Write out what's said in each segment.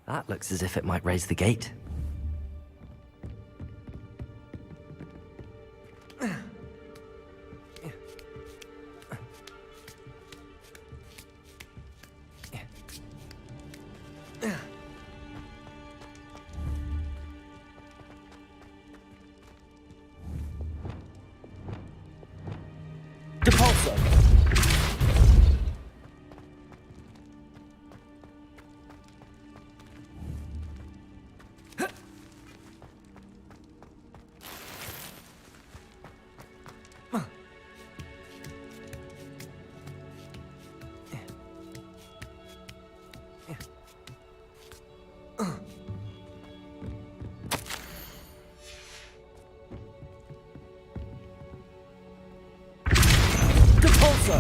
That looks as if it might raise the gate. Depulso! Depulso!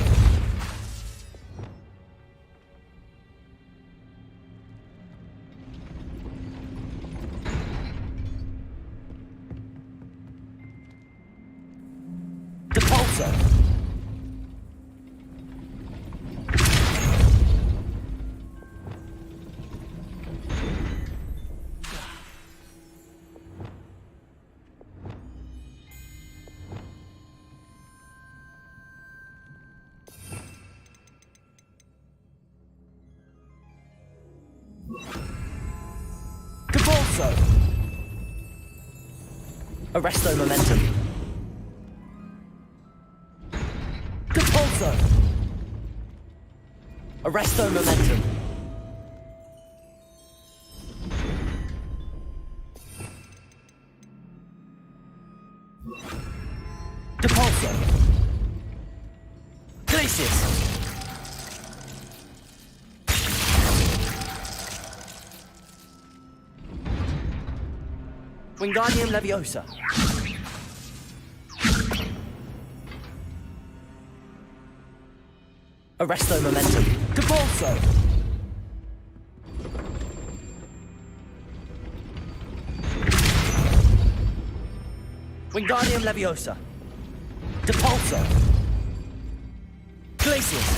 Depulso! Depulso! Arresto momentum. Depulso! Arresto momentum. Depulso! Glacius! Wingardium Leviosa. Arresto momentum. Depulso! Wingardium Leviosa. Depulso! Glacius.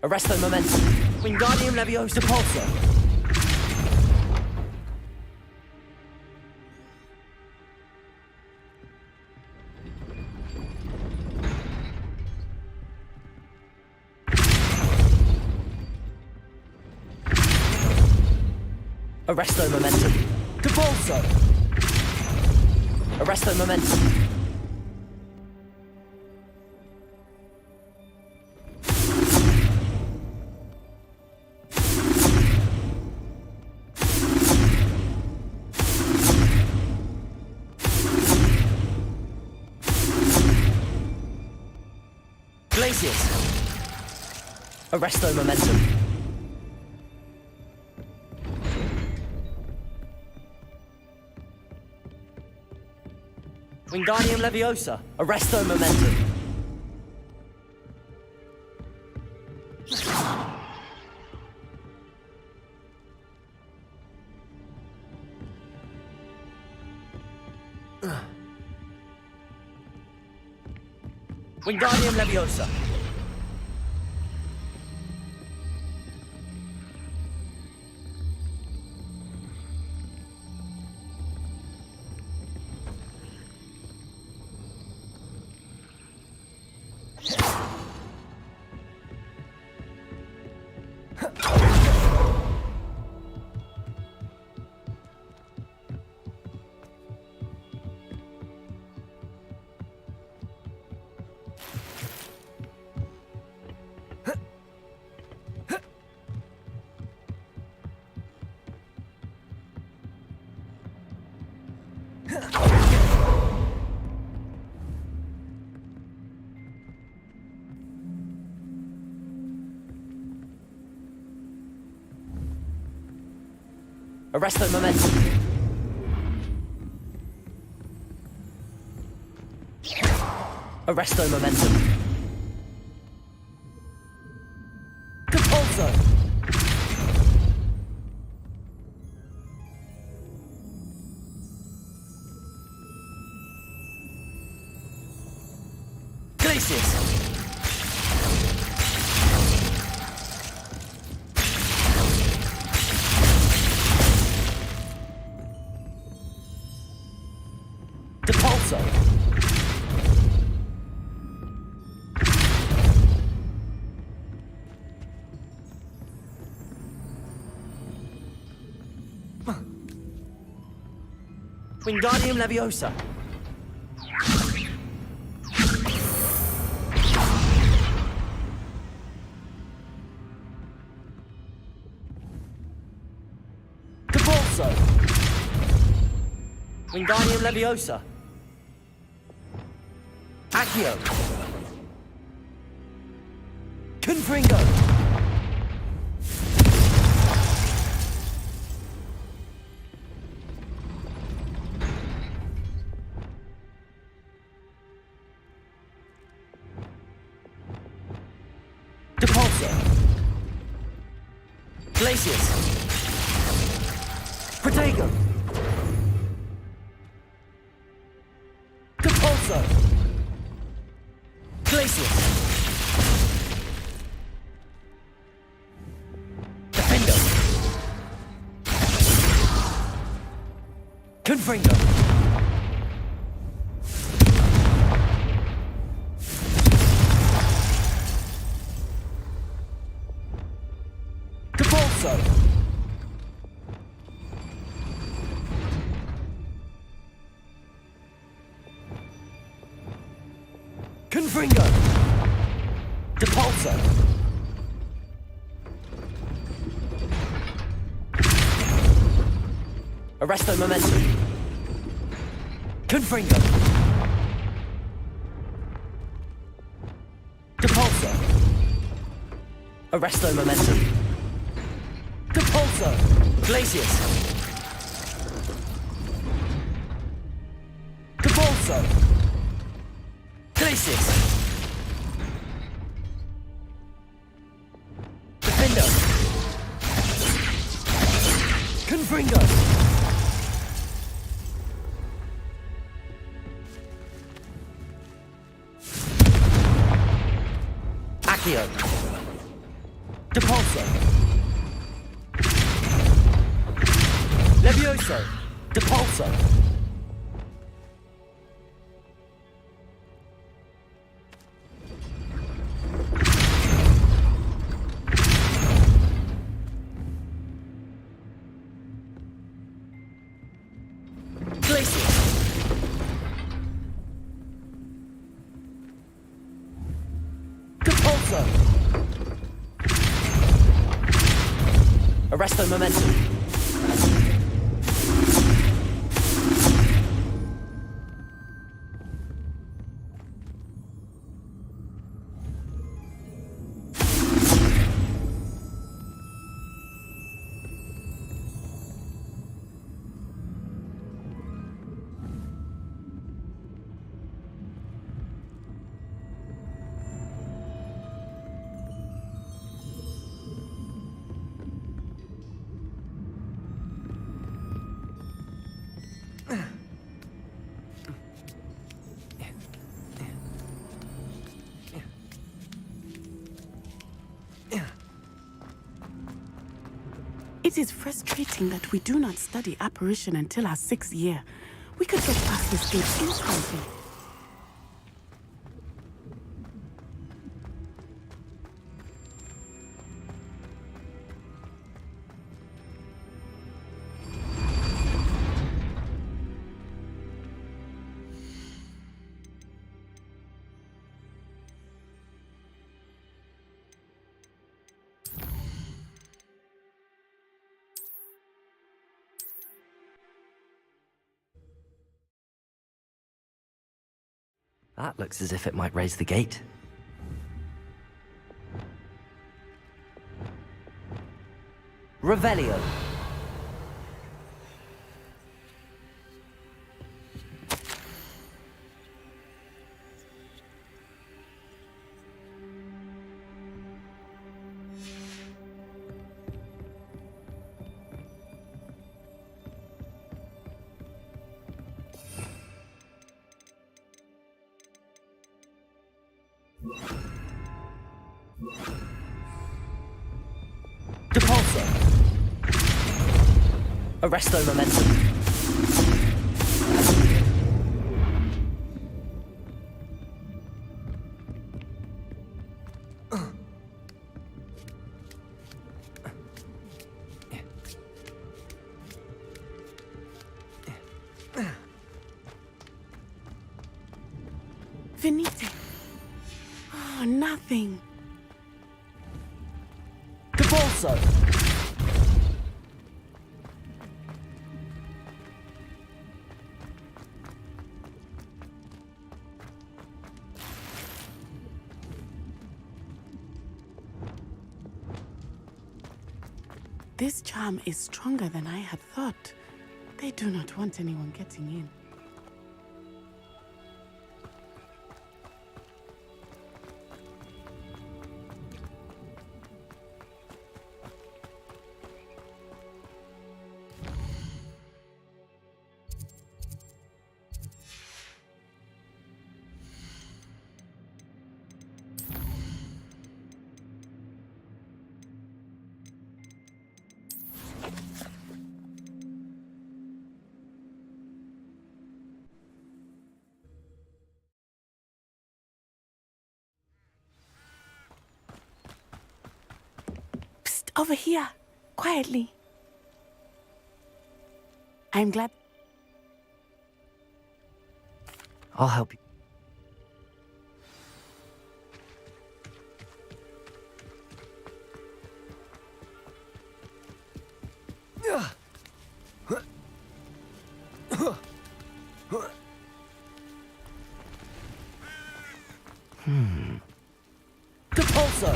Arresto momentum. Wingardium Leviosa. Depulso! Arresto momentum. Depulso! Arresto momentum. Glacius. Arresto momentum. Wingardium Leviosa. Arresto momentum. Wingardium Leviosa. Arresto momentum. Arresto momentum. Depulso! Glacius. Wingardium Leviosa. Convulso. Wingardium Leviosa. Accio. Confringo. Depulso. Glacius. Protego. Depulso. Glacius. Defendo. Confringo. Depulso. Confringo. Depulso. Arresto Momentum. Confringo. Depulso. Arresto Momentum. Depulso. Glacius. Depulso. Glacius. Defendo. Confringo. Accio. Depulso. Levioso. Depulso. Glacius. Depulso. Arresto Momentum. It is frustrating that we do not study apparition until our 6th year. We could get past this gate instantly. That looks as if it might raise the gate. Revelio. Depulso. Arresto Momentum. nothing. The Balso! This charm is stronger than I had thought. They do not want anyone getting in. Psst, over here, quietly. I'm glad. I'll help you. The Balso!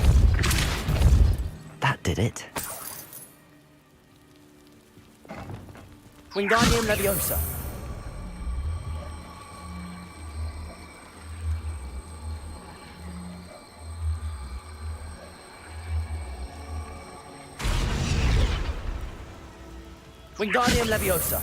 That did it. Wingardium Leviosa! Wingardium Leviosa!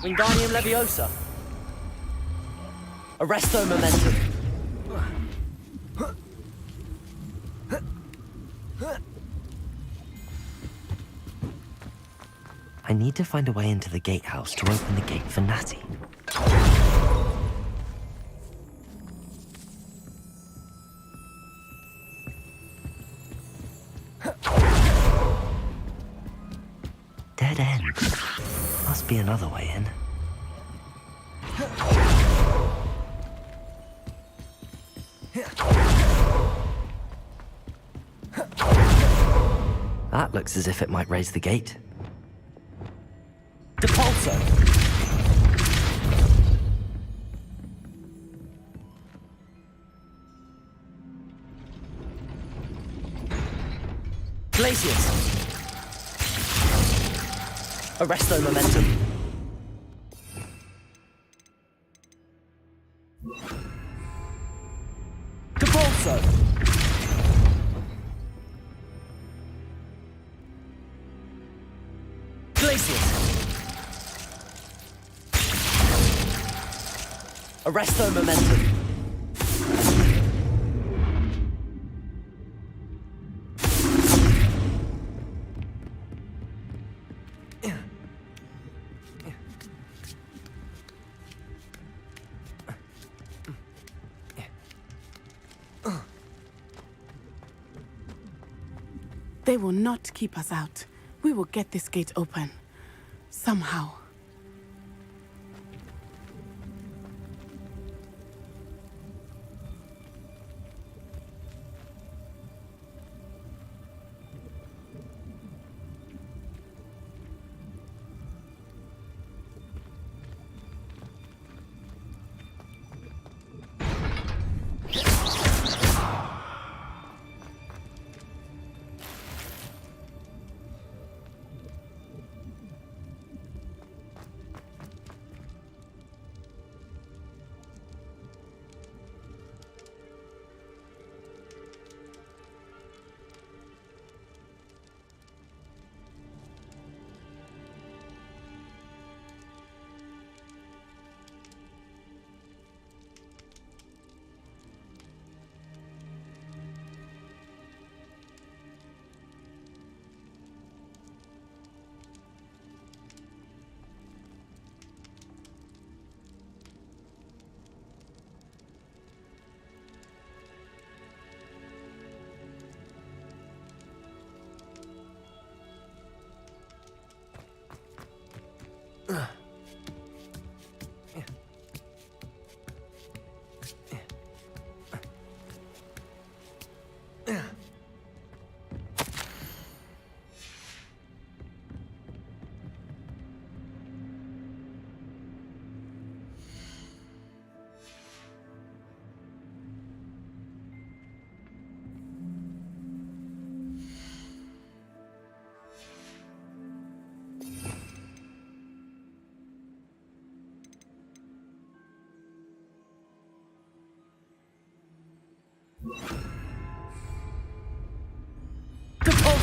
Wingardium Leviosa! Arresto Momentum! I need to find a way into the gatehouse to open the gate for Natty. Dead end. Must be another way in. That looks as if it might raise the gate. The Balso! Glacius! Arresto Momentum! The Balso! Glacius! Arresto Momentum! They will not keep us out. We will get this gate open. Somehow.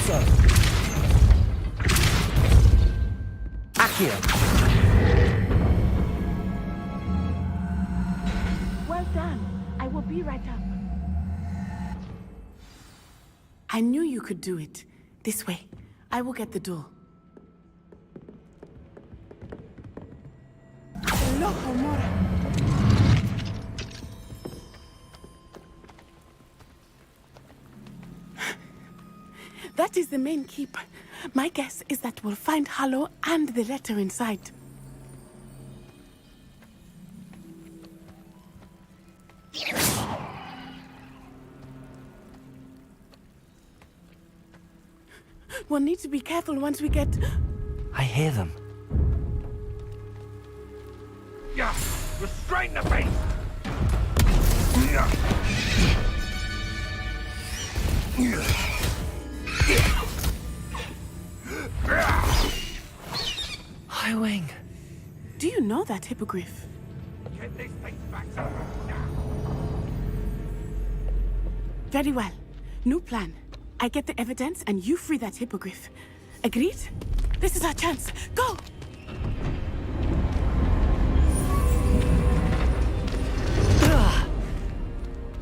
Depulso! Accio! Well done. I will be right up. I knew you could do it. This way. I will get the door. Hello, Homura. That is the main keep. My guess is that we'll find Hallo and the letter inside. We'll need to be careful once we get... I hear them. Yeah, restrain the beast! High Wing. Do you know that hippogriff? Get this thing back to now. Very well. New plan. I get the evidence and you free that hippogriff. Agreed? This is our chance. Go!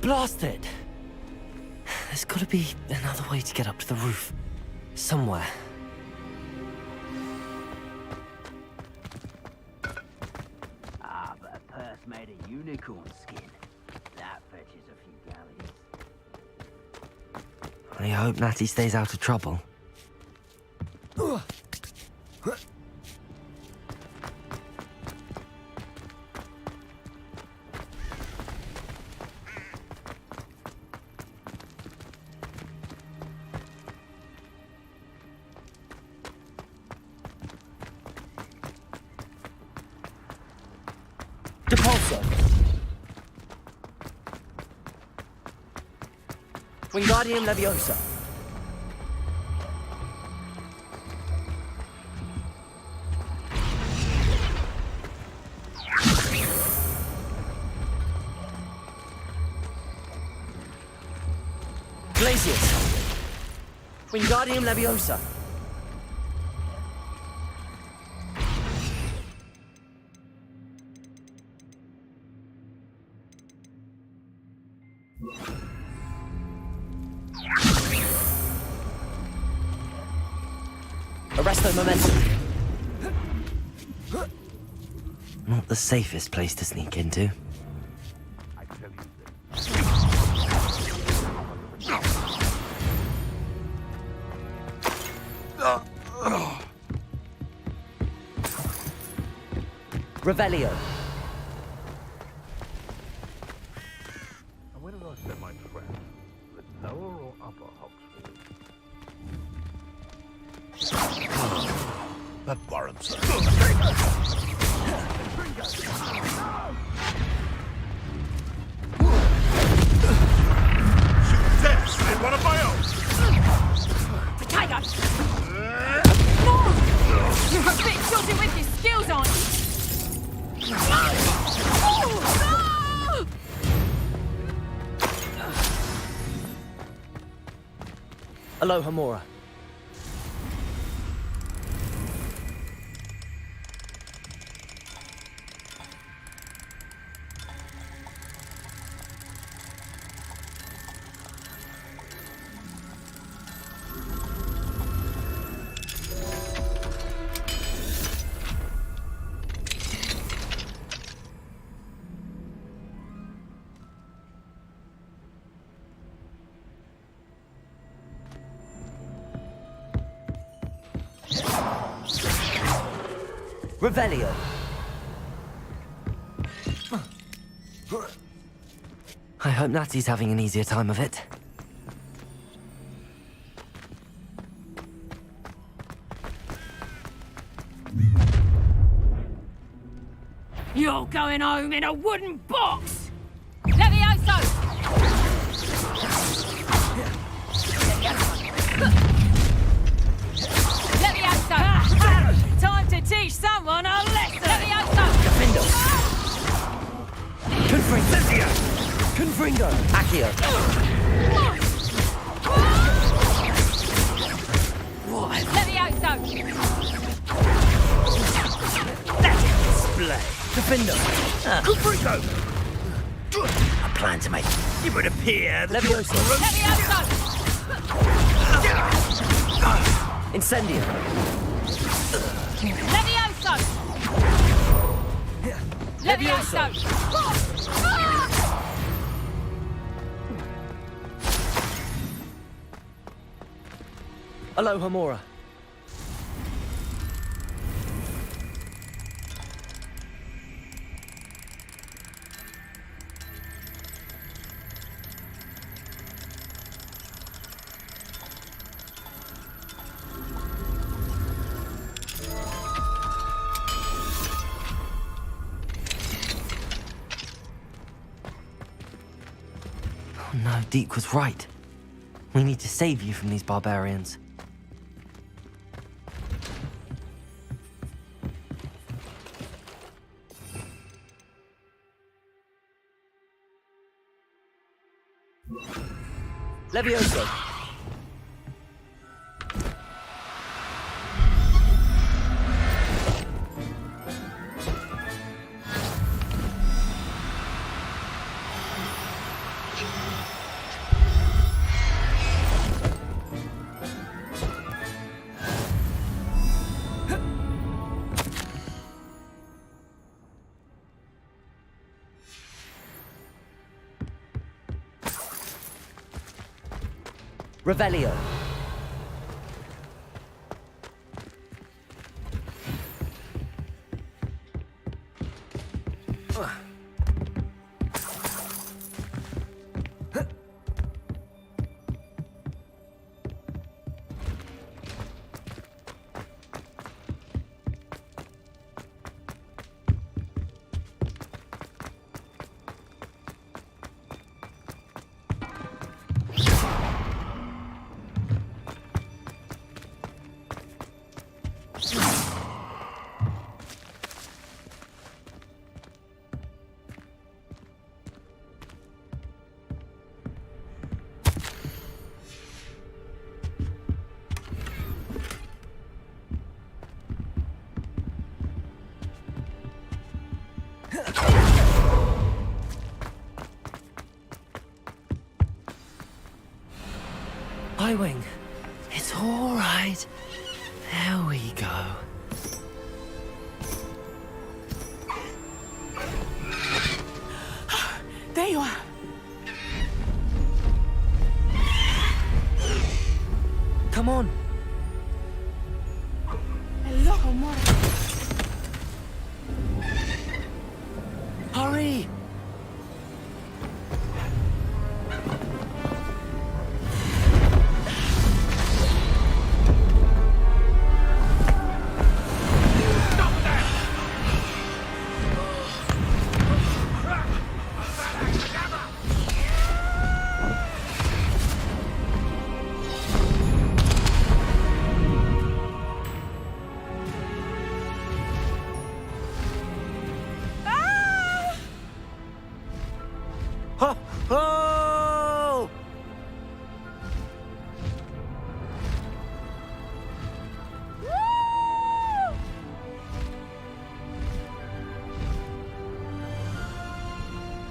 Blasted! There's gotta be another way to get up to the roof. Somewhere. Ah, but a purse made of unicorn skin. That fetches a few galleys. I hope Natty stays out of trouble. Depulso! Wingardium Leviosa! Glacius! Wingardium Leviosa! Arresto momentum. Not the safest place to sneak into. I tell you Revelio. and where did I set my trap? The lower or upper Hogswart? That warrants it. Shoot death in one of my own. Potato! No! You're a bit shorty with your skills on! Aloha Mora. Revelio. I hope Natty's having an easier time of it. You're going home in a wooden box! Levioso! Levioso! Time to teach someone a lesson! Levioso! Findo. Confringo. Confringo. Accio. Levioso! Display. Defender. Rico! I plan to make It would appear that Levioso. Levioso! Incendio. Levioso! Levioso! Aloha Mora. Oh no, Deke was right. We need to save you from these barbarians. Levioso. Revelio. Highwing, it's all right. There we go. There you are. Come on. Aloha Mora. Hurry! Ho! Ho!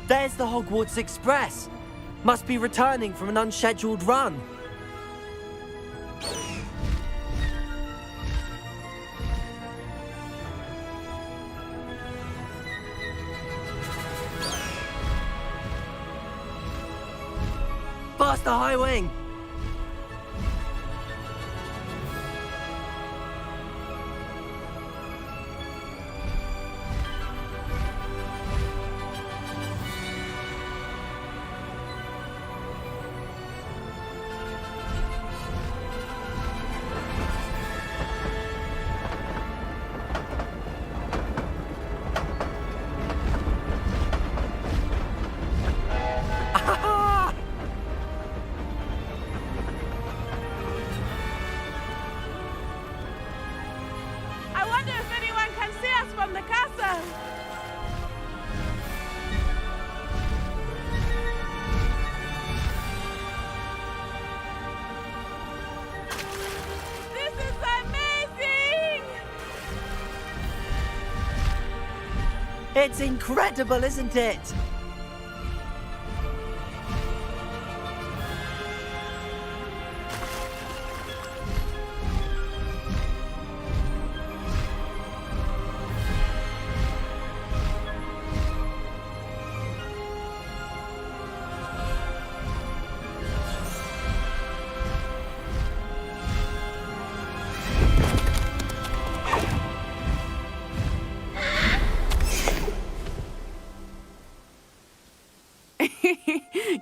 There's the Hogwarts Express. Must be returning from an unscheduled run. Faster, Highwing! I wonder if anyone can see us from the castle. This is It's incredible, isn't it?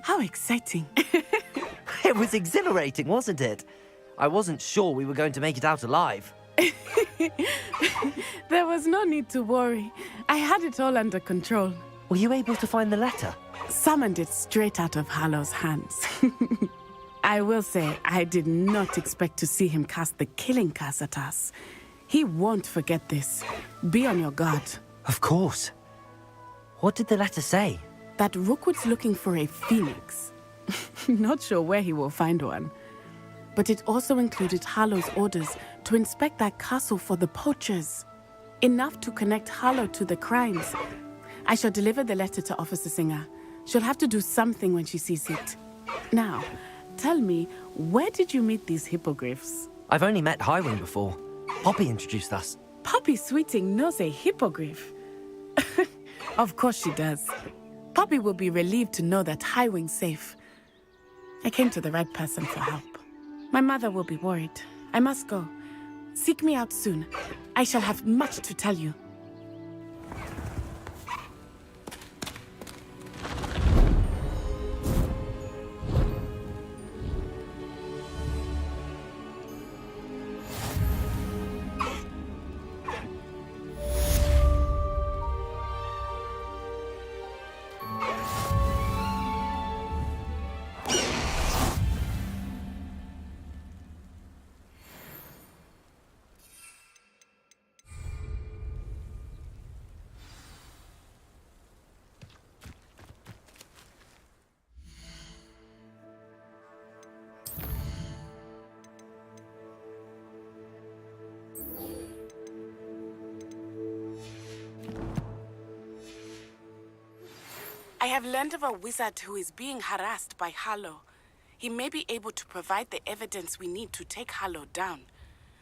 How exciting. It was exhilarating, wasn't it? I wasn't sure we were going to make it out alive. There was no need to worry. I had it all under control. Were you able to find the letter? Summoned it straight out of Hallow's hands. I will say, I did not expect to see him cast the killing curse at us. He won't forget this. Be on your guard. Of course. What did the letter say? That Rookwood's looking for a phoenix. Not sure where he will find one. But it also included Hallow's orders to inspect that castle for the poachers. Enough to connect Hallow to the crimes. I shall deliver the letter to Officer Singer. She'll have to do something when she sees it. Now, tell me, where did you meet these hippogriffs? I've only met Highwing before. Poppy introduced us. Poppy Sweeting knows a hippogriff. Of course she does. Poppy will be relieved to know that Highwing's safe. I came to the right person for help. My mother will be worried. I must go. Seek me out soon. I shall have much to tell you. I have learned of a wizard who is being harassed by Hallow. He may be able to provide the evidence we need to take Hallow down.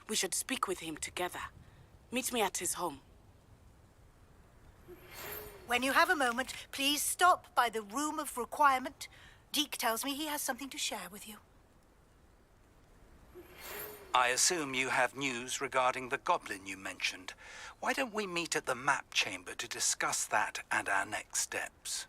We should speak with him together. Meet me at his home. When you have a moment, please stop by the Room of Requirement. Deke tells me he has something to share with you. I assume you have news regarding the goblin you mentioned. Why don't we meet at the map chamber to discuss that and our next steps?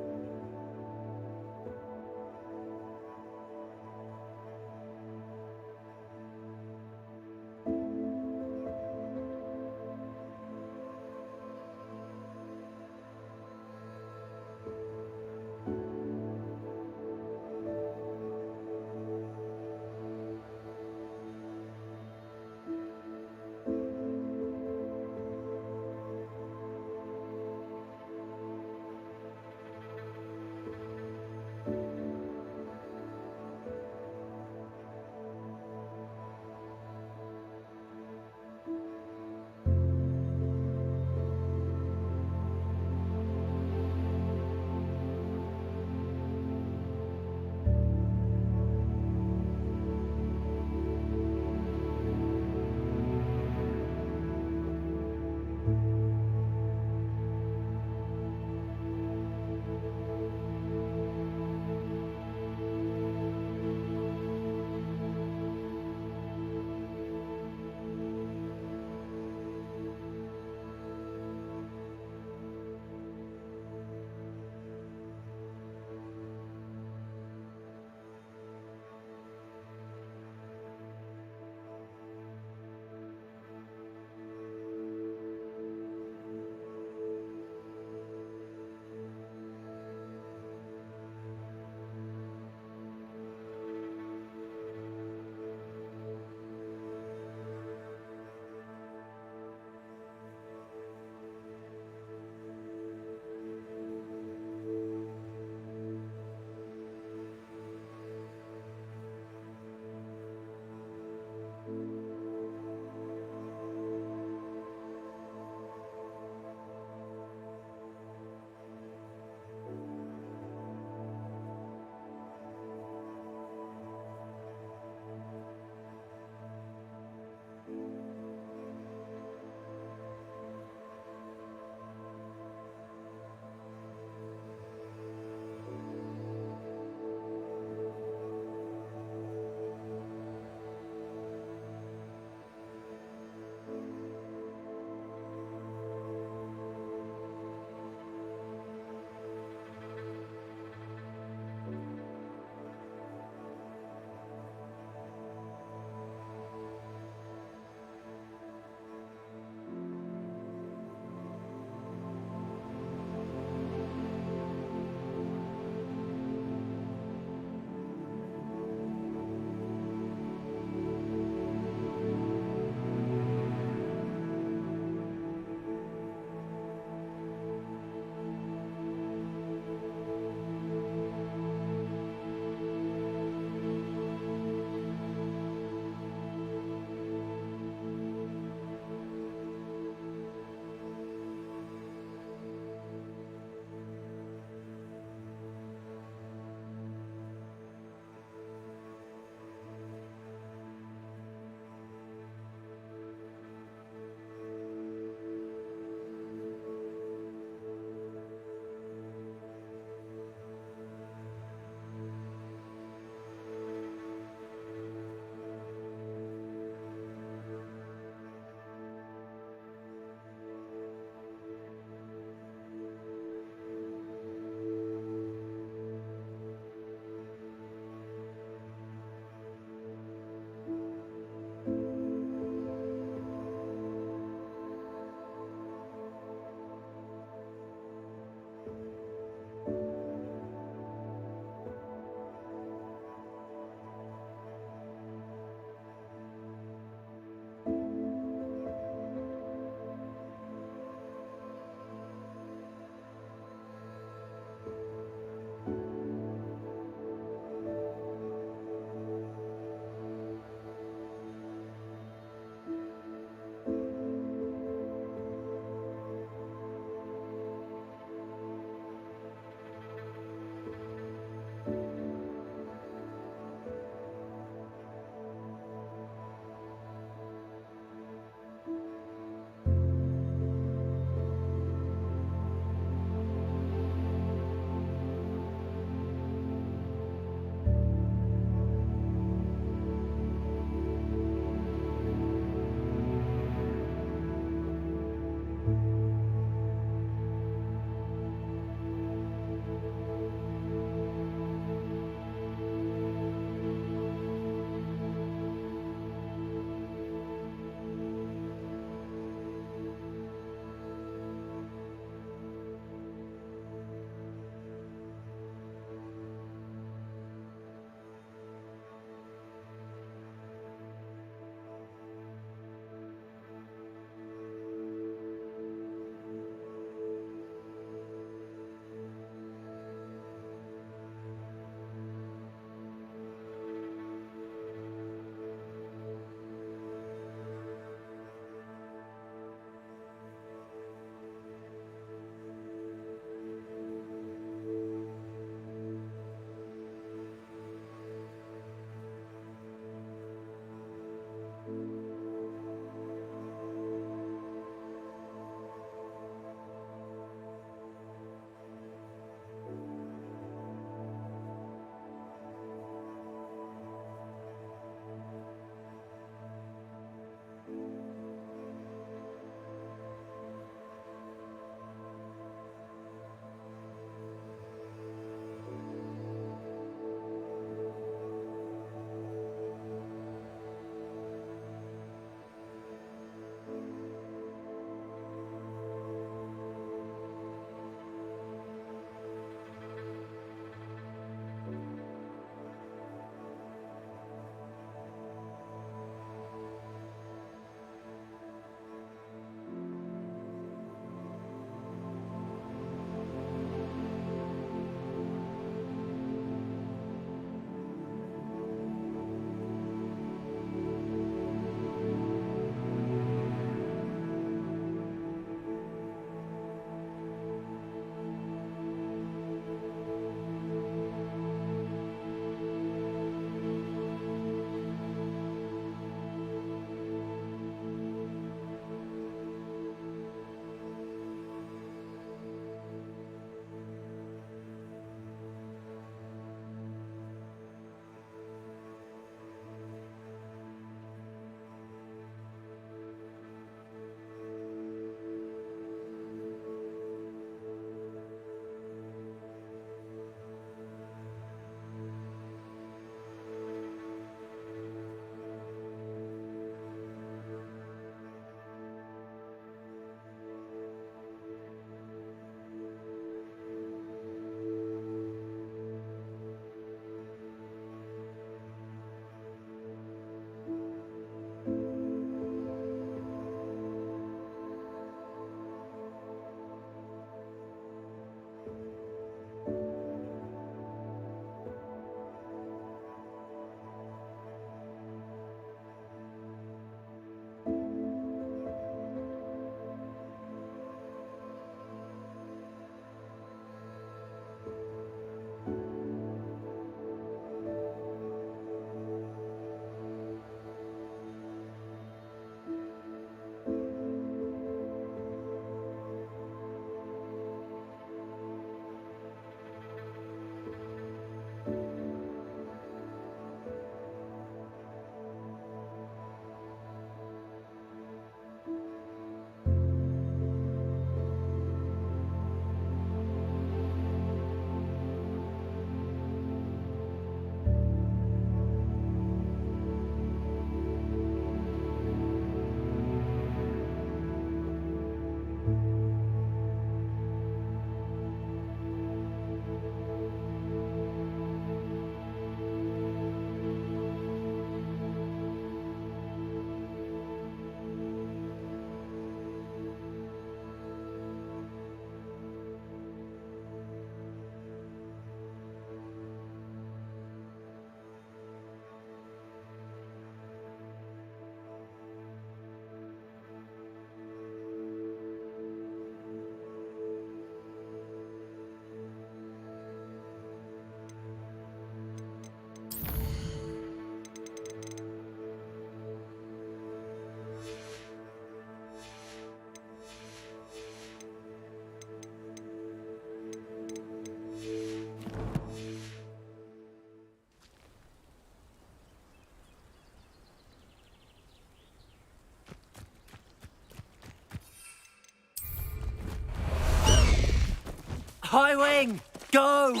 High wing! Go!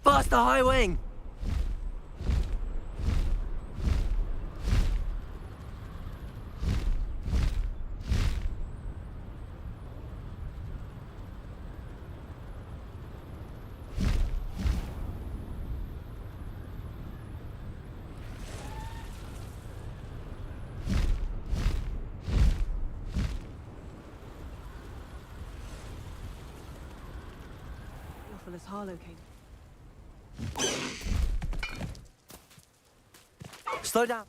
Faster, high wing! Awful as Harlow came. Slow down.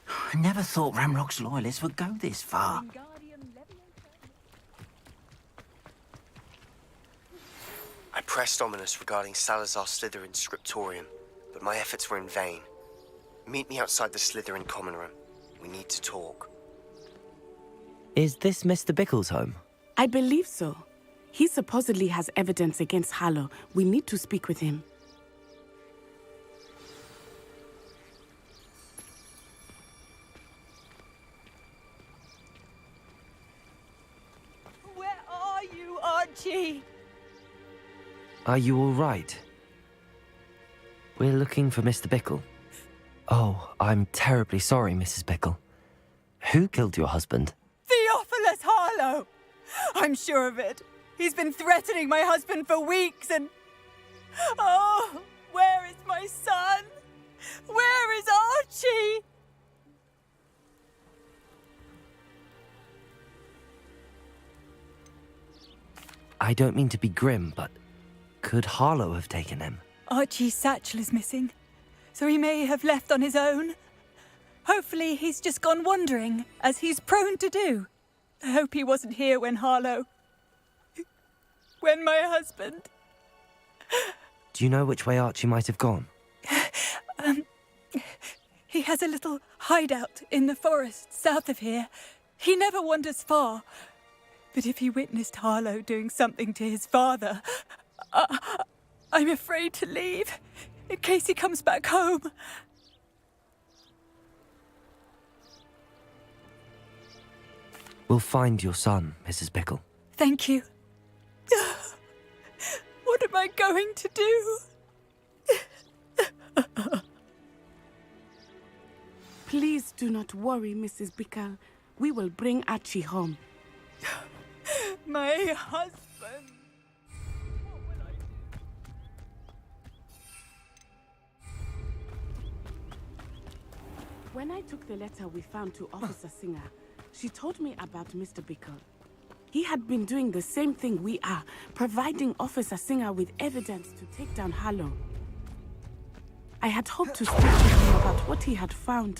I never thought Ramrock's loyalists would go this far. I pressed Ominous regarding Salazar Slytherin's scriptorium, but my efforts were in vain. Meet me outside the Slytherin common room. We need to talk. Is this Mr. Bickle's home? I believe so. He supposedly has evidence against Harlow. We need to speak with him. Where are you, Archie? Are you all right? We're looking for Mr. Bickle. Oh, I'm terribly sorry, Mrs. Bickle. Who killed your husband? Theophilus Harlow! I'm sure of it. He's been threatening my husband for weeks and... Oh, where is my son? Where is Archie? I don't mean to be grim, but could Harlow have taken him? Archie's satchel is missing, so he may have left on his own. Hopefully he's just gone wandering, as he's prone to do. I hope he wasn't here when Harlow... when my husband... Do you know which way Archie might have gone? He has a little hideout in the forest south of here. He never wanders far. But if he witnessed Harlow doing something to his father, I'm afraid to leave, in case he comes back home. We'll find your son, Mrs. Bickle. Thank you. What am I going to do? Please do not worry, Mrs. Bickle. We will bring Archie home. My husband. What will I do? When I took the letter we found to Officer Singer, she told me about Mr. Bickle. He had been doing the same thing we are, providing Officer Singer with evidence to take down Harlow. I had hoped to speak to him about what he had found.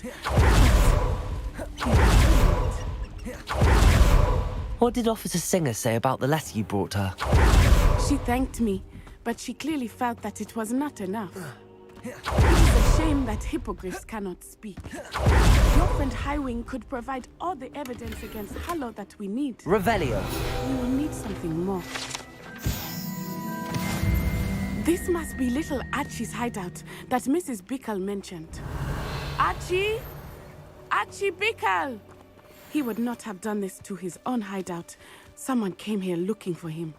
What did Officer Singer say about the letter you brought her? She thanked me, but she clearly felt that it was not enough. It is a shame that hippogriffs cannot speak. Your friend Highwing could provide all the evidence against Harlow that we need. Revelio. We will need something more. This must be little Archie's hideout that Mrs. Bickle mentioned. Archie? Archie Bickle! He would not have done this to his own hideout. Someone came here looking for him.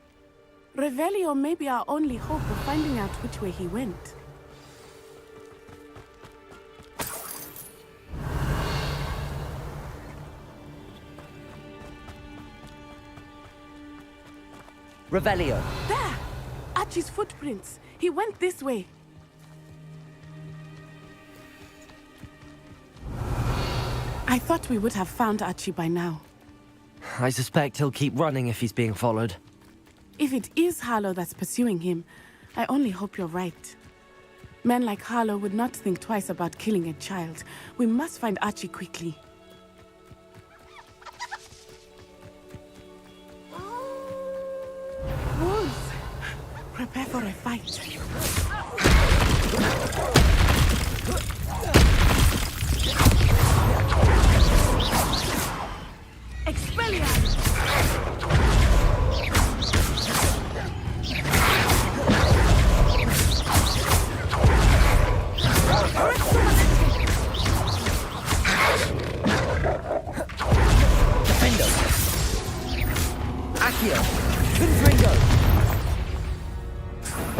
Revelio may be our only hope of finding out which way he went. Revelio. There! Archie's footprints. He went this way. I thought we would have found Archie by now. I suspect he'll keep running if he's being followed. If it is Harlow that's pursuing him, I only hope you're right. Men like Harlow would not think twice about killing a child. We must find Archie quickly. Wolves! Prepare for a fight. Expelliarmus!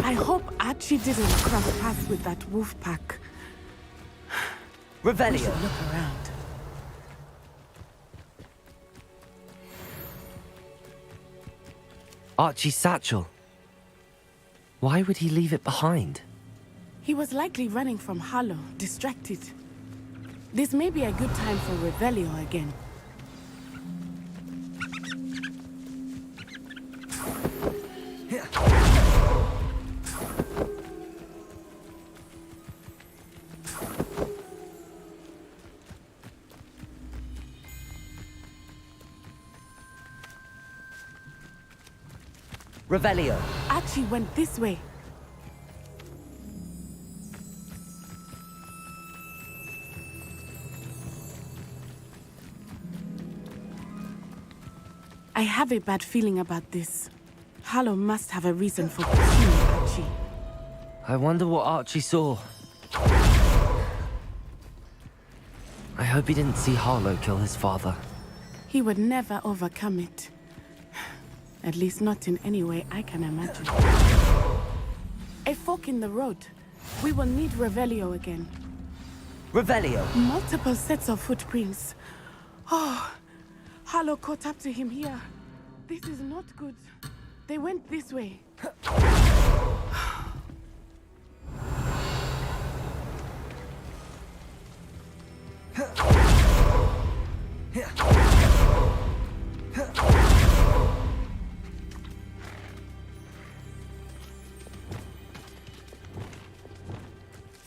I hope Archie didn't cross paths with that wolf pack. We Revelio. should look around. Archie's satchel. Why would he leave it behind? He was likely running from Harlow, distracted. This may be a good time for Revelio again. Revelio. Archie went this way. I have a bad feeling about this. Harlow must have a reason for pursuing Archie. I wonder what Archie saw. I hope he didn't see Harlow kill his father. He would never overcome it. At least not in any way I can imagine. A fork in the road. We will need Revelio again. Revelio. Multiple sets of footprints. Oh, Harlow caught up to him here. This is not good. They went this way.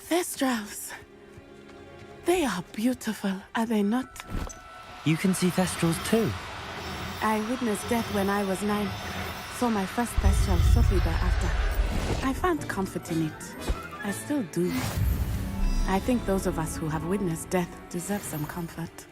Thestrals. They are beautiful, are they not? You can see Thestrals too. I witnessed death when I was 9. Saw my first Thestral shortly thereafter. I found comfort in it. I still do. I think those of us who have witnessed death deserve some comfort.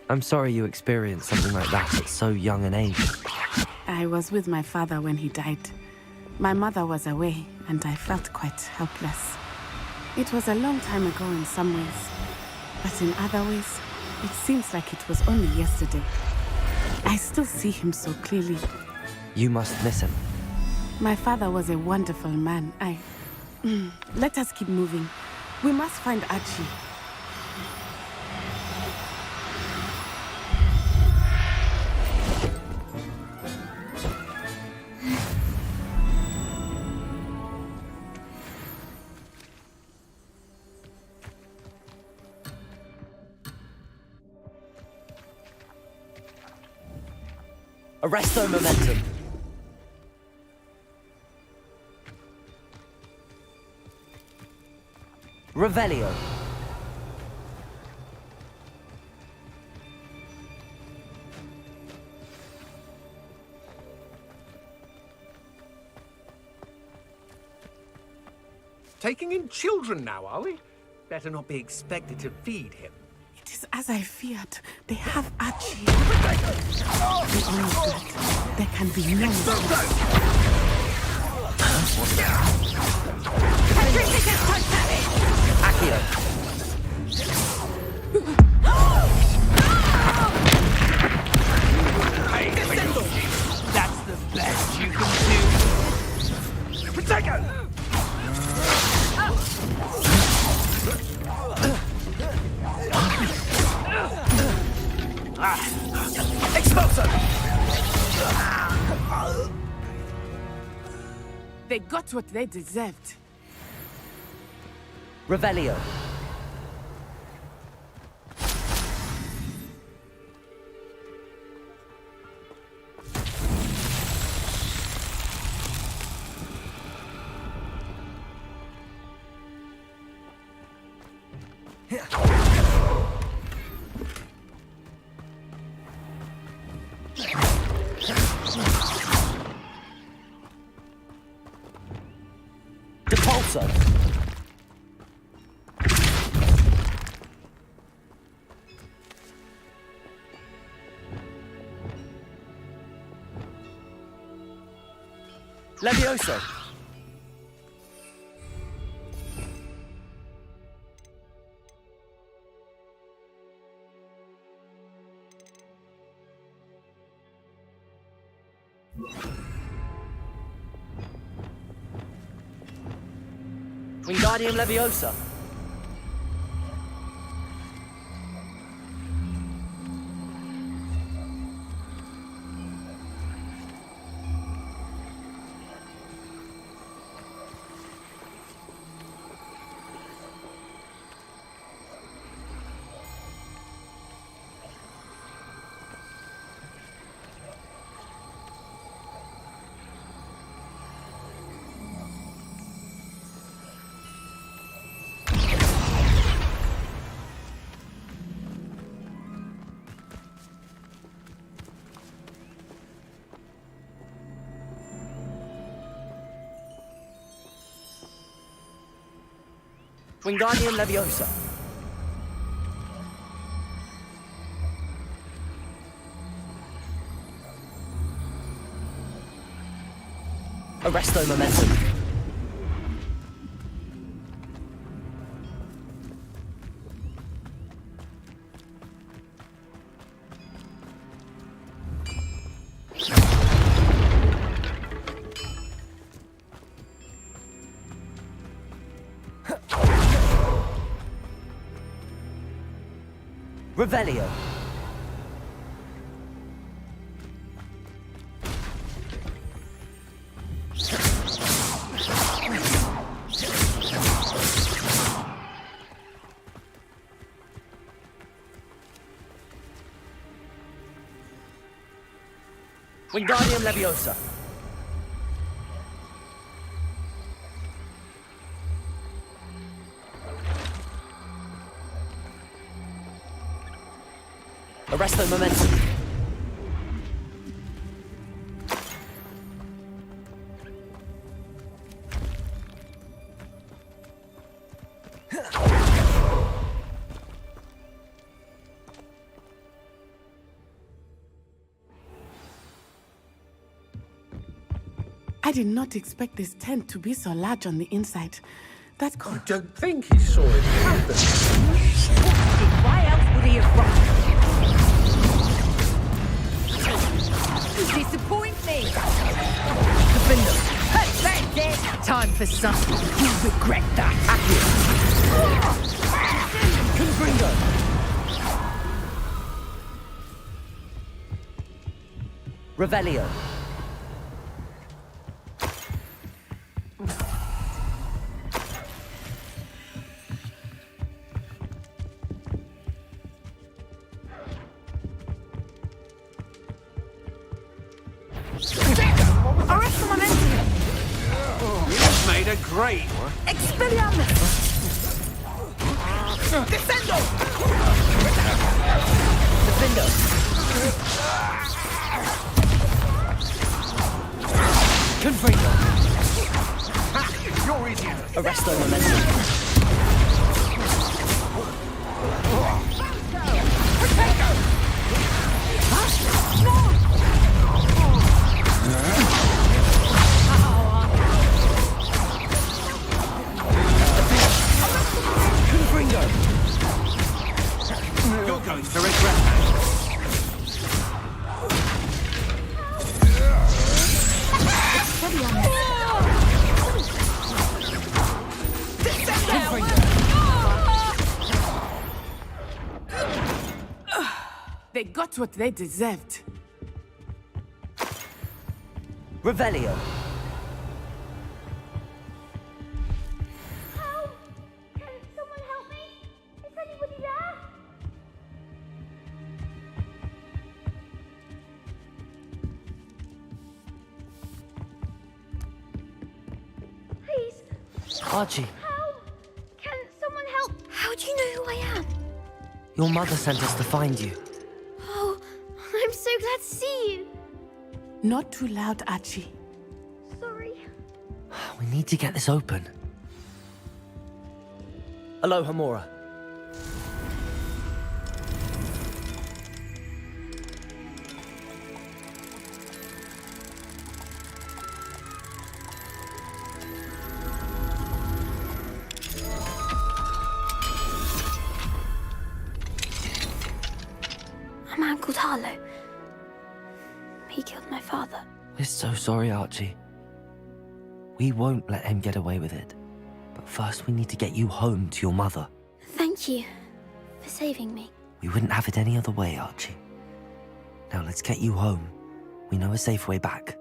I'm sorry you experienced something like that at so young an age. I was with my father when he died. My mother was away, and I felt quite helpless. It was a long time ago in some ways, but in other ways, it seems like it was only yesterday. I still see him so clearly. You must miss him. My father was a wonderful man. Let us keep moving. We must find Archie. Arresto momentum. Revelio. Taking in children now, are we? Better not be expected to feed him. It is as I feared. They have Archie. The honor blood. There can be no mistake. Accio. That's the best you can do. Protego! Expulso! They got what they deserved. Revelio. Depulso! Levioso! Wingardium Leviosa! Wingardium Leviosa! Arresto Momentum! Revelio. Wingardium Leviosa. Arresto Momentum. I did not expect this tent to be so large on the inside. That I don't think he saw it happen. Why else would he have run? You disappoint me. Defender. That's it. Time for something. You'll regret that. Confringo. Revelio. Arresto Momentum. You've made a great one. Expelliarmus. Defendo. Defendo. Confringo. You're easy. Arresto Momentum. Confringo. You're going to regret that. they got what they deserved. Revelio. Help! Can someone help me? Is anybody there? Please, Archie, help! Can someone help? How do you know who I am? your mother sent us to find you. Oh, I'm so glad to see you. Not too loud, Archie. Sorry. We need to get this open. Aloha, Mora. A man called Harlow. He killed my father. We're so sorry, Archie. We won't let him get away with it. But first we need to get you home to your mother. Thank you for saving me. We wouldn't have it any other way, Archie. Now let's get you home. We know a safe way back.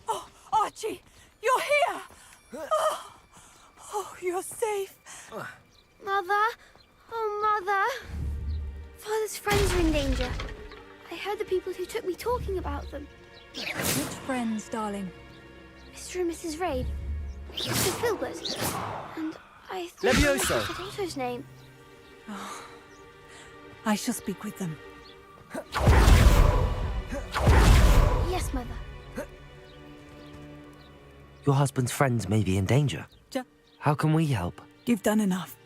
Oh, Archie, you're here! Oh, you're safe. Mother? Oh, Mother. Father's friends are in danger. I heard the people who took me talking about them. Which friends, darling? Mr. and Mrs. Rabe. Mr. Filbert. And I think Levioso. Mr. Potato's name. Oh, I shall speak with them. Yes, Mother. Your husband's friends may be in danger. How can we help? You've done enough.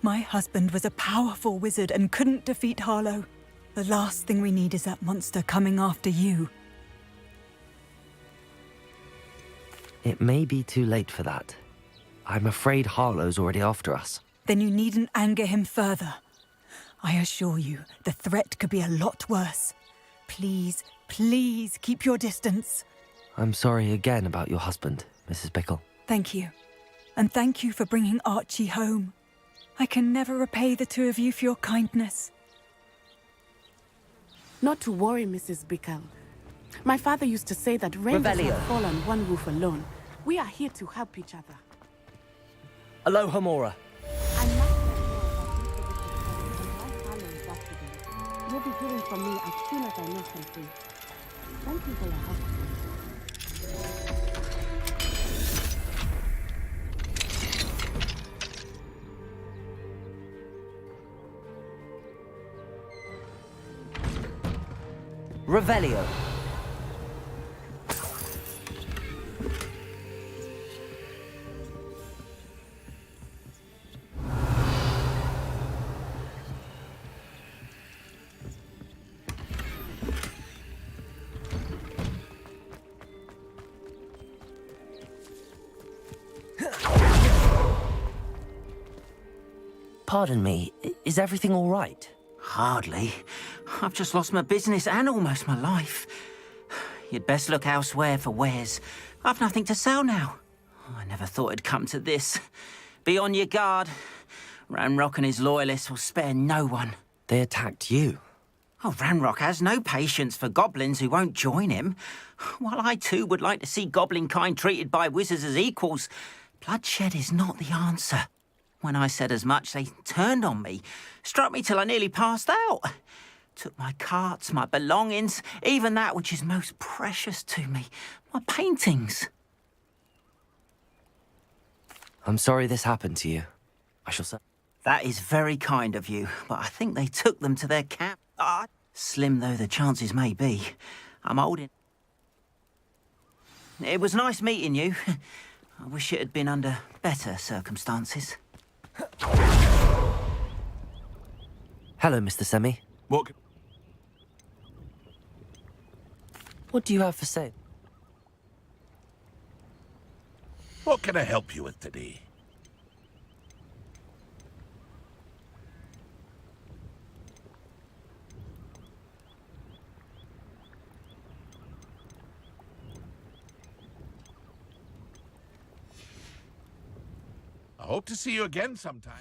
My husband was a powerful wizard and couldn't defeat Harlow. The last thing we need is that monster coming after you. It may be too late for that. I'm afraid Harlow's already after us. Then you needn't anger him further. I assure you, the threat could be a lot worse. Please, please keep your distance. I'm sorry again about your husband, Mrs. Bickle. Thank you. And thank you for bringing Archie home. I can never repay the two of you for your kindness. Not to worry, Mrs. Bickle. My father used to say that rain does not fall on one roof alone. We are here to help each other. Aloha, Mora. I'm not You'll be hearing from me as soon as I know something. Thank you for your help. Revelio. Pardon me, is everything all right? Hardly. I've just lost my business and almost my life. You'd best look elsewhere for wares. I've nothing to sell now. I never thought it'd come to this. Be on your guard. Ranrock and his loyalists will spare no one. They attacked you. Oh, Ranrock has no patience for goblins who won't join him. While I too would like to see goblin kind treated by wizards as equals, bloodshed is not the answer. When I said as much, they turned on me, struck me till I nearly passed out. Took my carts, my belongings, even that which is most precious to me, my paintings. I'm sorry this happened to you. I shall say. That is very kind of you, but I think they took them to their camp. Slim though the chances may be, I'm old in... It was nice meeting you. I wish it had been under better circumstances. Hello, Mr. Semi. What do you have for sale? What can I help you with today? I hope to see you again sometime.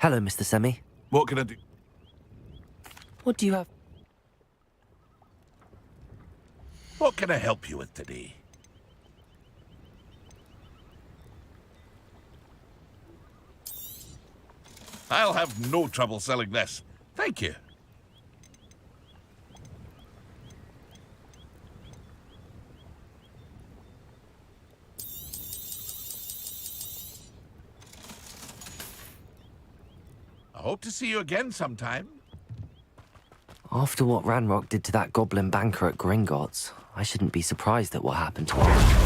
Hello, Mr. Semi. What can I do? What do you have? What can I help you with today? I'll have no trouble selling this. Thank you. I hope to see you again sometime. After what Ranrock did to that goblin banker at Gringotts, I shouldn't be surprised at what happened to him.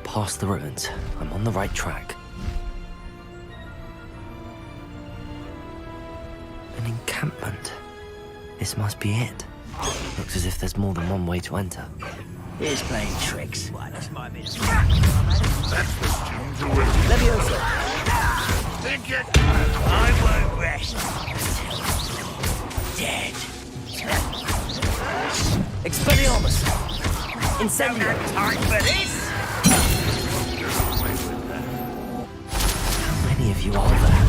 Past the ruins. I'm on the right track. An encampment. This must be it. Looks as if there's more than one way to enter. Here's playing tricks. Why, that's my business. That's the student who will... Leviosa! Think it! I won't rest. Dead. Expelliarmus! Incendio! Don't have time for this! How many of you are there?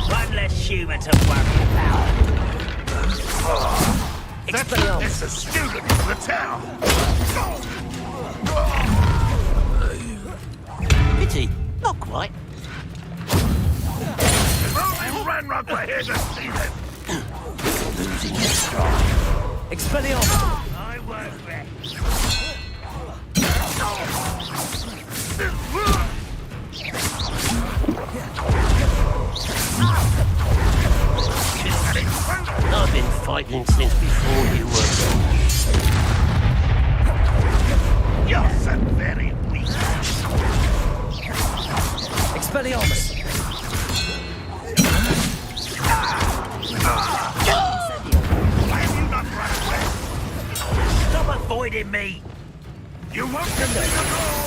One less human to worry about. That's a student from the town! Pity, not quite. If only Ranrock were here to see this! Losing your stride. Expelliarmus! I won't rest. I've been fighting since before you were born. You're so very weak. Expelliarmus! Why have you not run away? Stop avoiding me! You won't get me at all!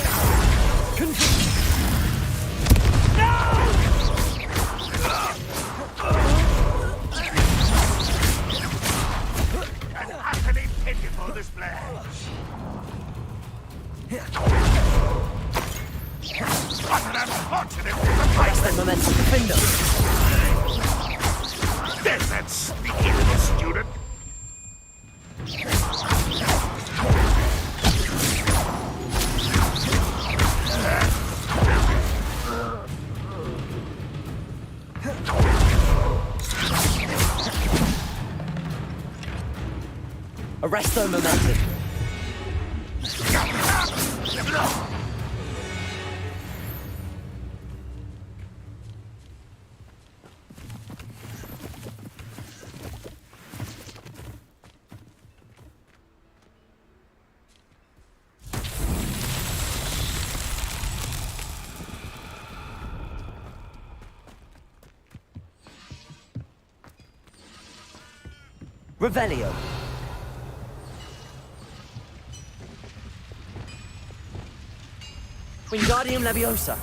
An utterly pitiful display. What an unfortunate disappointment! Momentum defender! There's that sneaky little student. Arresto momentum! Revelio! Wingardium Leviosa!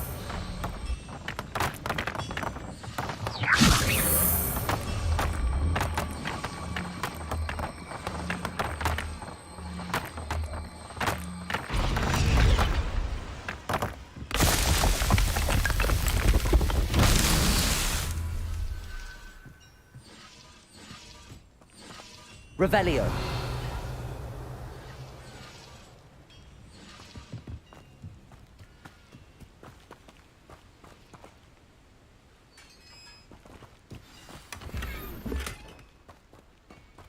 Revelio!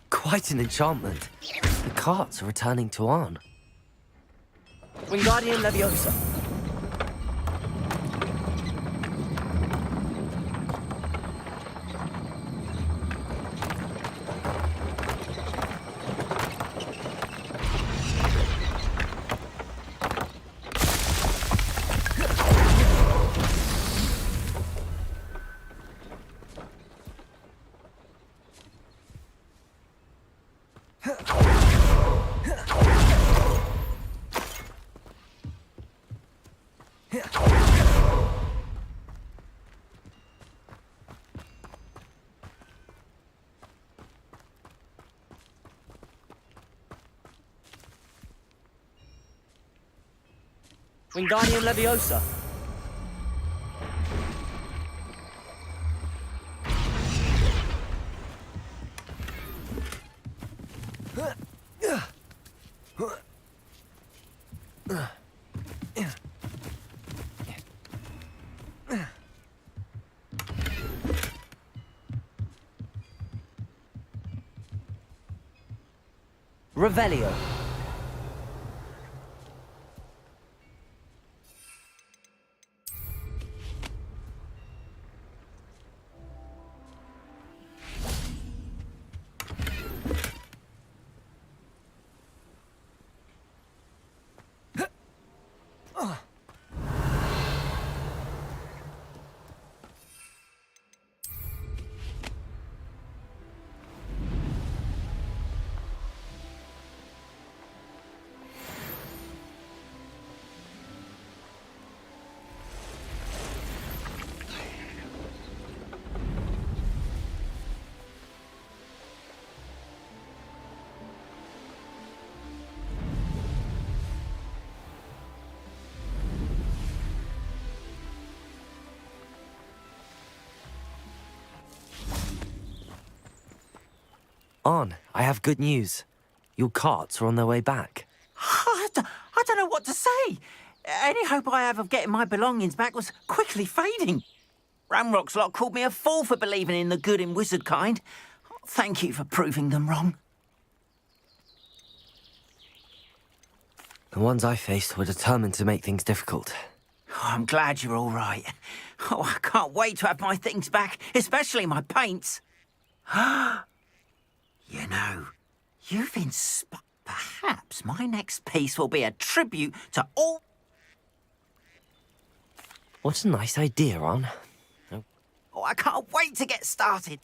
Quite an enchantment. The carts are returning to Arn. Wingardium Leviosa! Wingardium Leviosa. Revelio. On, I have good news. Your carts are on their way back. I don't know what to say. Any hope I have of getting my belongings back was quickly fading. Ramrock's lot called me a fool for believing in the good in wizard kind. Thank you for proving them wrong. The ones I faced were determined to make things difficult. Oh, I'm glad you're all right. Oh, I can't wait to have my things back, especially my paints. You know, you've inspired... Perhaps my next piece will be a tribute to all... What a nice idea, On. Oh, I can't wait to get started.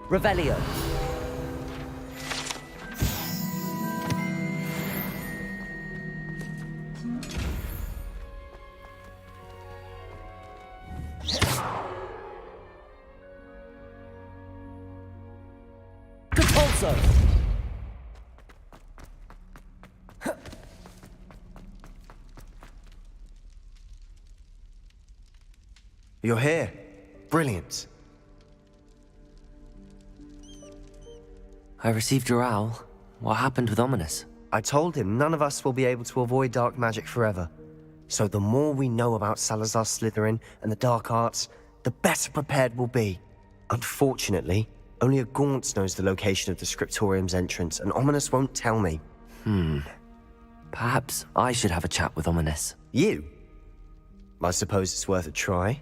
Revelio. Repulso. You're here. Brilliant. I received your owl. What happened with Ominous? I told him none of us will be able to avoid dark magic forever. So the more we know about Salazar Slytherin and the dark arts, the better prepared we'll be. Unfortunately, only a Gaunt knows the location of the Scriptorium's entrance, and Ominous won't tell me. Perhaps I should have a chat with Ominous. You? I suppose it's worth a try.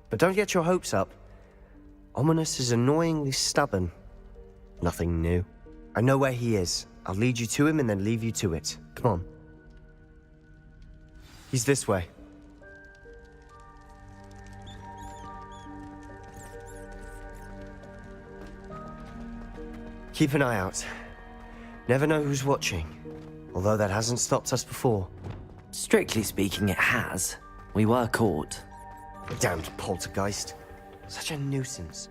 But don't get your hopes up. Ominous is annoyingly stubborn. Nothing new. I know where he is. I'll lead you to him and then leave you to it. Come on. He's this way. Keep an eye out. Never know who's watching. Although that hasn't stopped us before. Strictly speaking, it has. We were caught. Damned poltergeist. Such a nuisance.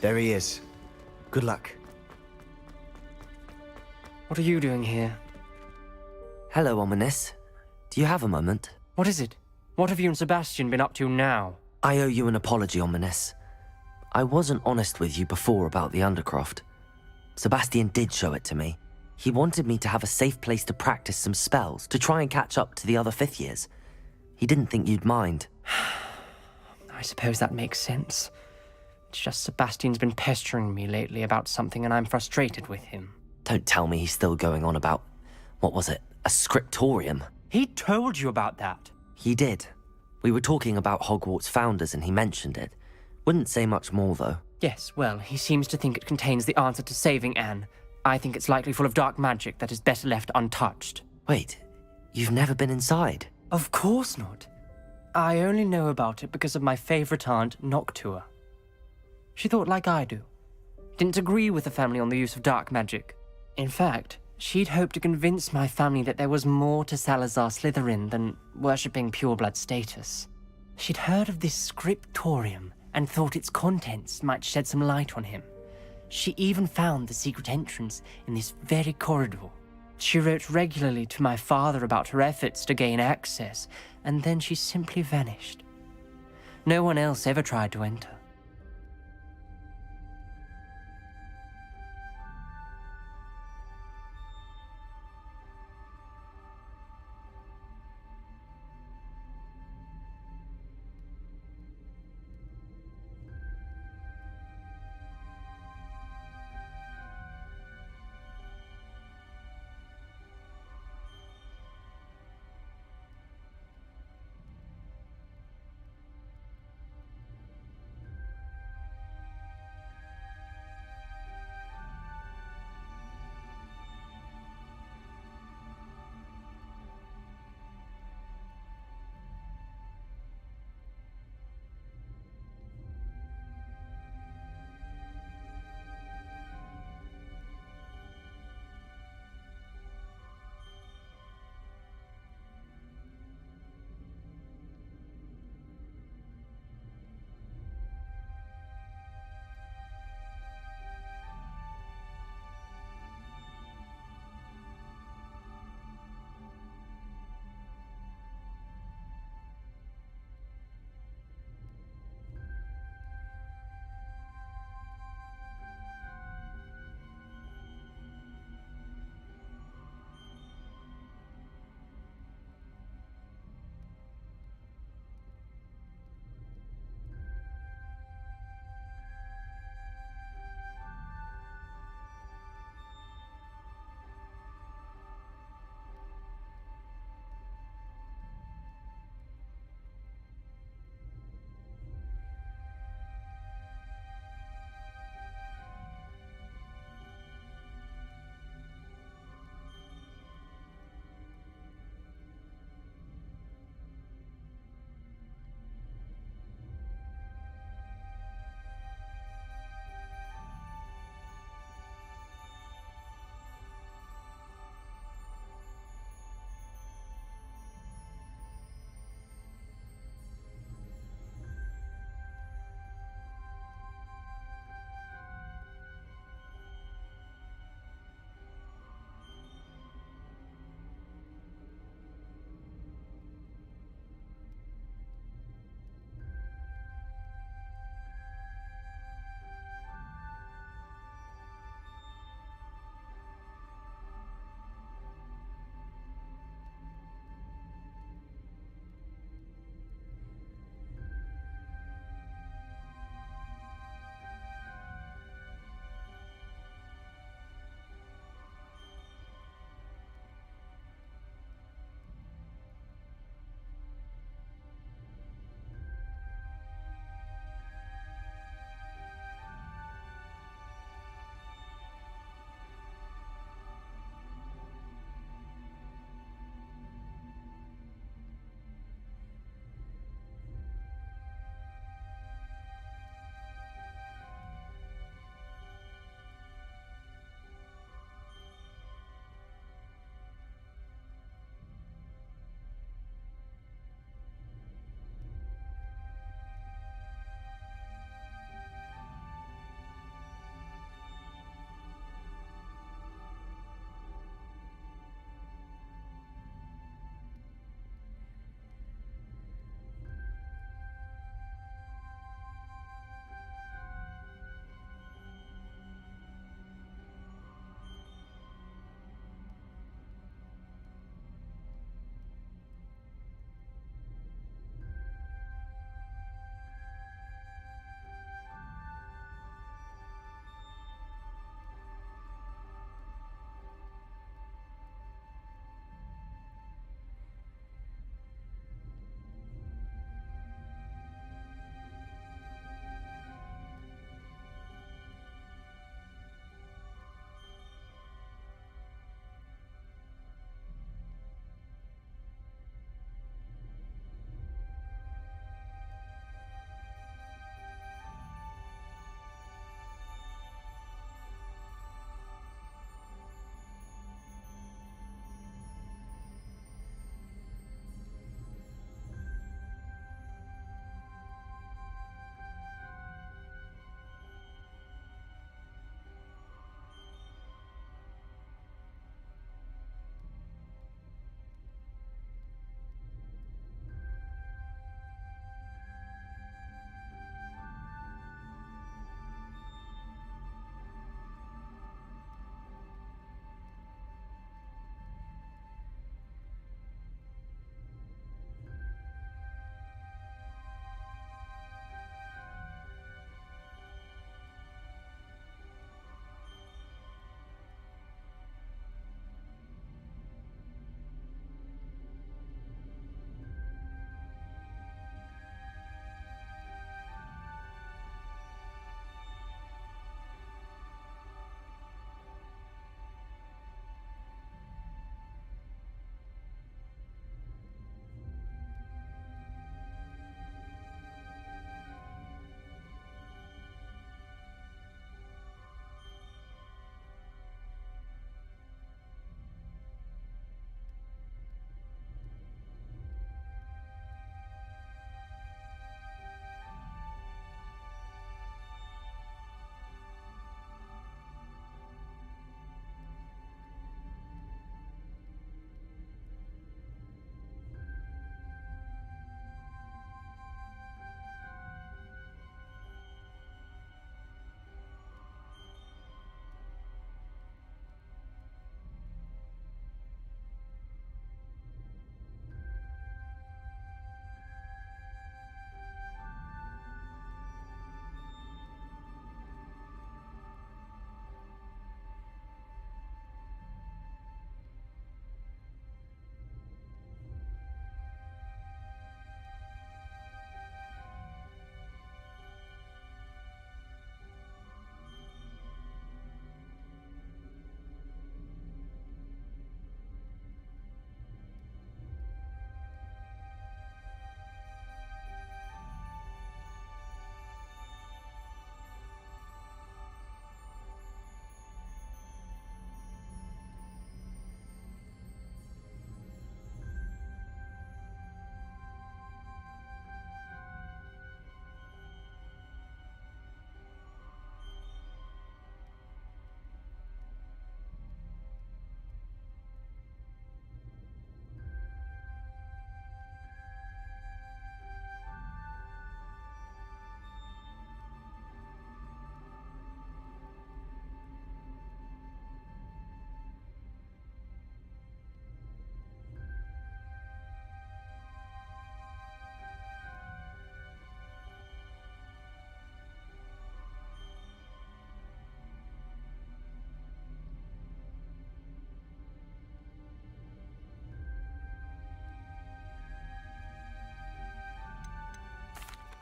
There he is. Good luck. What are you doing here? Hello, Ominous. Do you have a moment? What is it? What have you and Sebastian been up to now? I owe you an apology, Ominous. I wasn't honest with you before about the Undercroft. Sebastian did show it to me. He wanted me to have a safe place to practice some spells, to try and catch up to the other fifth years. He didn't think you'd mind. I suppose that makes sense. It's just Sebastian's been pestering me lately about something and I'm frustrated with him. Don't tell me he's still going on about, what was it, a scriptorium? He told you about that. He did. We were talking about Hogwarts founders and he mentioned it. Wouldn't say much more, though. Yes, well, he seems to think it contains the answer to saving Anne. I think it's likely full of dark magic that is better left untouched. Wait, you've never been inside? Of course not. I only know about it because of my favorite aunt, Noctua. She thought like I do. Didn't agree with the family on the use of dark magic. In fact, she'd hoped to convince my family that there was more to Salazar Slytherin than worshipping pureblood status. She'd heard of this scriptorium and thought its contents might shed some light on him. She even found the secret entrance in this very corridor. She wrote regularly to my father about her efforts to gain access, and then she simply vanished. No one else ever tried to enter.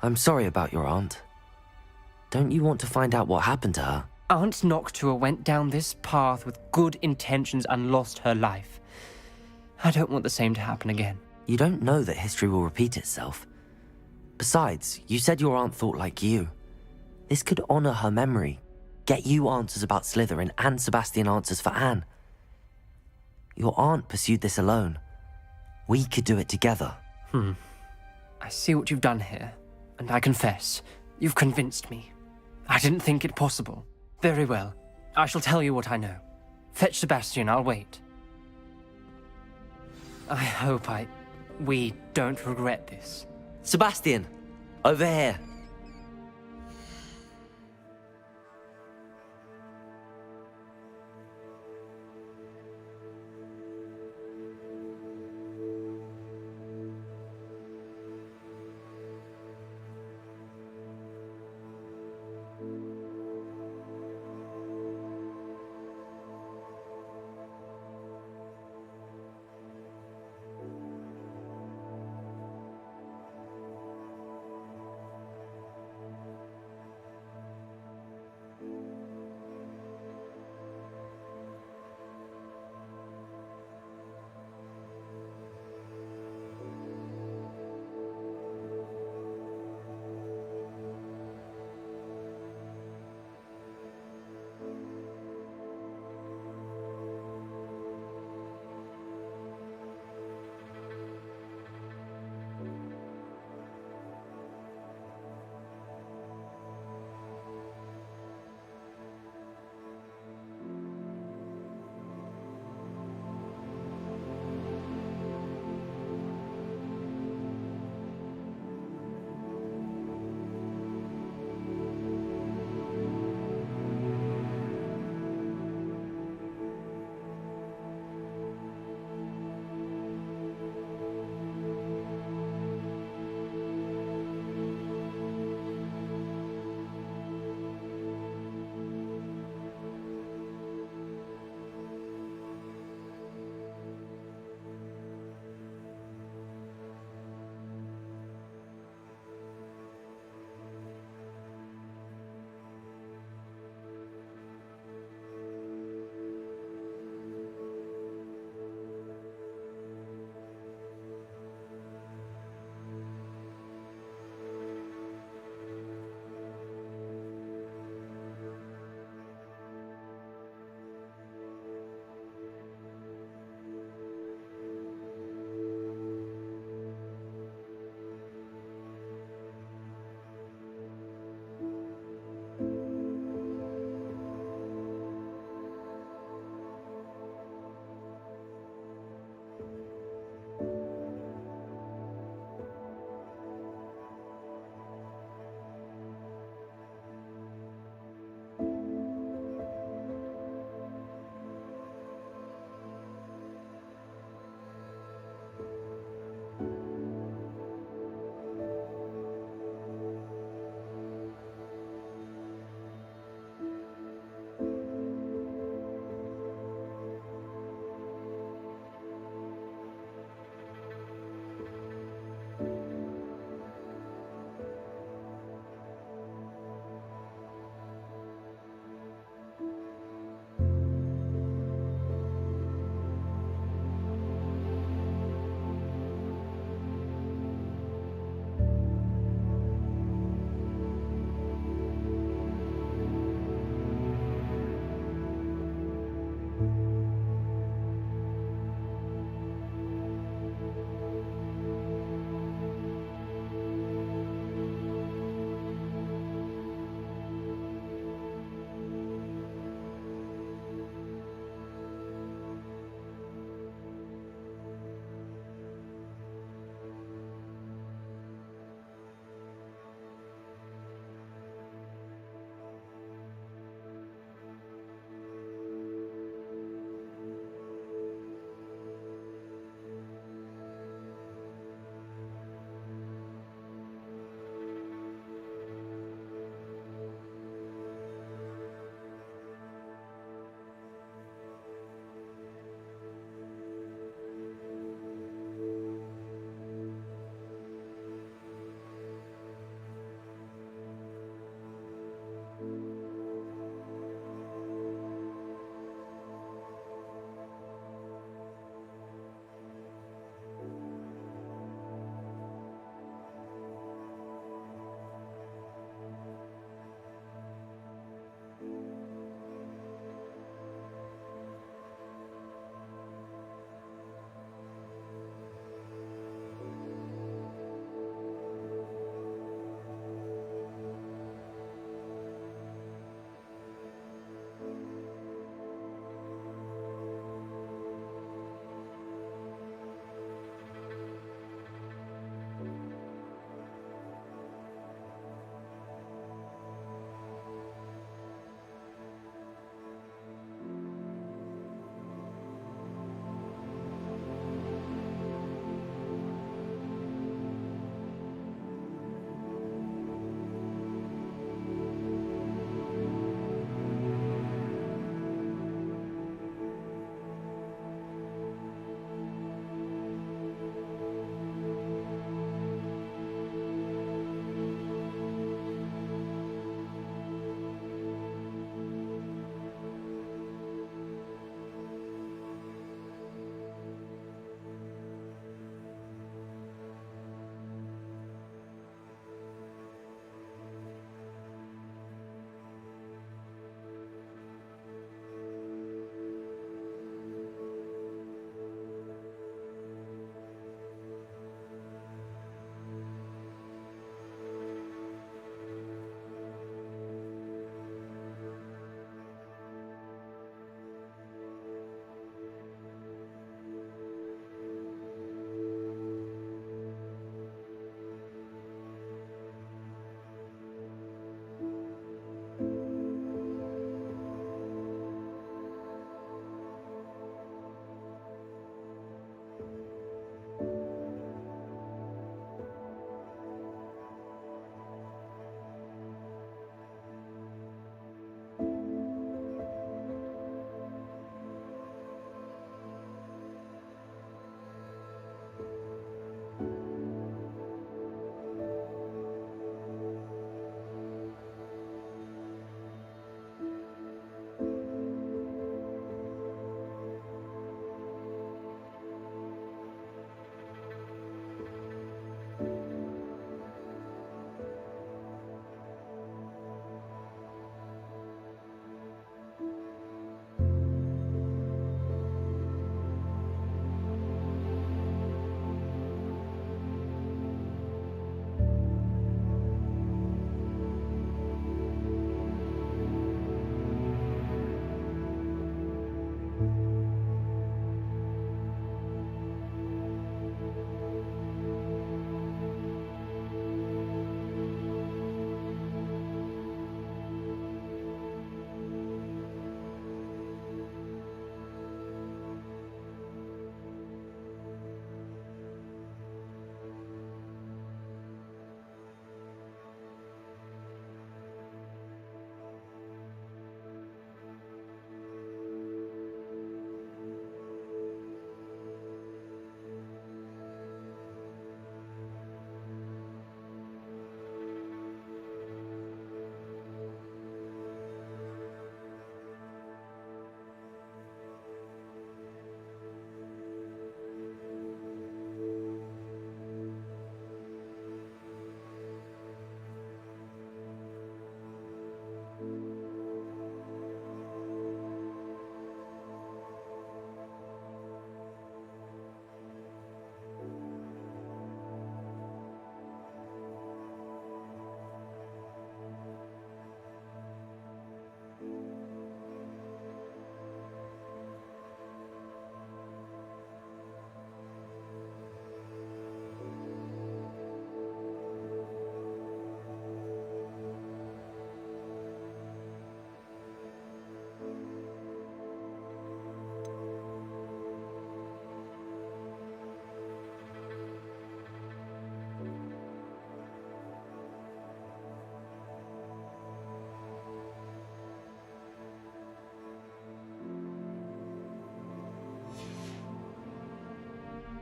I'm sorry about your aunt. Don't you want to find out what happened to her? Aunt Noctua went down this path with good intentions and lost her life. I don't want the same to happen again. You don't know that history will repeat itself. Besides, you said your aunt thought like you. This could honor her memory, get you answers about Slytherin and Sebastian answers for Anne. Your aunt pursued this alone. We could do it together. I see what you've done here, and I confess, you've convinced me. I didn't think it possible. Very well. I shall tell you what I know. Fetch Sebastian, I'll wait. I hope we don't regret this. Sebastian, over here.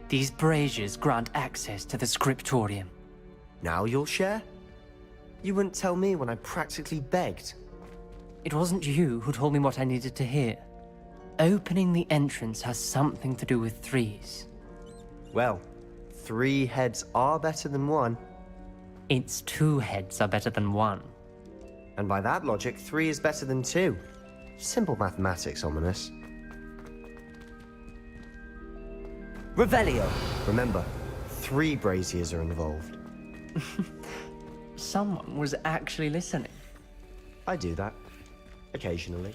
These braziers grant access to the scriptorium. Now you'll share? You wouldn't tell me when I practically begged. It wasn't you who told me what I needed to hear. Opening the entrance has something to do with threes. Well, 3 heads are better than 1. It's 2 heads are better than 1. And by that logic, 3 is better than 2. Simple mathematics, Ominous. Revelio. Remember, 3 braziers are involved. Someone was actually listening. I do that. Occasionally.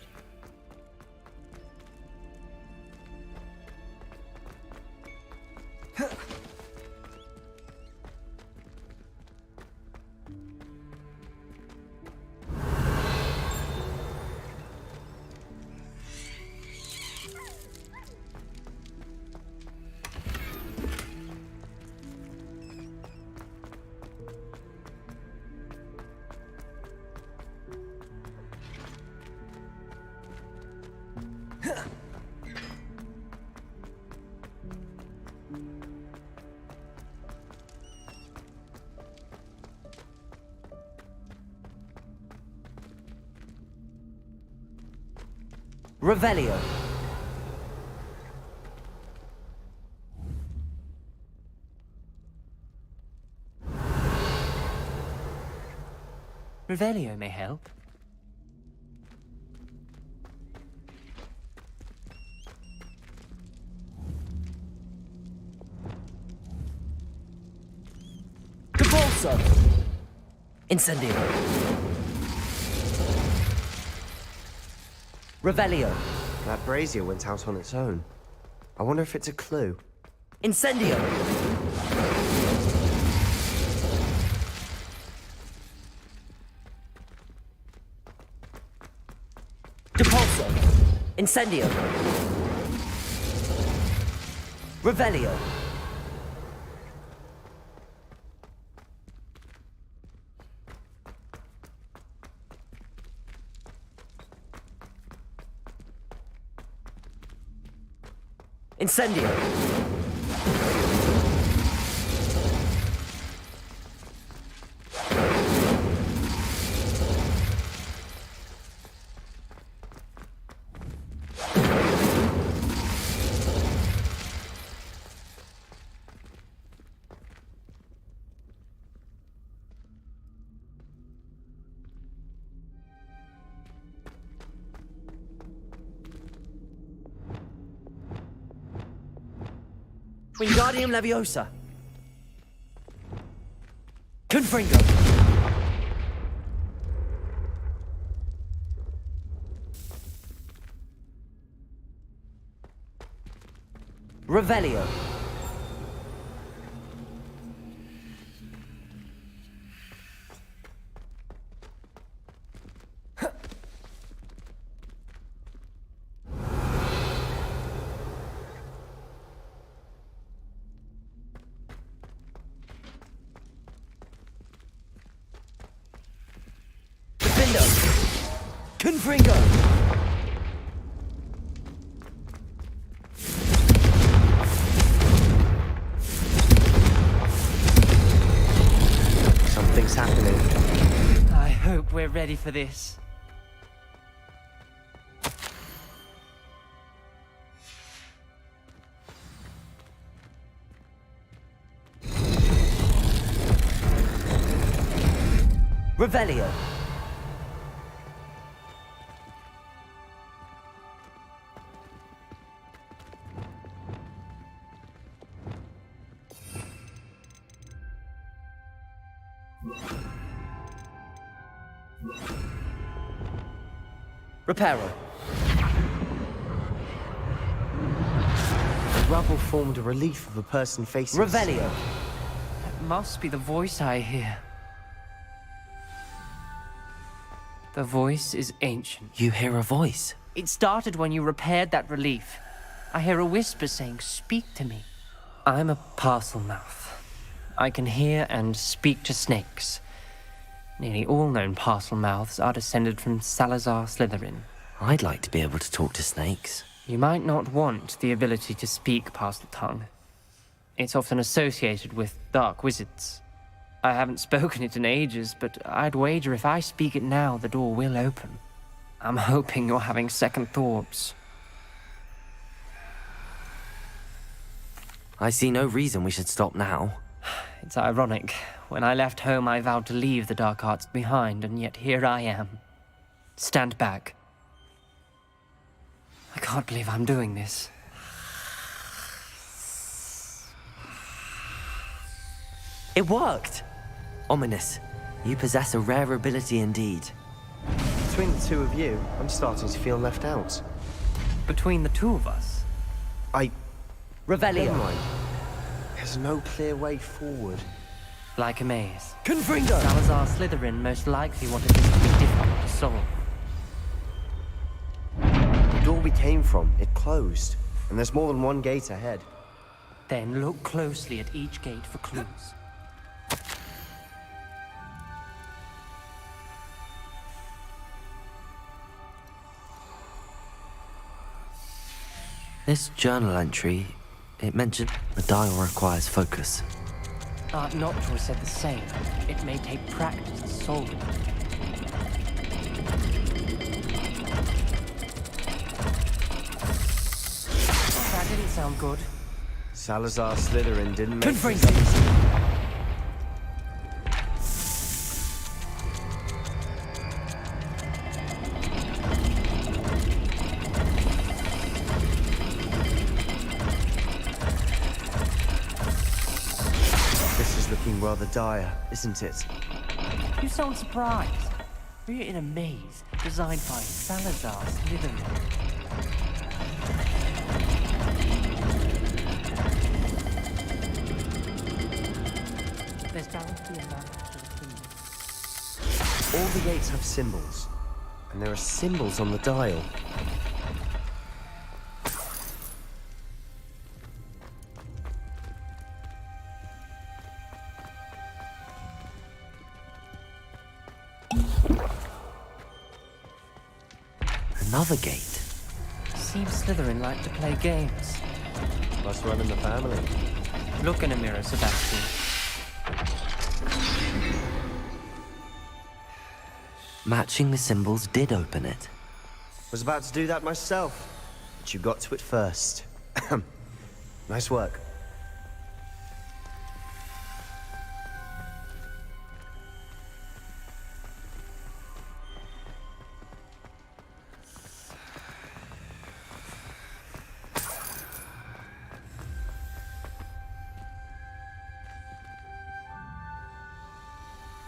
Revelio. Revelio may help. Convulso. Incendio. Revelio. That brazier went out on its own. I wonder if it's a clue. Incendio. Depulso. Incendio. Revelio. Incendio. Wingardium Leviosa. Confringo. Revelio. Confringo. Something's happening. I hope we're ready for this. Revelio. Reparo. The rubble formed a relief of a person facing us. Revelio. That must be the voice I hear. The voice is ancient. You hear a voice? It started when you repaired that relief. I hear a whisper saying, "Speak to me." I'm a parcel mouth. I can hear and speak to snakes. Nearly all known parcel mouths are descended from Salazar Slytherin. I'd like to be able to talk to snakes. You might not want the ability to speak parcel tongue. It's often associated with dark wizards. I haven't spoken it in ages, but I'd wager if I speak it now, the door will open. I'm hoping you're having second thoughts. I see no reason we should stop now. It's ironic. When I left home, I vowed to leave the dark arts behind, and yet here I am. Stand back. I can't believe I'm doing this. It worked! Ominous, you possess a rare ability indeed. Between the two of you, I'm starting to feel left out. Between the two of us? Revelio. Never mind. There's no clear way forward. Like a maze. Confringo! Salazar Slytherin most likely wanted this to be difficult to solve. The door we came from, it closed. And there's more than one gate ahead. Then look closely at each gate for clues. This journal entry, it mentioned the dial requires focus. Art Noctua said the same. It may take practice to solve it. That didn't sound good. Salazar Slytherin didn't make Confringo. this easy. This is looking rather dire, isn't it? You sound surprised. We're in a maze designed by Salazar Slytherin. There's bound to be a map to the kingdom. All the gates have symbols. And there are symbols on the dial. Another gate. Seems Slytherin like to play games. Must run in the family. Look in a mirror, Sebastian. Matching the symbols did open it. Was about to do that myself, but you got to it first. Nice work.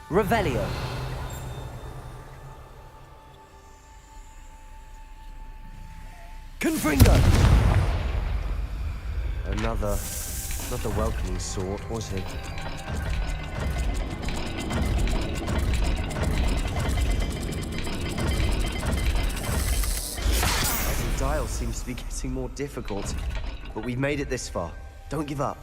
Revelio. Confringo. Another, not the welcoming sort, was he? Every dial seems to be getting more difficult, but we've made it this far. Don't give up.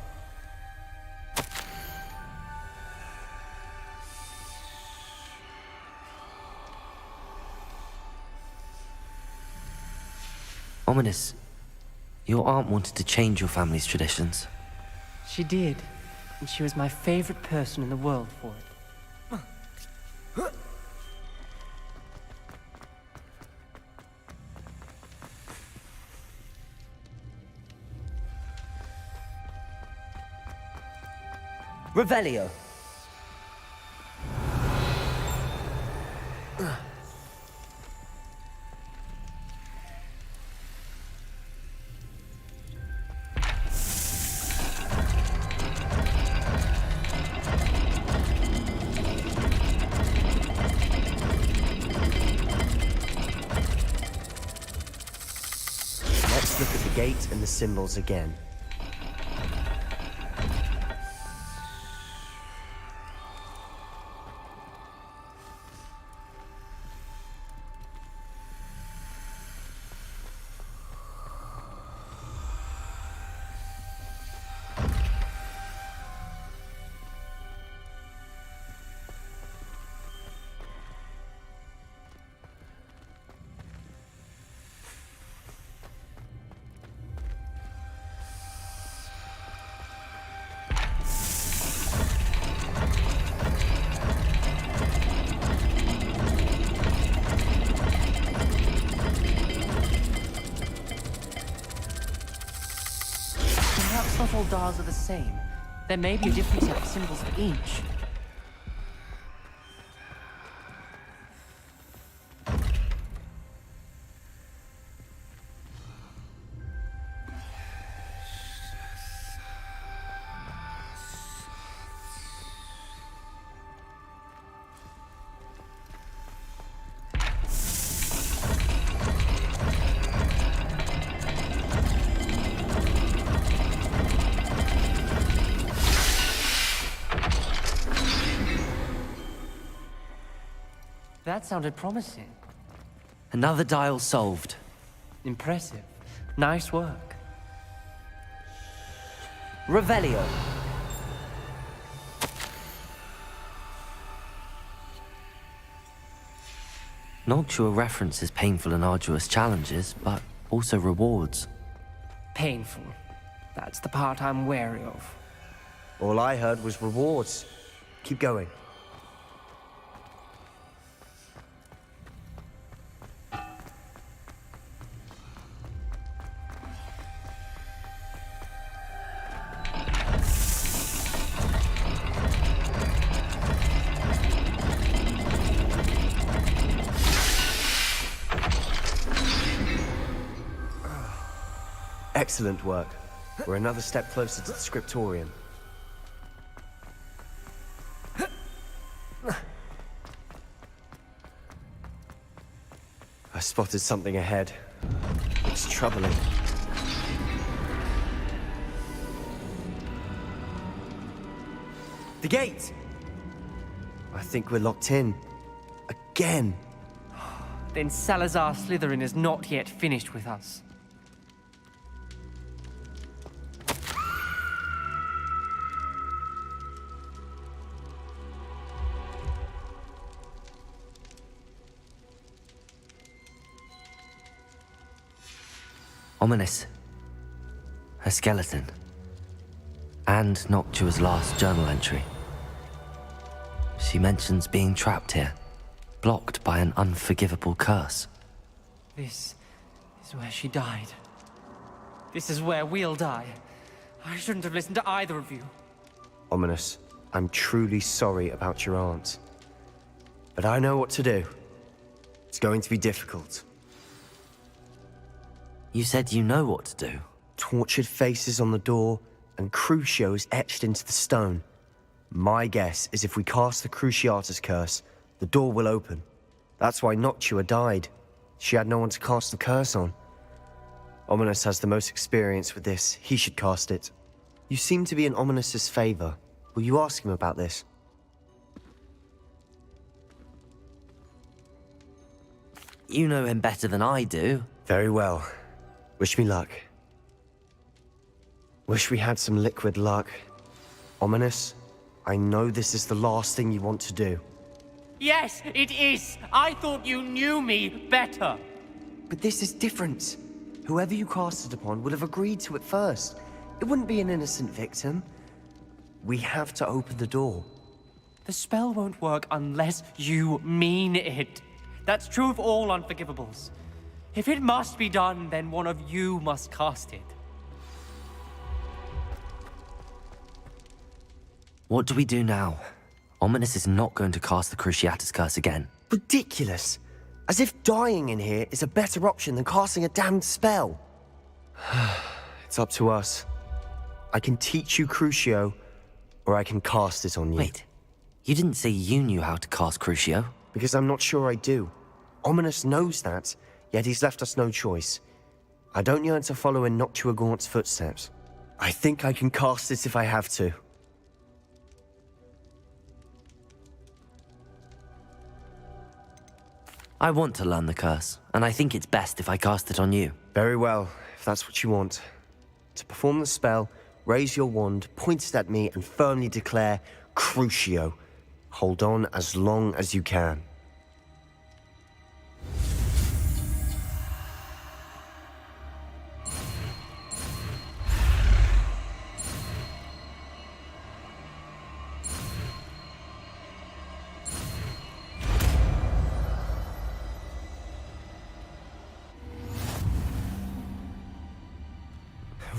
Ominous, your aunt wanted to change your family's traditions. She did, and she was my favorite person in the world for it. Revelio. Let's look at the gate and the symbols again. not all dials are the same. There may be a different set of symbols for each. That sounded promising. Another dial solved. Impressive. Nice work. Revelio. Noctua references painful and arduous challenges, but also rewards. Painful. That's the part I'm wary of. All I heard was rewards. Keep going. Excellent work. We're another step closer to the scriptorium. I spotted something ahead. It's troubling. The gate! I think we're locked in. Again. Then Salazar Slytherin is not yet finished with us. Ominous. A skeleton. And Noctua's last journal entry. She mentions being trapped here, blocked by an unforgivable curse. This is where she died. This is where we'll die. I shouldn't have listened to either of you. Ominous, I'm truly sorry about your aunt. But I know what to do. It's going to be difficult. You said you know what to do. Tortured faces on the door, and Crucios etched into the stone. My guess is if we cast the Cruciatus curse, the door will open. That's why Noctua died. She had no one to cast the curse on. Ominous has the most experience with this. He should cast it. You seem to be in Ominous's favor. Will you ask him about this? You know him better than I do. Very well. Wish me luck. Wish we had some liquid luck. Ominous, I know this is the last thing you want to do. Yes, it is! I thought you knew me better! But this is different. Whoever you cast it upon would have agreed to it first. It wouldn't be an innocent victim. We have to open the door. The spell won't work unless you mean it. That's true of all unforgivables. If it must be done, then one of you must cast it. What do we do now? Ominous is not going to cast the Cruciatus curse again. Ridiculous. As if dying in here is a better option than casting a damned spell. It's up to us. I can teach you Crucio, or I can cast it on you. Wait, you didn't say you knew how to cast Crucio? Because I'm not sure I do. Ominous knows that, yet he's left us no choice. I don't yearn to follow in Noctua Gaunt's footsteps. I think I can cast it if I have to. I want to learn the curse, and I think it's best if I cast it on you. Very well, if that's what you want. To perform the spell, raise your wand, point it at me, and firmly declare, Crucio. Hold on as long as you can.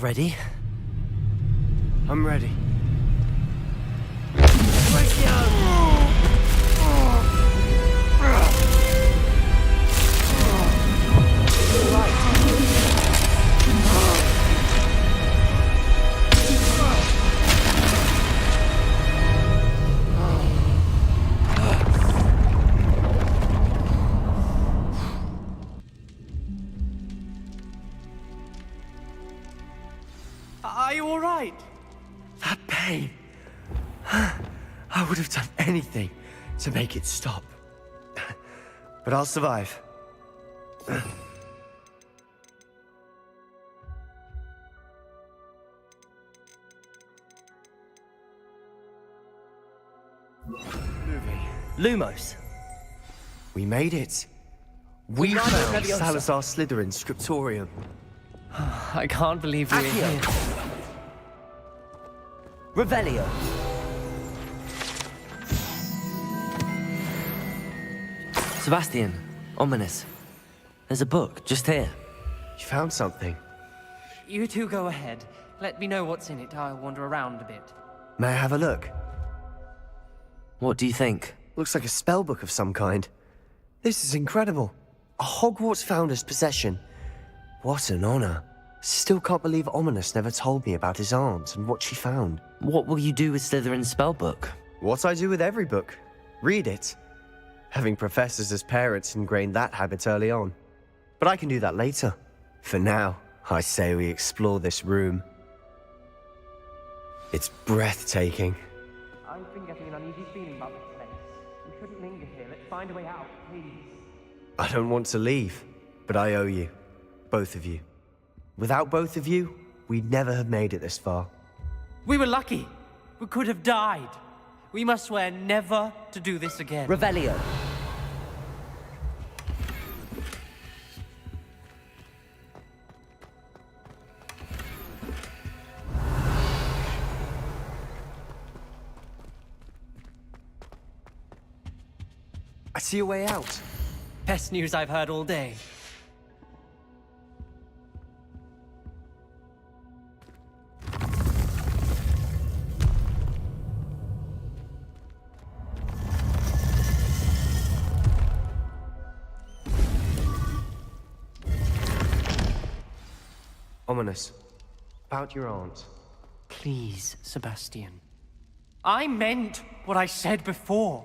Ready? I'm ready. Are you all right? That pain. I would have done anything to make it stop. But I'll survive. Moving. Lumos. We made it. We Wingardium found Leviosa. Salazar Slytherin's scriptorium. I can't believe we're Accio. here. Revelio. Sebastian, ominous. There's a book just here. You found something. You two go ahead. Let me know what's in it. I'll wander around a bit. May I have a look? What do you think? Looks like a spell book of some kind. This is incredible. A Hogwarts founder's possession. What an honor. Still can't believe Ominous never told me about his aunt and what she found. What will you do with Slytherin's spellbook? What I do with every book. Read it. Having professors as parents ingrained that habit early on. But I can do that later. For now, I say we explore this room. It's breathtaking. I've been getting an uneasy feeling about this place. We shouldn't linger here. Let's find a way out, please. I don't want to leave, but I owe you. Both of you. Without both of you, we'd never have made it this far. We were lucky. We could have died. We must swear never to do this again. Revelio. I see a way out. Best news I've heard all day. Ominous. About your aunt. Please, Sebastian. I meant what I said before.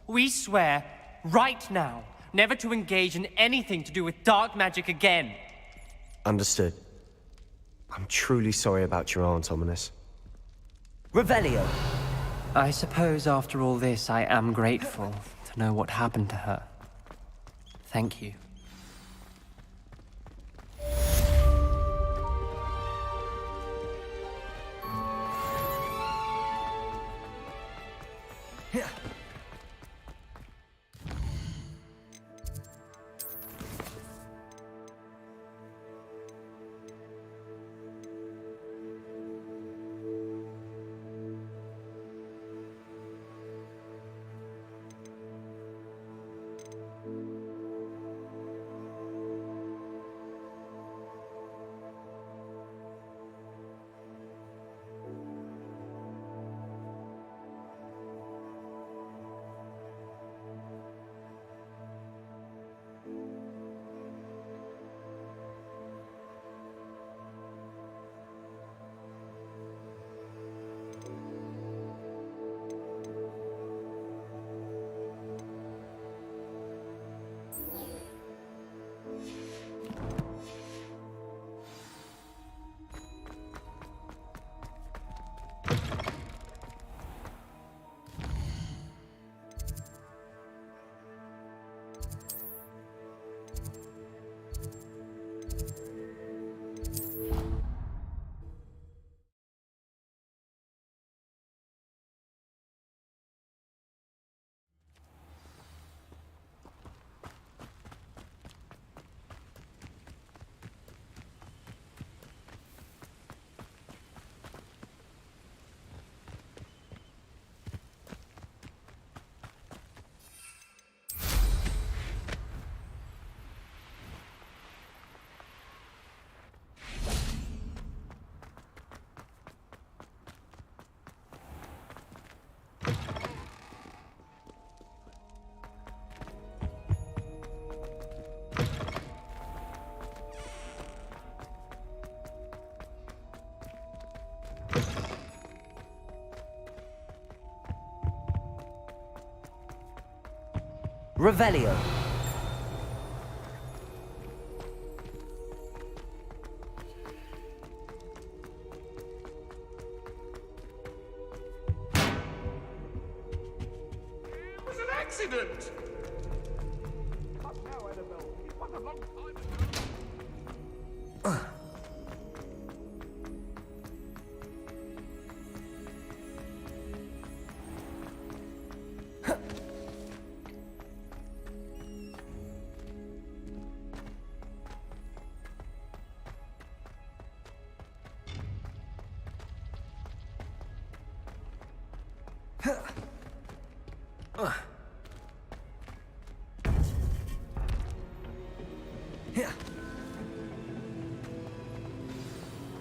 We swear, right now, never to engage in anything to do with dark magic again. Understood. I'm truly sorry about your aunt, Ominous. Revelio. I suppose after all this, I am grateful to know what happened to her. Thank you. Revelio. It was an accident! Not now, Annabelle. It was a long time ago.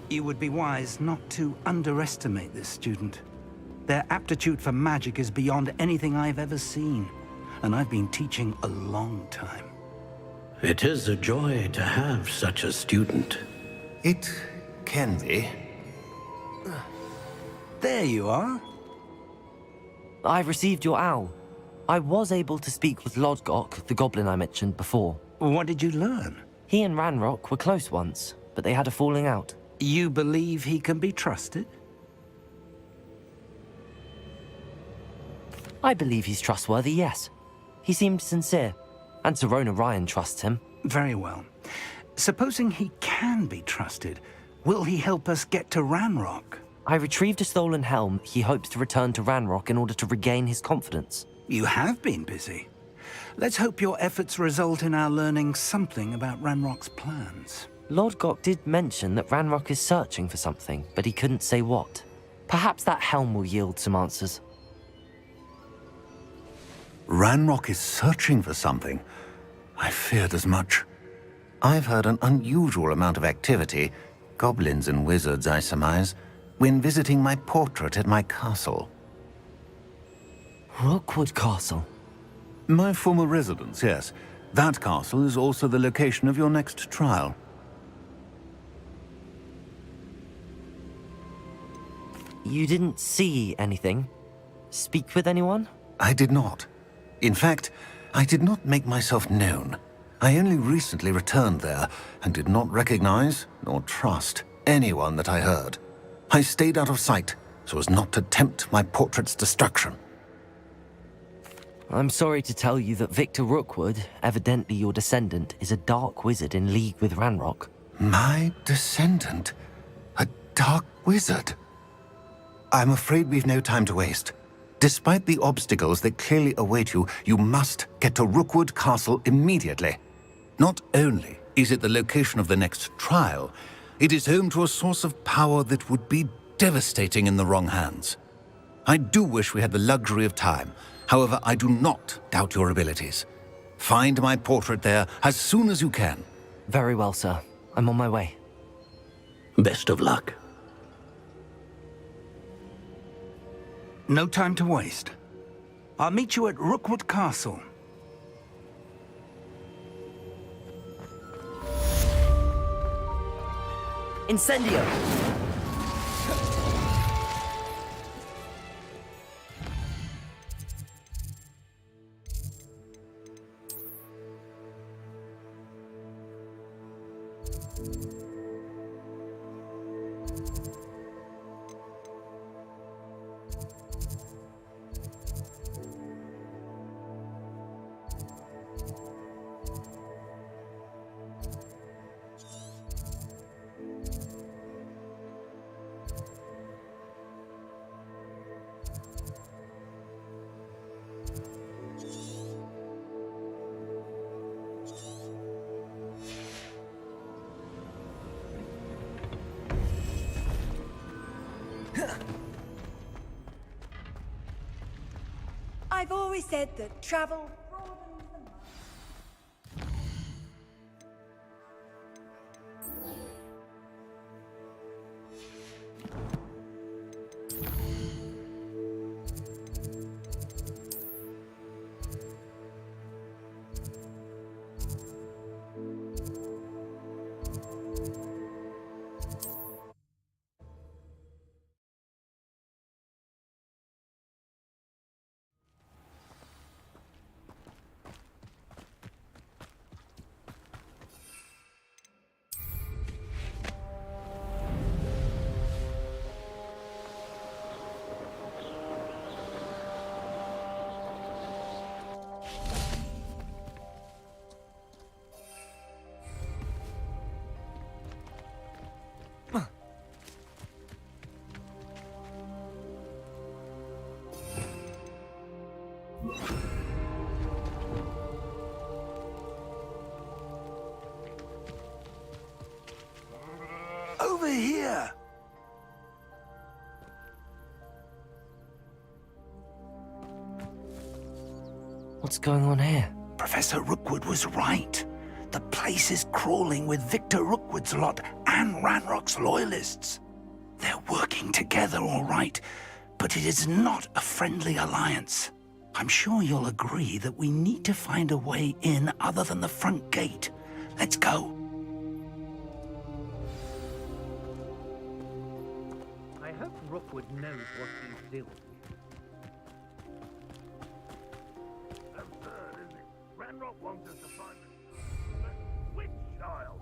You would be wise not to underestimate this student. Their aptitude for magic is beyond anything I've ever seen, and I've been teaching a long time. It is a joy to have such a student. It can be. There you are. I've received your owl. I was able to speak with Lodgok, the goblin I mentioned before. What did you learn? He and Ranrock were close once, but they had a falling out. You believe he can be trusted? I believe he's trustworthy, yes. He seemed sincere, and Serona Ryan trusts him. Very well. Supposing he can be trusted, will he help us get to Ranrock? I retrieved a stolen helm he hopes to return to Ranrock in order to regain his confidence. You have been busy. Let's hope your efforts result in our learning something about Ranrock's plans. Lodgok did mention that Ranrock is searching for something, but he couldn't say what. Perhaps that helm will yield some answers. Ranrock is searching for something. I feared as much. I've heard an unusual amount of activity, goblins and wizards, I surmise, when visiting my portrait at my castle. Rookwood Castle? My former residence, yes. That castle is also the location of your next trial. You didn't see anything? Speak with anyone? I did not. In fact, I did not make myself known. I only recently returned there and did not recognize nor trust anyone that I heard. I stayed out of sight so as not to tempt my portrait's destruction. I'm sorry to tell you that Victor Rookwood, evidently your descendant, is a dark wizard in league with Ranrock. My descendant? A dark wizard? I'm afraid we've no time to waste. Despite the obstacles that clearly await you, you must get to Rookwood Castle immediately. Not only is it the location of the next trial, it is home to a source of power that would be devastating in the wrong hands. I do wish we had the luxury of time. However, I do not doubt your abilities. Find my portrait there as soon as you can. Very well, sir. I'm on my way. Best of luck. No time to waste. I'll meet you at Rookwood Castle. Incendio. I've always said that travel broadens the mind. over here! What's going on here? Professor Rookwood was right. The place is crawling with Victor Rookwood's lot and Ranrock's loyalists. They're working together, all right, but it is not a friendly alliance. I'm sure you'll agree that we need to find a way in other than the front gate. Let's go. I hope Rookwood knows what he's doing. Absurd, isn't it? Ranrock wants us to find the witch child.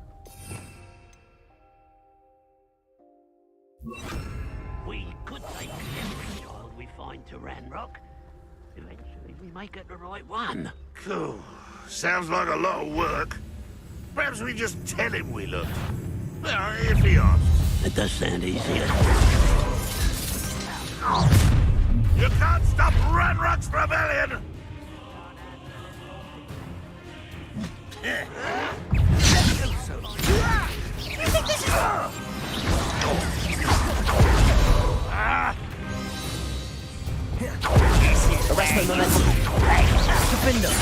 We could take every child we find to Ranrock. Eventually, we may get the right one. Cool. Sounds like a lot of work. Perhaps we just tell him we looked. Well, if he asks. It does sound easier. You can't stop Ranrock's rebellion! You think this is... Arrest the momentum. Defender.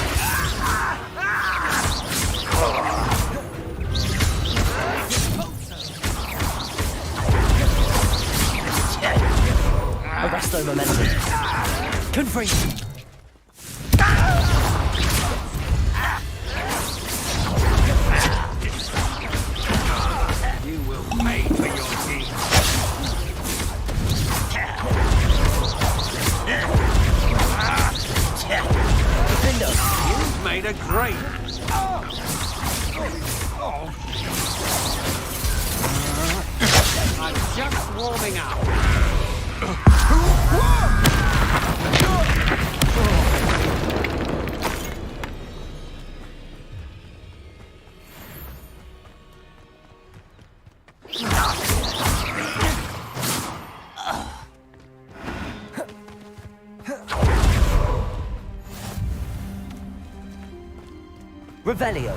Arrest the momentum. Confront. You will pay for your deeds. You've made a great... I'm just warming up. Revelio.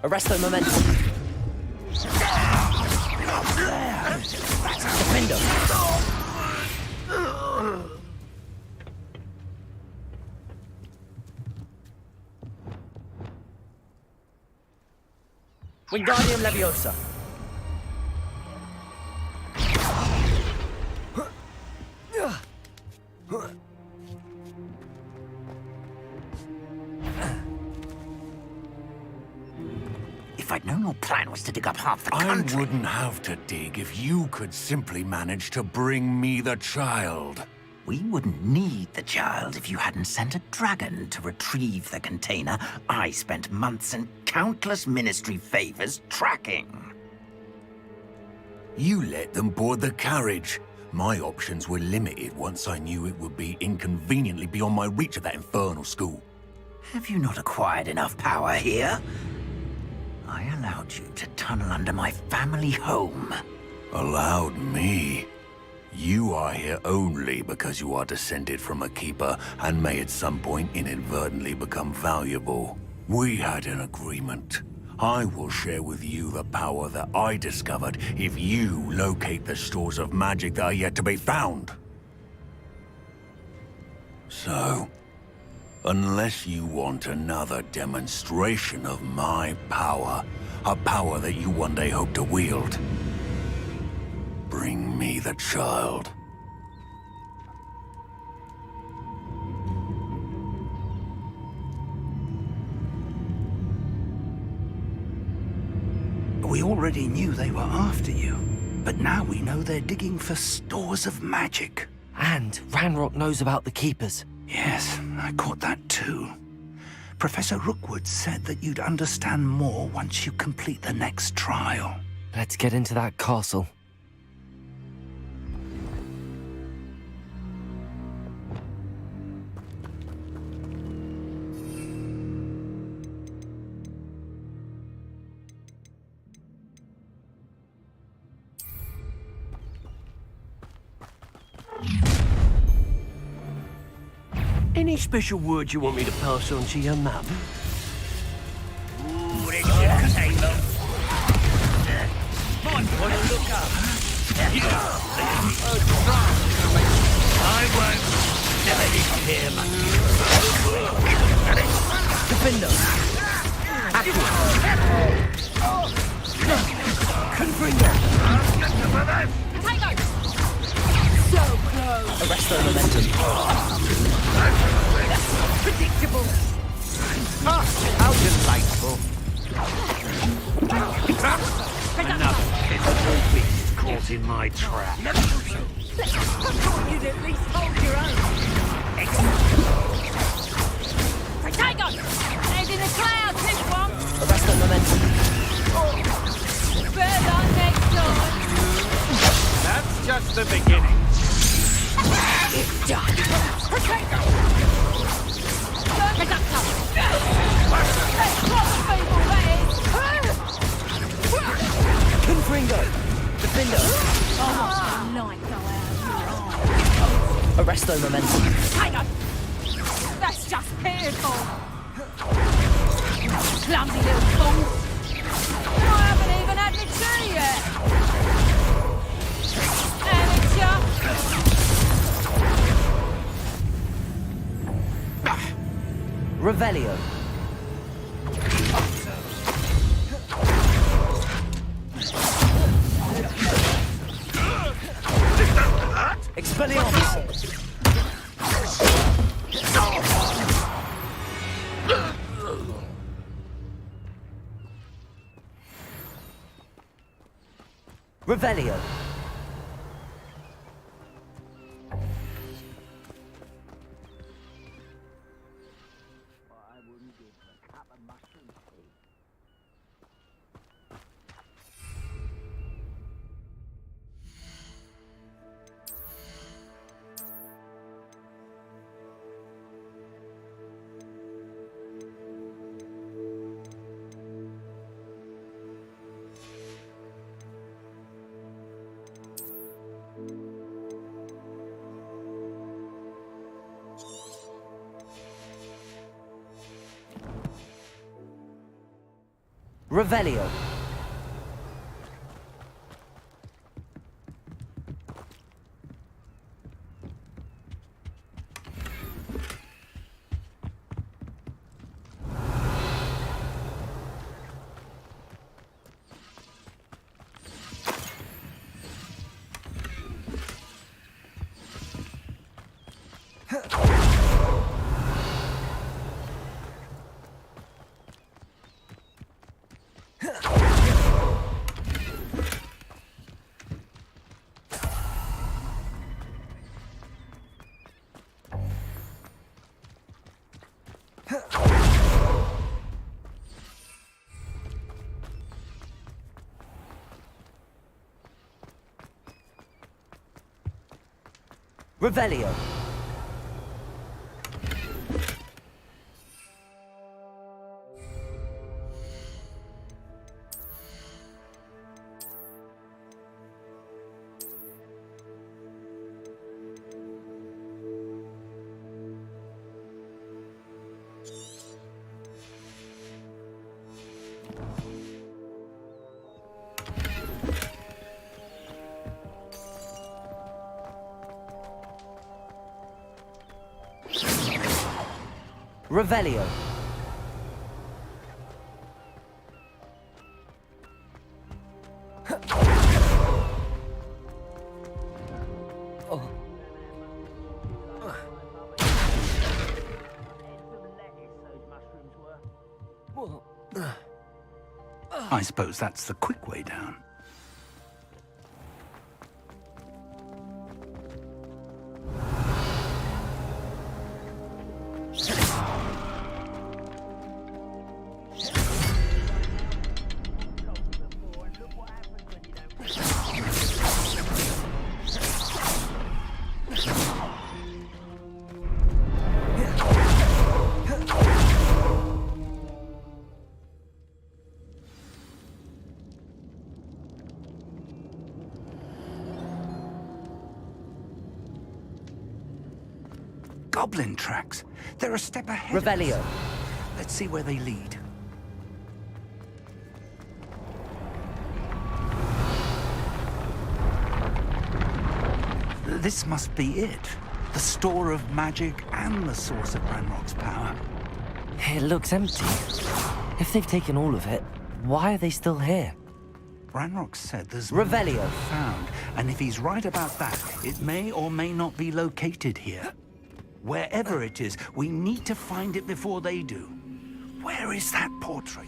Arrest the momentum. Defender. Wingardium Leviosa. If I'd known your plan was to dig up half the country... I wouldn't have to dig if you could simply manage to bring me the child. We wouldn't need the child if you hadn't sent a dragon to retrieve the container I spent months and countless ministry favors tracking. You let them board the carriage. My options were limited once I knew it would be inconveniently beyond my reach at that infernal school. Have you not acquired enough power here? I allowed you to tunnel under my family home. Allowed me? You are here only because you are descended from a keeper and may at some point inadvertently become valuable. We had an agreement. I will share with you the power that I discovered if you locate the stores of magic that are yet to be found. So, unless you want another demonstration of my power, a power that you one day hope to wield, bring me the child. We already knew they were after you, but now we know they're digging for stores of magic. And Ranrock knows about the Keepers. Yes, I caught that too. Professor Rookwood said that you'd understand more once you complete the next trial. Let's get into that castle. Any special words you want me to pass on to your mum? Ooh, this is Halo. Might want to look up. I won't let him Defender. Confringo. So close. Arresto momentum. Predictable. Ah, how delightful. Another pitiful beast caught in my trap. I thought you'd at least hold your own. Protego! Head in the clouds, this one. Arresto momentum. Better next time. That's just the beginning. It's done. Protego! Conductor! Let's drop the people, that is. Confringo. Defender. Oh, the light go out of your eyes. Arresto momentum. Hang on! That's just pitiful! Clumsy little fool! I haven't even had my tea yet! Amateur! Revelio. Expelliarmus. Revelio. Revelio. Revelio. Revelio. I suppose that's the quick way down. goblin tracks. They're a step ahead. Revelio. of us. Let's see where they lead. This must be it. The store of magic and the source of Ranrock's power. It looks empty. If they've taken all of it, why are they still here? Ranrock said there's Revelio. more found, and if he's right about that, it may or may not be located here. Wherever it is, we need to find it before they do. Where is that portrait?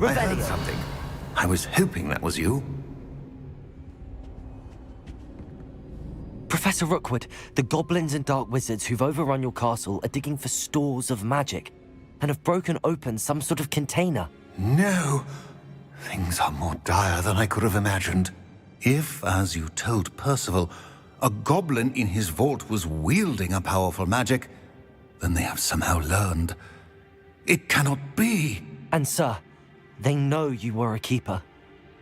I heard something. I was hoping that was you. Professor Rookwood, the goblins and dark wizards who've overrun your castle are digging for stores of magic and have broken open some sort of container. No! Things are more dire than I could have imagined. If, as you told Percival, a goblin in his vault was wielding a powerful magic, then they have somehow learned. It cannot be! And sir, they know you were a keeper.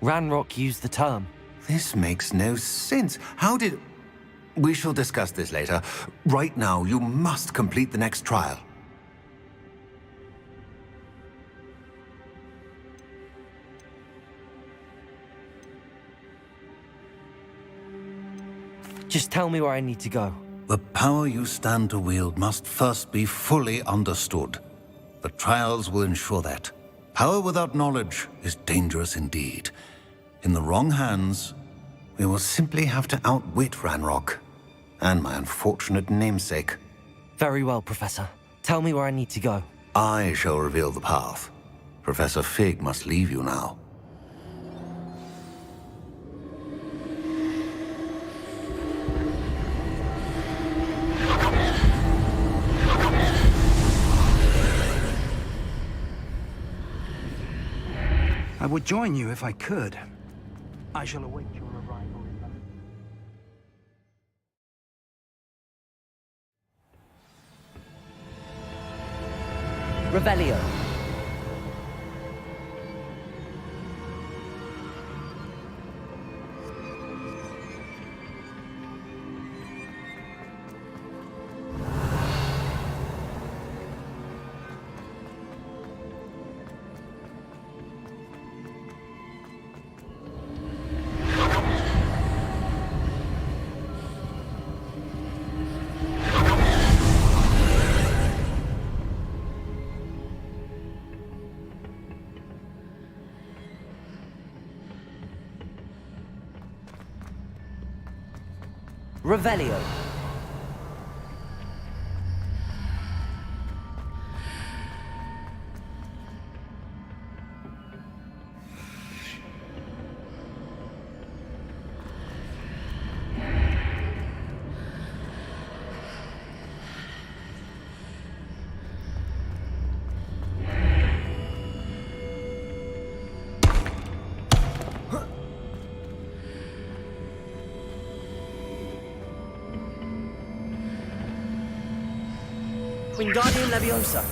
Ranrock used the term. This makes no sense. How did... We shall discuss this later. Right now, you must complete the next trial. Just tell me where I need to go. The power you stand to wield must first be fully understood. The trials will ensure that. Power without knowledge is dangerous indeed. In the wrong hands, we will simply have to outwit Ranrock and my unfortunate namesake. Very well, Professor. Tell me where I need to go. I shall reveal the path. Professor Fig must leave you now. I would join you if I could. I shall await your arrival in London. Revelio. Revelio. Wingardium Leviosa.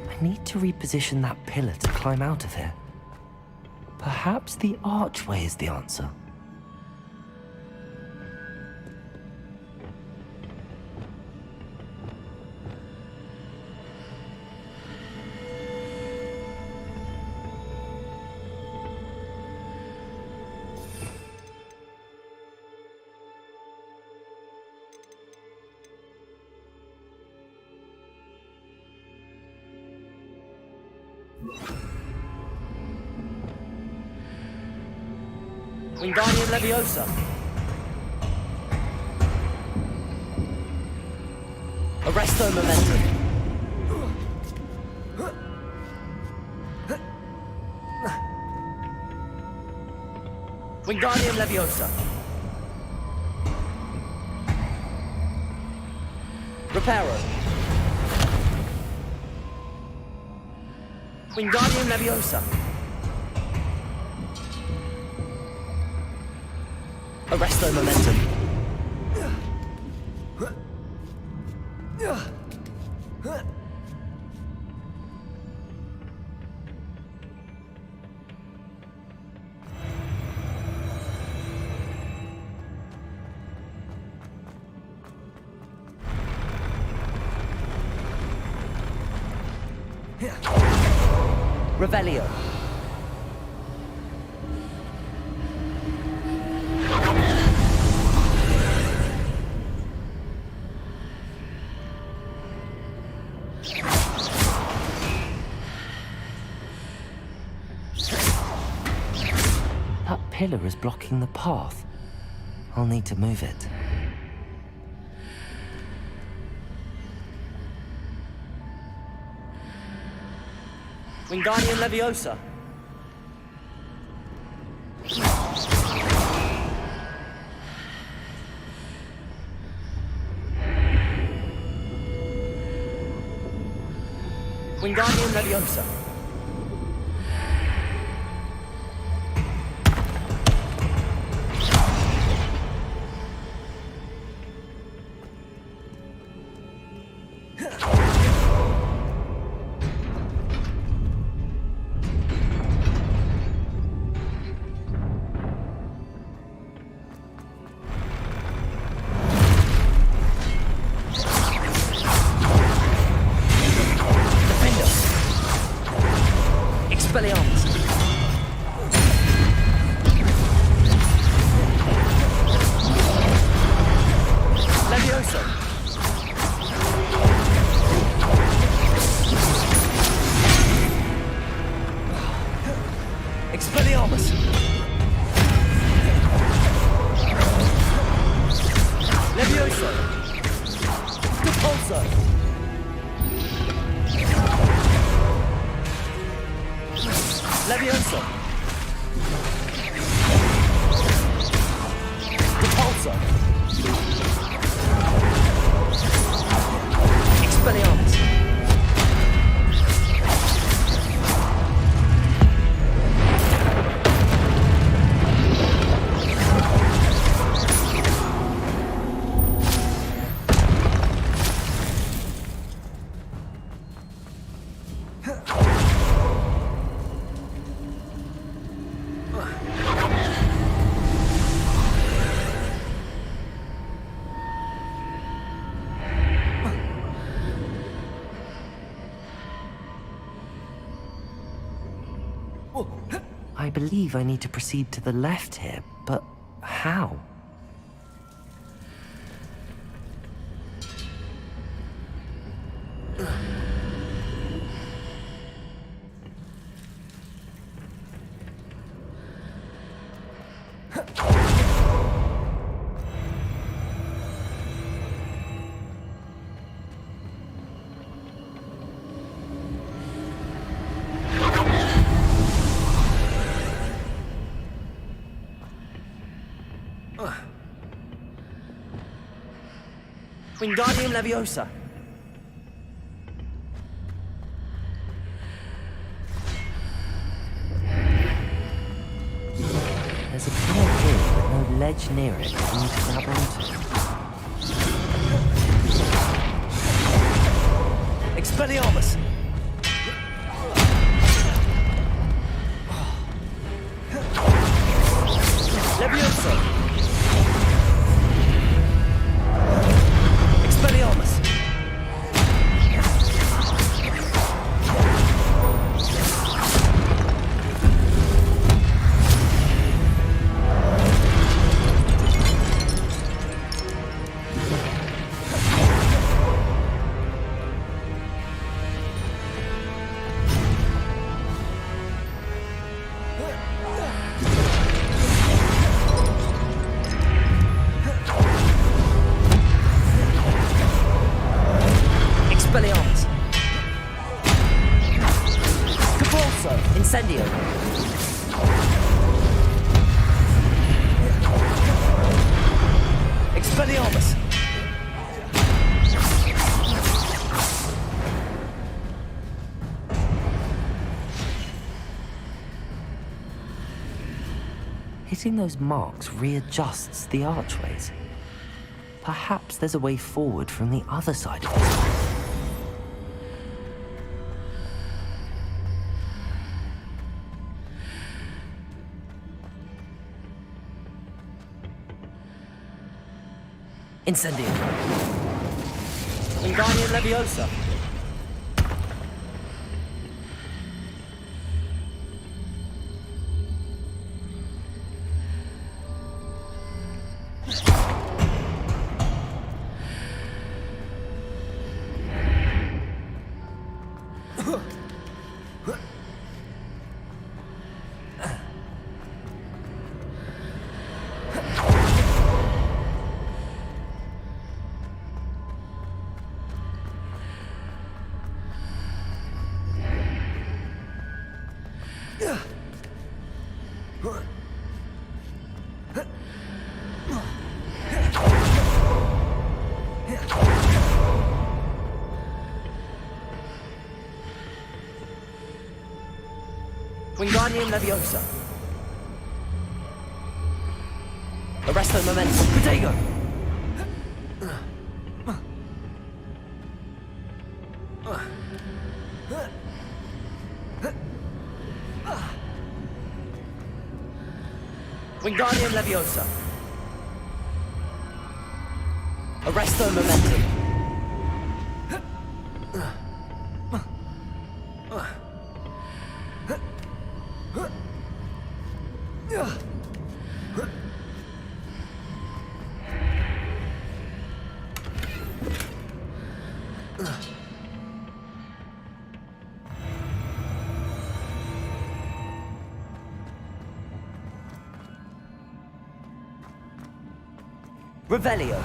I need to reposition that pillar to climb out of here. Perhaps the archway is the answer. Wingardium Leviosa. Arresto Momentum. Wingardium Leviosa. Reparo. Wingardium Leviosa. Arresto Momentum. Revelio. That pillar is blocking the path. I'll need to move it. Wingardium Leviosa. Wingardium Leviosa. Expelliarmus. Leviosa. Expelliarmus. Leviosa. Repulsor. Leviosa. Repulsor. Expelliarmus. I believe I need to proceed to the left here, but how? Wingardium Leviosa. There's a pillar here with no ledge near it for me to grab onto. Expelliarmus. Leviosa. Expelliarmus. hitting those marks readjusts the archways. Perhaps there's a way forward from the other side of this room. Incendio. Wingardium Leviosa. Wingardium Leviosa. Arresto Momentum. Protego! Wingardium Leviosa. Arresto Momentum. Revelio.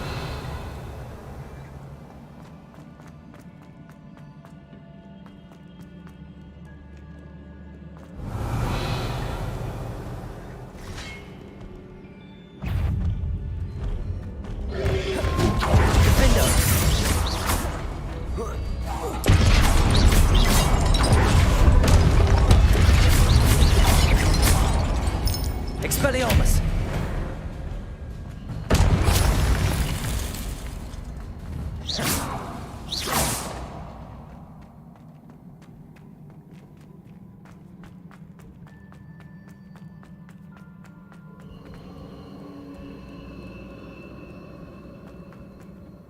Expelliarmus.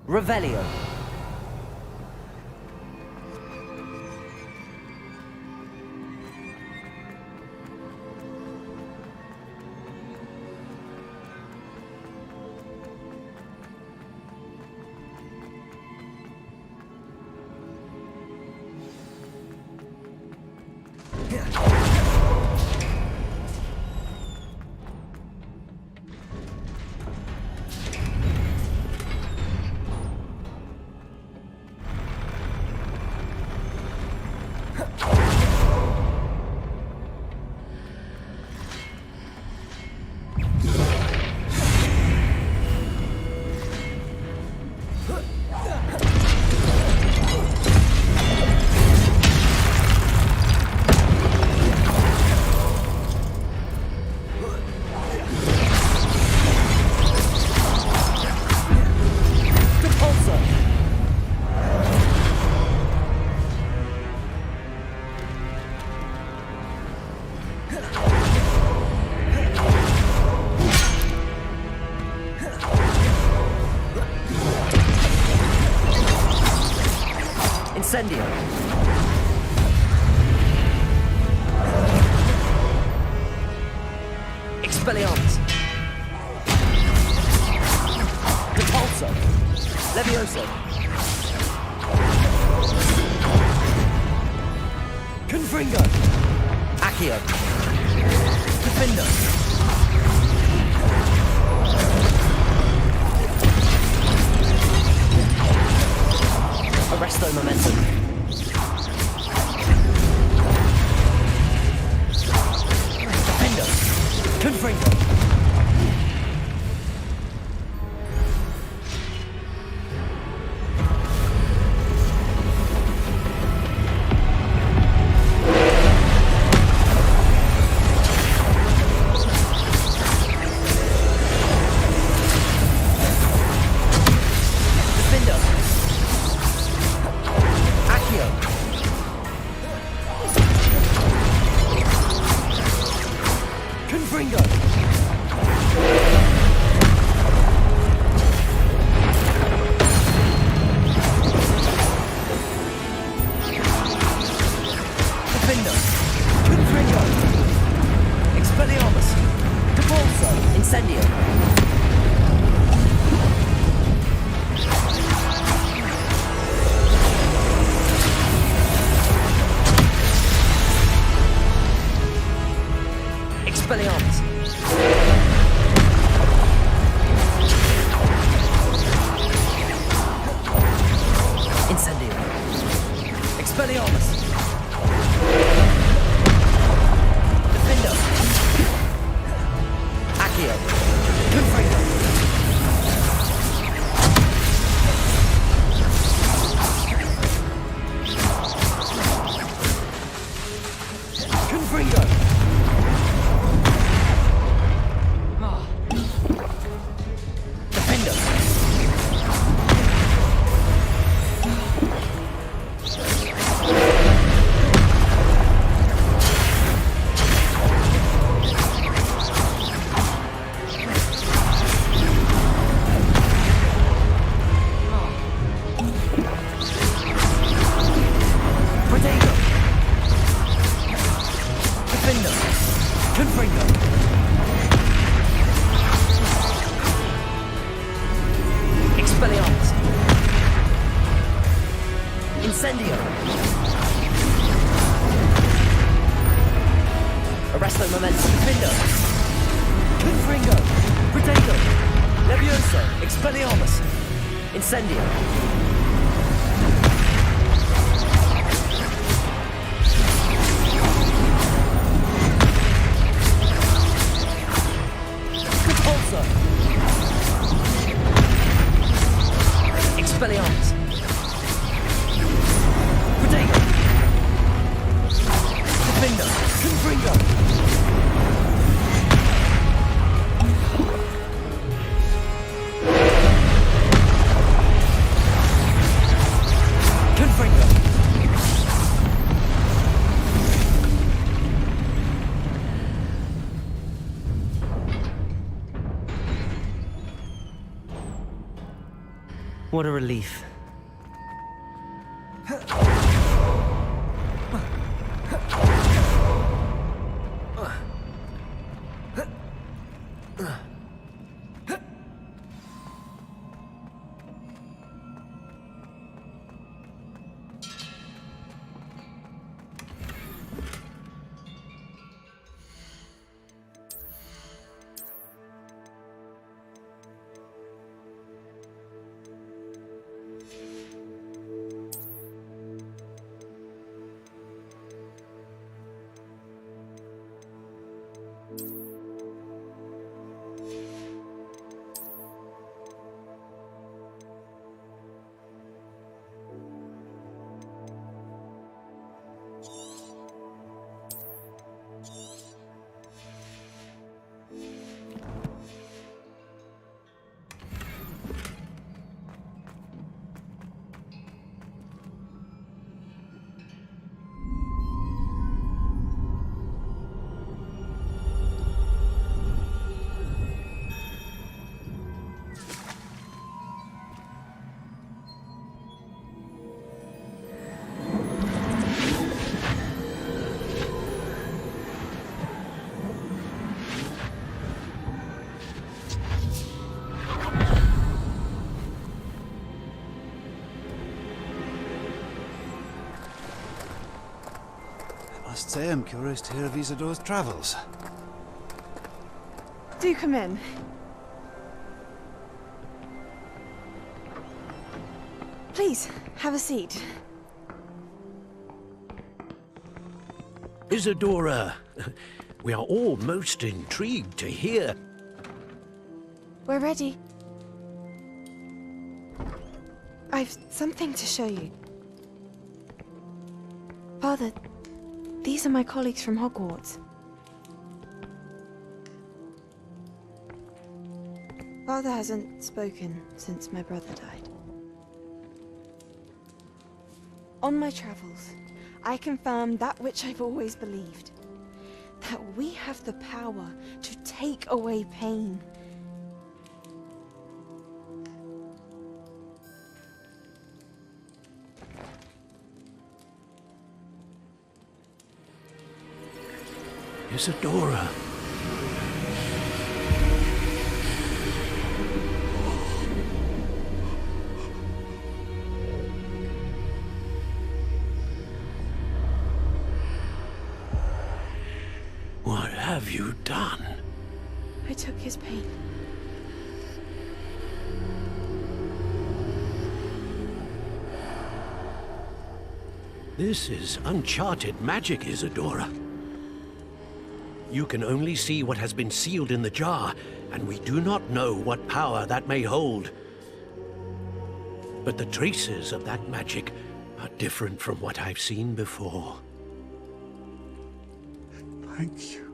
Revelio. Incendio. Expelliarmus. Repulso. Levioso. Confringo. Accio. Defendo. Arresto Momentum. Defendo. Confringo. Arresto momentum. Defendo. Confringo. Protego. Levioso. Expelliarmus. Incendio. Repulsor. Expelliarmus. Protego. Defendo. Confringo. What a relief. I must say I'm curious to hear of Isidore's travels. Do come in. Please, have a seat. Isidora, we are all most intrigued to hear. We're ready. I've something to show you. Father, these are my colleagues from Hogwarts. Father hasn't spoken since my brother died. On my travels, I confirmed that which I've always believed. That we have the power to take away pain. Isidora. What have you done? I took his pain. This is uncharted magic, Isidora. You can only see what has been sealed in the jar, and we do not know what power that may hold. But the traces of that magic are different from what I've seen before. Thank you.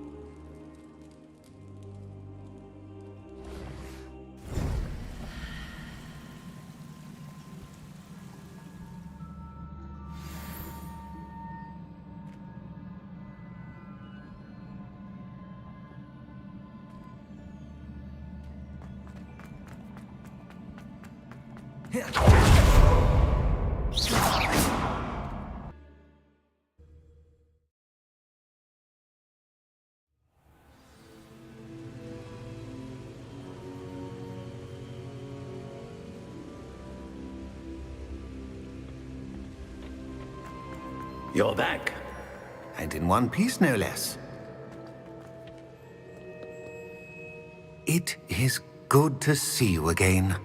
You're back. And in one piece, no less. It is good to see you again.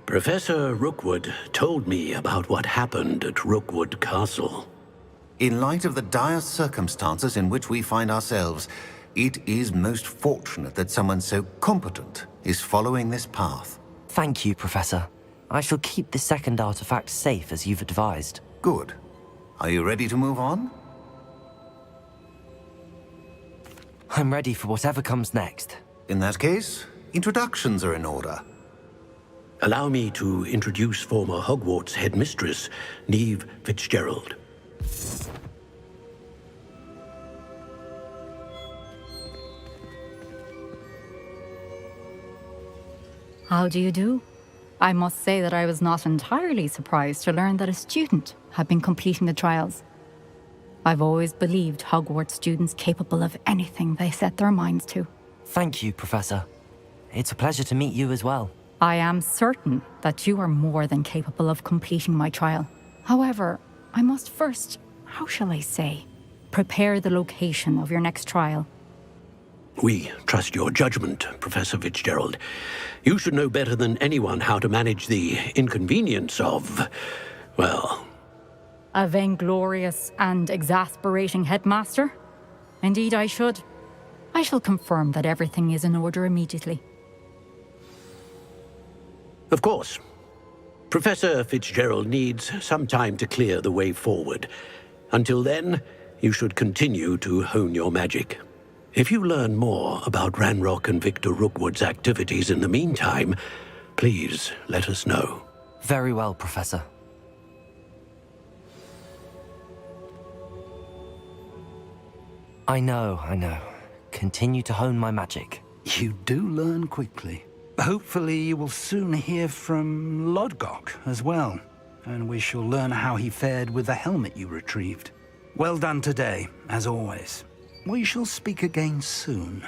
Professor Rookwood told me about what happened at Rookwood Castle. In light of the dire circumstances in which we find ourselves, it is most fortunate that someone so competent is following this path. Thank you, Professor. I shall keep the second artifact safe as you've advised. Good. Are you ready to move on? I'm ready for whatever comes next. In that case, introductions are in order. Allow me to introduce former Hogwarts headmistress, Neve Fitzgerald. How do you do? I must say that I was not entirely surprised to learn that a student had been completing the trials. I've always believed Hogwarts students capable of anything they set their minds to. Thank you, Professor. It's a pleasure to meet you as well. I am certain that you are more than capable of completing my trial. However, I must first, how shall I say, prepare the location of your next trial. We trust your judgment, Professor Fitzgerald. You should know better than anyone how to manage the inconvenience of, well... A vainglorious and exasperating headmaster? Indeed I should. I shall confirm that everything is in order immediately. Of course. Professor Fitzgerald needs some time to clear the way forward. Until then, you should continue to hone your magic. If you learn more about Ranrock and Victor Rookwood's activities in the meantime, please let us know. Very well, Professor. I know. Continue to hone my magic. You do learn quickly. Hopefully you will soon hear from Lodgok as well, and we shall learn how he fared with the helmet you retrieved. Well done today, as always. We shall speak again soon.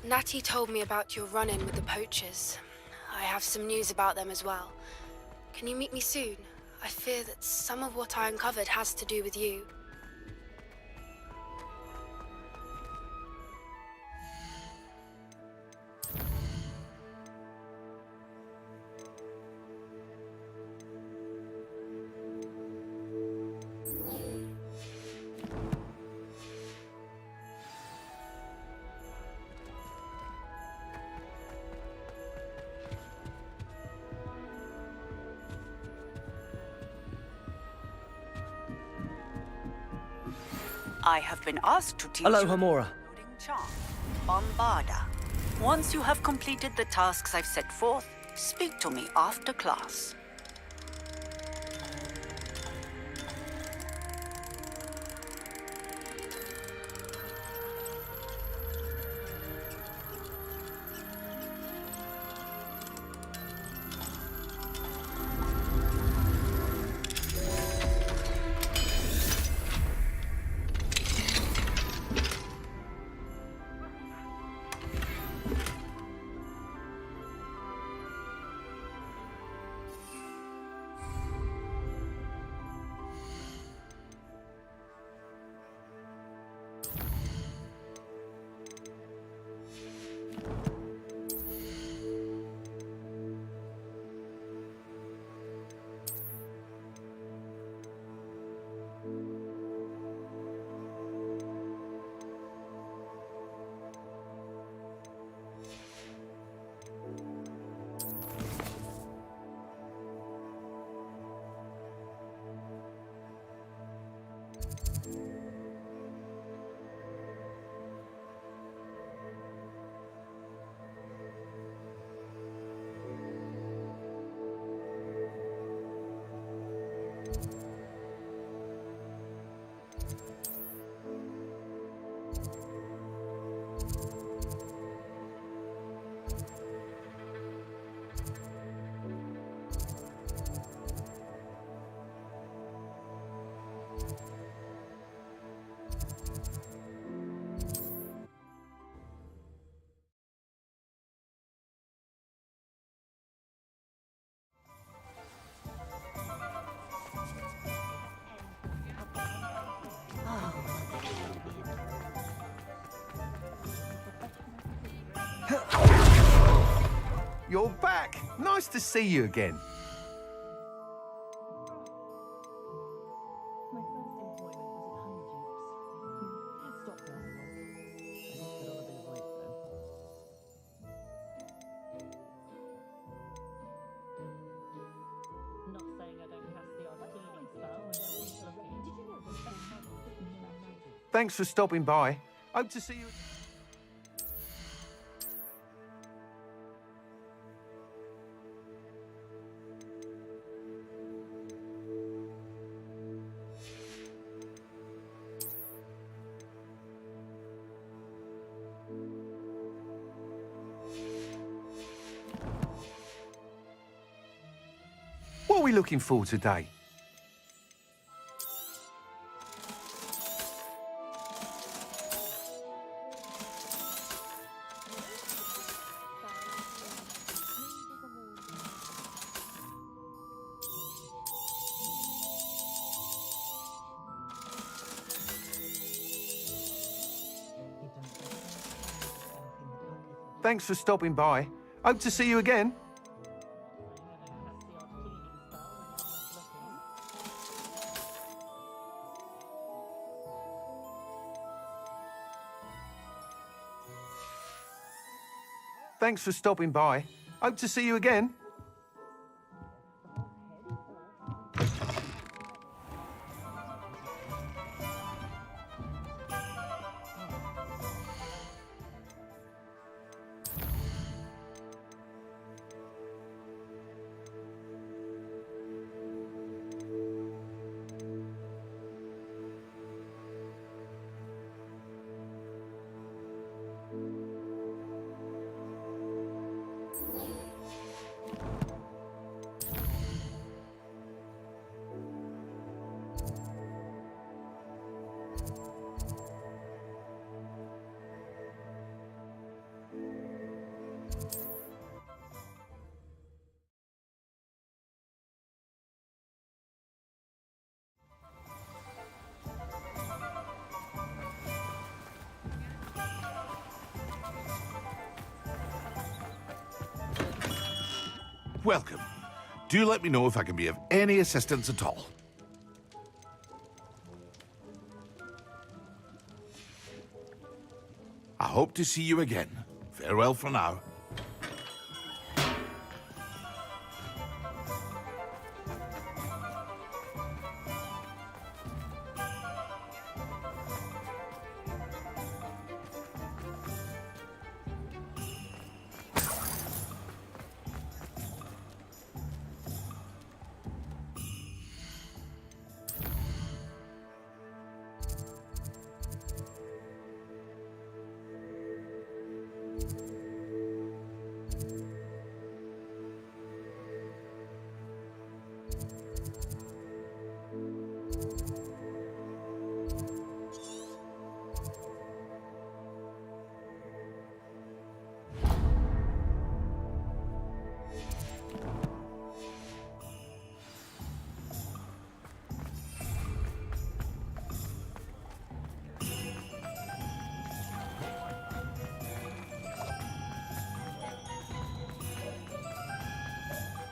Natty told me about your run-in with the poachers. I have some news about them as well. Can you meet me soon? I fear that some of what I uncovered has to do with you. I have been asked to teach Hello, you Homura. loading charm. Bombarda. Once you have completed the tasks I've set forth, speak to me after class. You're back! Nice to see you again. Thanks for stopping by. Hope to see you. What are we looking for today? Thanks for stopping by. Hope to see you again. Thanks for stopping by. Hope to see you again. Welcome. Do let me know if I can be of any assistance at all. I hope to see you again. Farewell for now.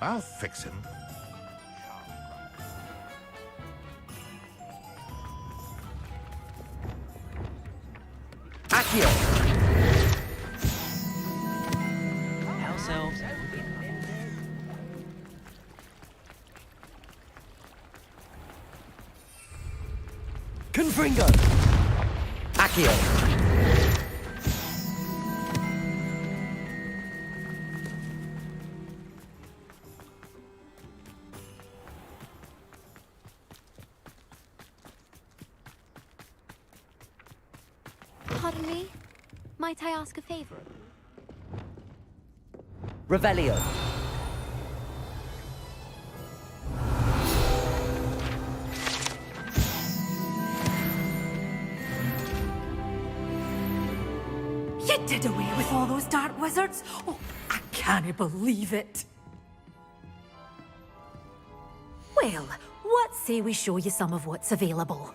I'll fix him. Accio! House elves. Confringo! Accio! Pardon me? Might I ask a favor? Revelio! You did away with all those dark wizards? Oh, I can't believe it. Well, what say we show you some of what's available?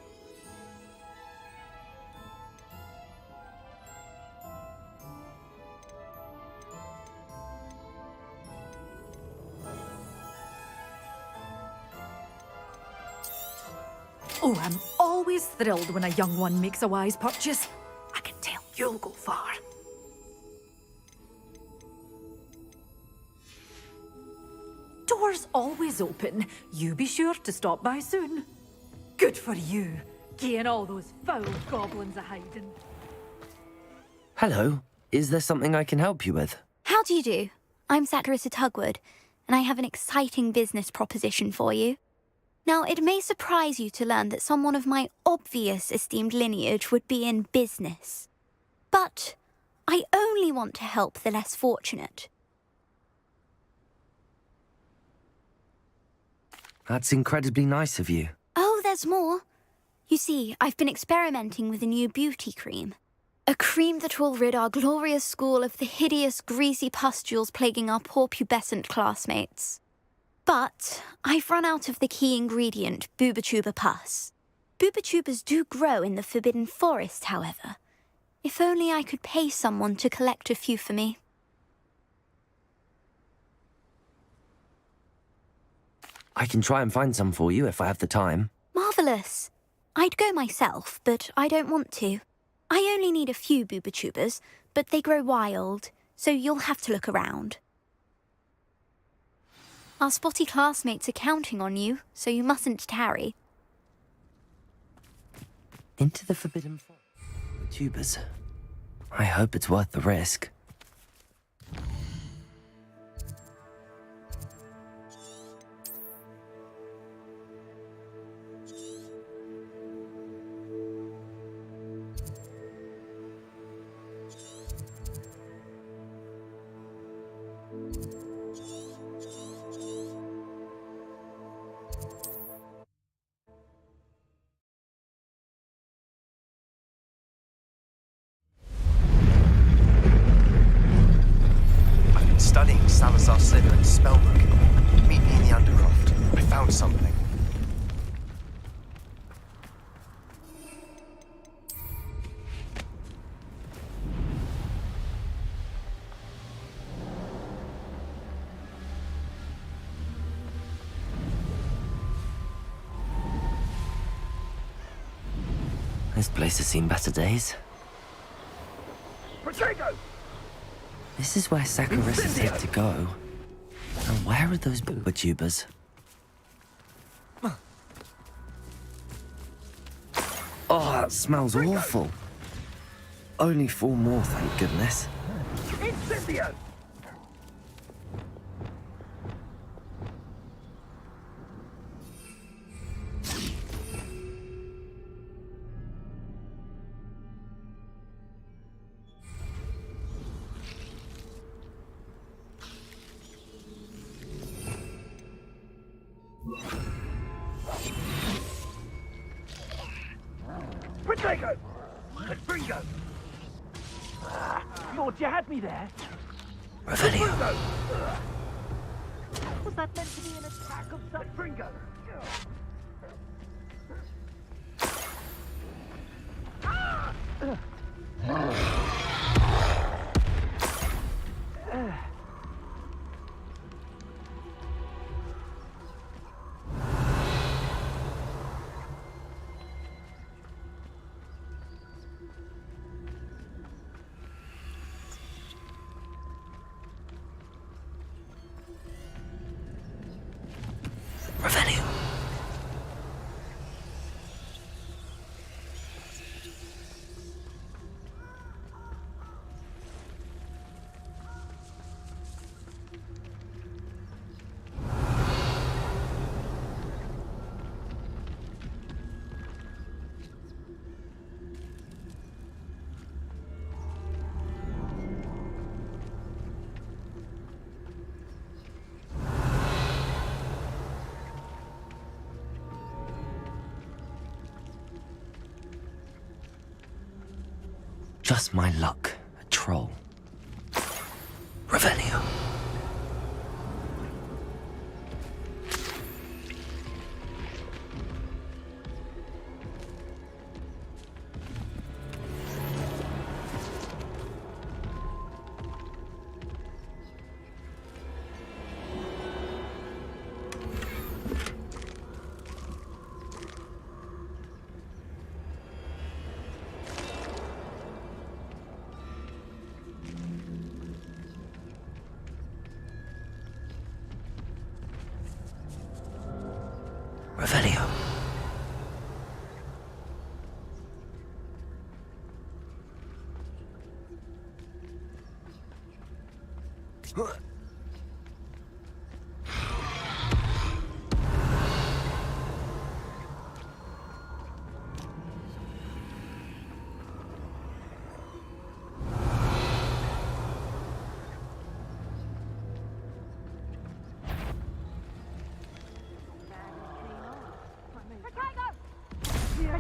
Oh, I'm always thrilled when a young one makes a wise purchase. I can tell you'll go far. Doors always open. You be sure to stop by soon. Good for you, getting all those foul goblins a hiding. Hello. Is there something I can help you with? How do you do? I'm Sacrista Tugwood, and I have an exciting business proposition for you. Now, it may surprise you to learn that someone of my obvious esteemed lineage would be in business. But I only want to help the less fortunate. That's incredibly nice of you. Oh, there's more. You see, I've been experimenting with a new beauty cream. A cream that will rid our glorious school of the hideous, greasy pustules plaguing our poor pubescent classmates. But I've run out of the key ingredient, Booba-Tuba pus. Booba-Tubas do grow in the Forbidden Forest, however. If only I could pay someone to collect a few for me. I can try and find some for you if I have the time. Marvellous. I'd go myself, but I don't want to. I only need a few Booba-Tubas, but they grow wild, so you'll have to look around. Our spotty classmates are counting on you, so you mustn't tarry. Into the Forbidden Forest. Tubers. I hope it's worth the risk. Studying Salazar Slytherin's spellbook. Meet me in the Undercroft. I found something. This place has seen better days. Protego! This is where Saccharissa said to go. Now where are those Booba-Tubas? Oh, that smells awful. Only 4 more, thank goodness. Incendio! Protego! Confringo! Lord, you had me there. Revelio. Was that meant to be an attack of some Confringo? Revelio. Just my luck, a troll. Revelio. Revelio.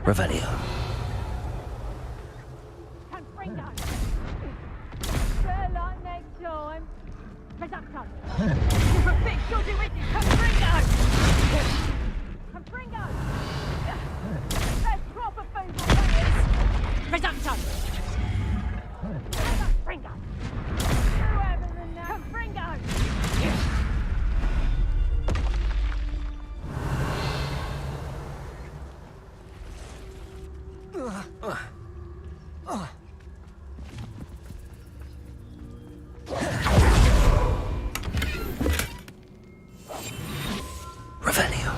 Revelio. Confringo! Fair like next time. Reducto! You're a bit dodgy with you, Confringo! Confringo! There's proper food for players! Reducto! Confringo! Whoever the name! Confringo! Revelio.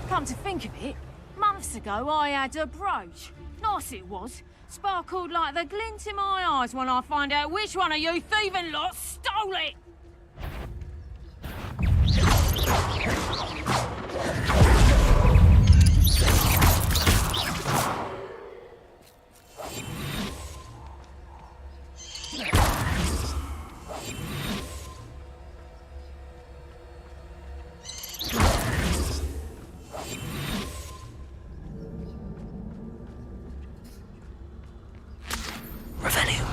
Come to think of it, months ago I had a brooch. Nice it was. Sparkled like the glint in my eyes when I find out which one of you thieving lot stole it. Revelio.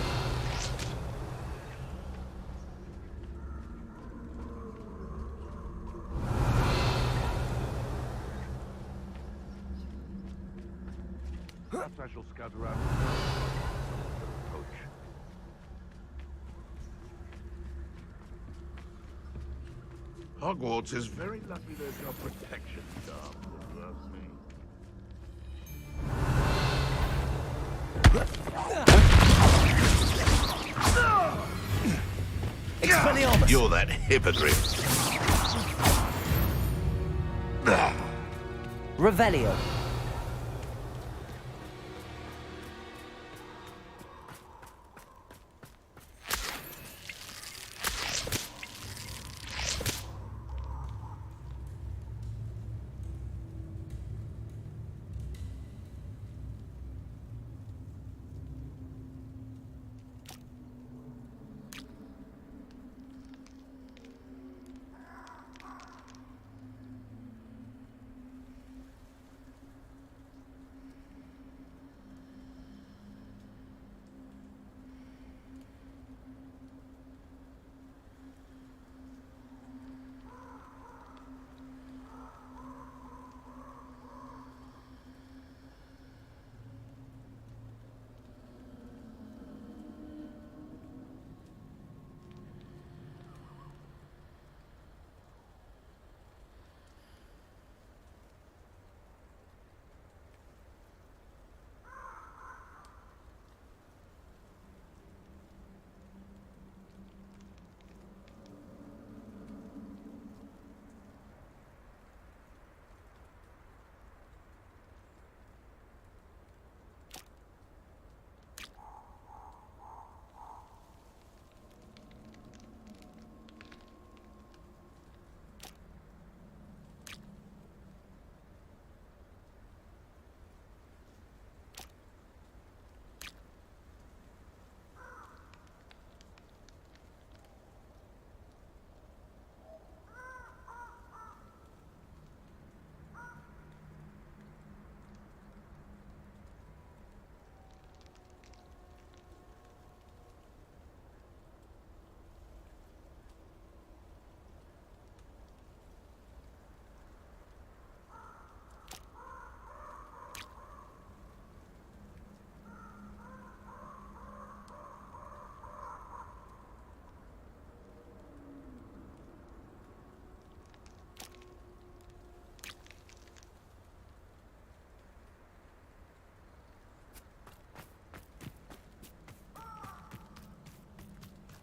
Perhaps I shall scout around. Coach. Hogwarts is very lucky there's no protection staff, if you ask me. Expelliarmus! You're that hippogriff. Revelio.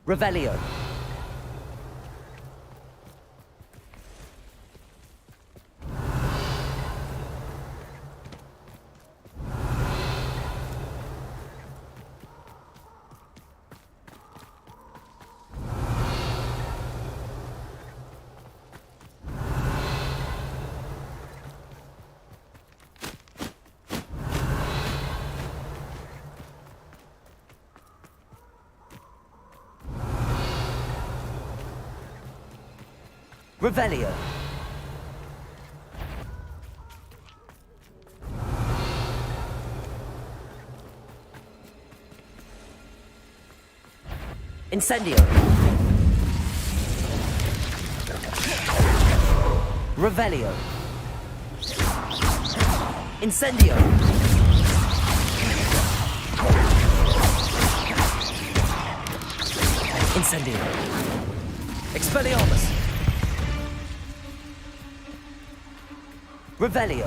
Revelio. Revelio. Incendio. Revelio. Incendio. Incendio. Expelliarmus. Revelio.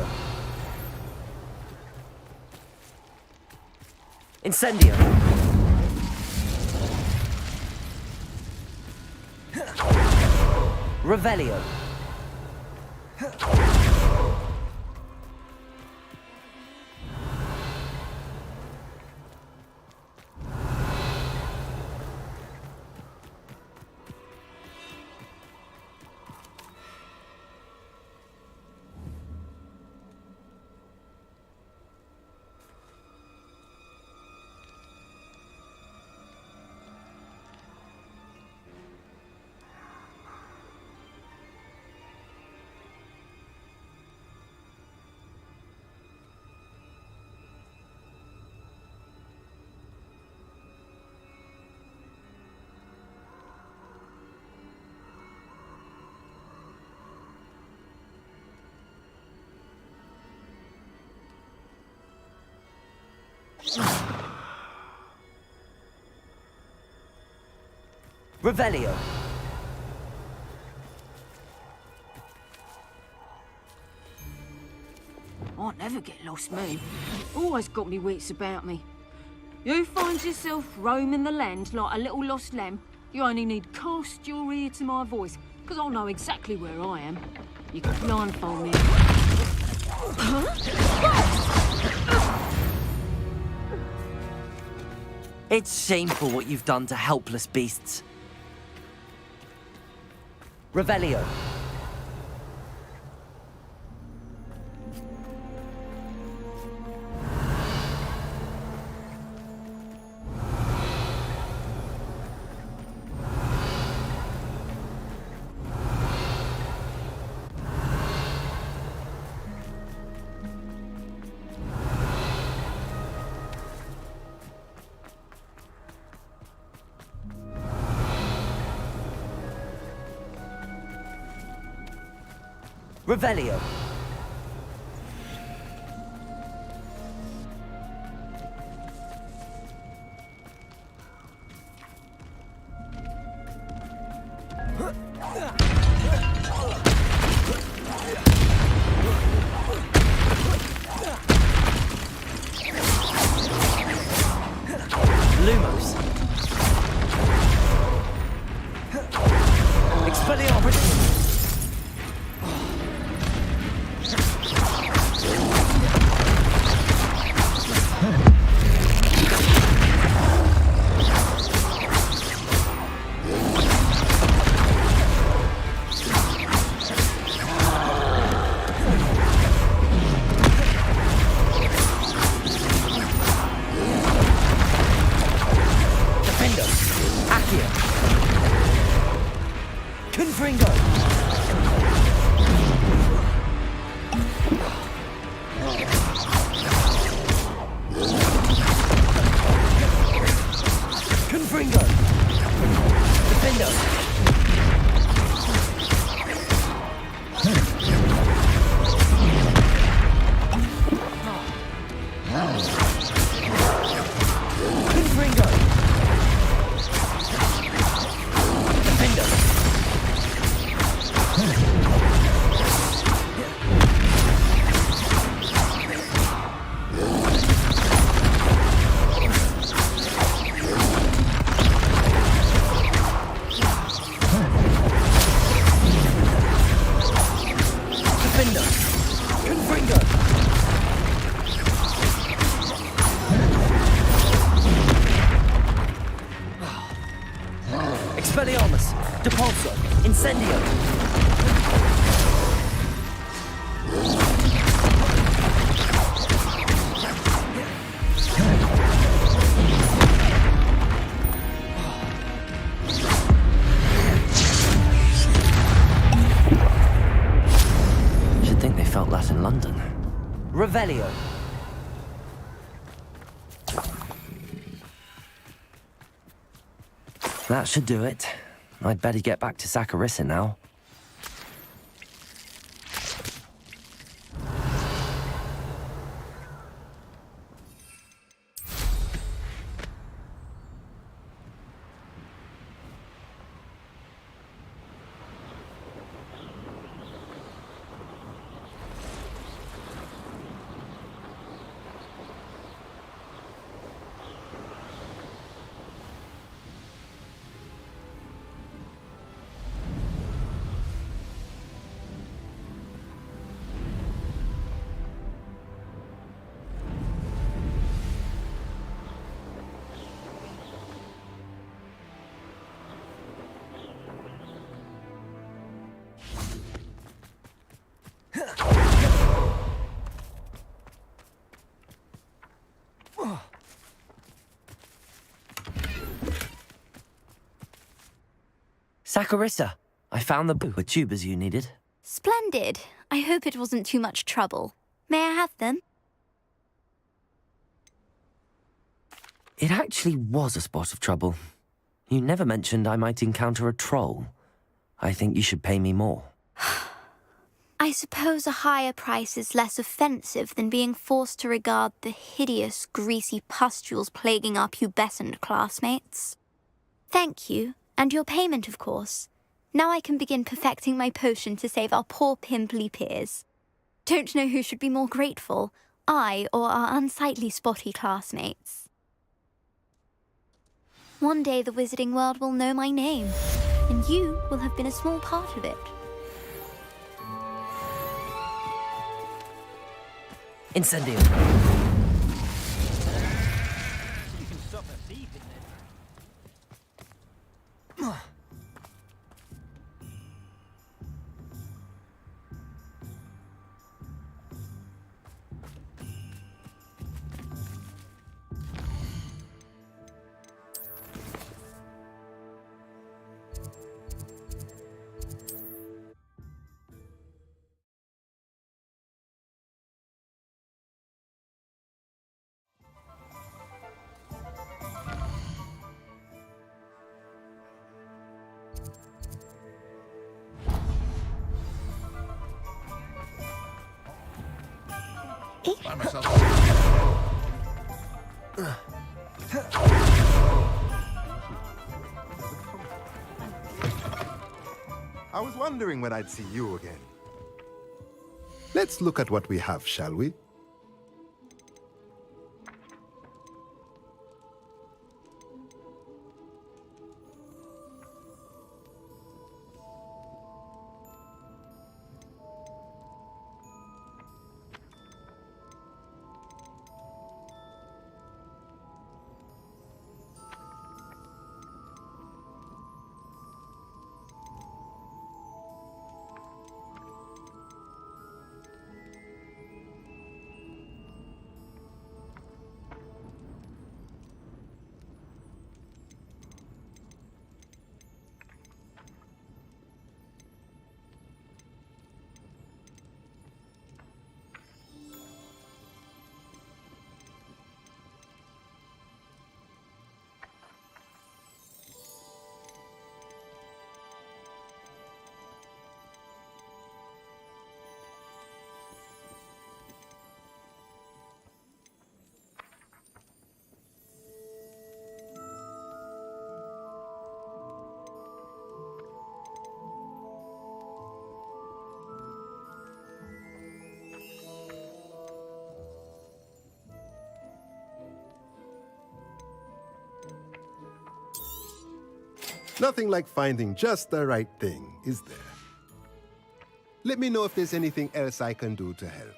Incendio. Revelio. Revelio. I never get lost, me. Always got me wits about me. You find yourself roaming the land like a little lost lamb, you only need cast your ear to my voice, because I'll know exactly where I am. You can blindfold me. It's shameful what you've done to helpless beasts. Revelio. Revelio. Lumos. Expelliarmus. Incendio! Should think they felt that in London. Revelio! That should do it. I'd better get back to Saccharissa now. Saccharissa, I found the tubers you needed. Splendid. I hope it wasn't too much trouble. May I have them? It actually was a spot of trouble. You never mentioned I might encounter a troll. I think you should pay me more. I suppose a higher price is less offensive than being forced to regard the hideous, greasy pustules plaguing our pubescent classmates. Thank you, and your payment, of course. Now I can begin perfecting my potion to save our poor pimply peers. Don't know who should be more grateful, I or our unsightly spotty classmates. One day the wizarding world will know my name, and you will have been a small part of it. Incendio. You can stop a thief in there. By myself. I was wondering when I'd see you again. Let's look at what we have, shall we? Nothing like finding just the right thing, is there? Let me know if there's anything else I can do to help.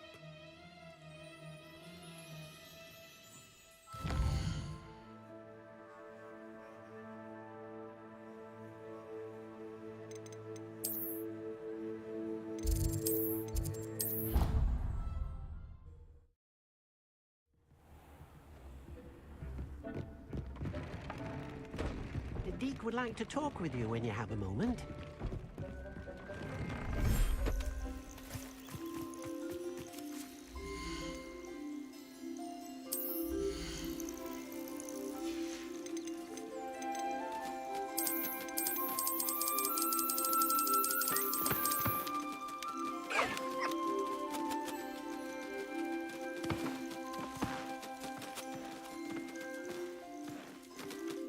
Magic would like to talk with you when you have a moment.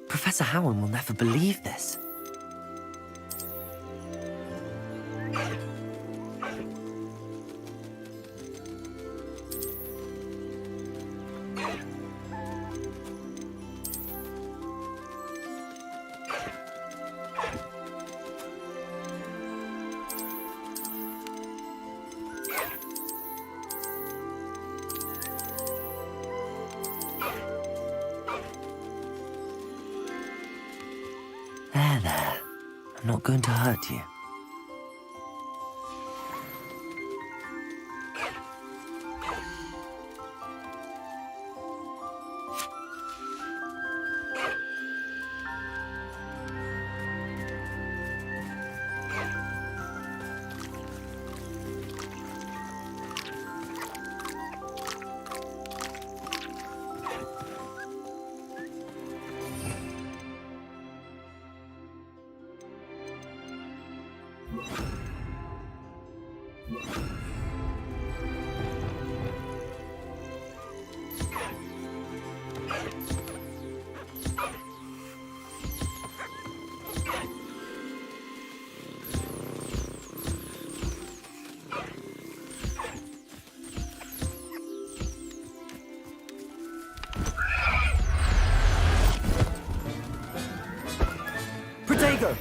Professor Howard will never believe this. There. I'm not going to hurt you. Protego!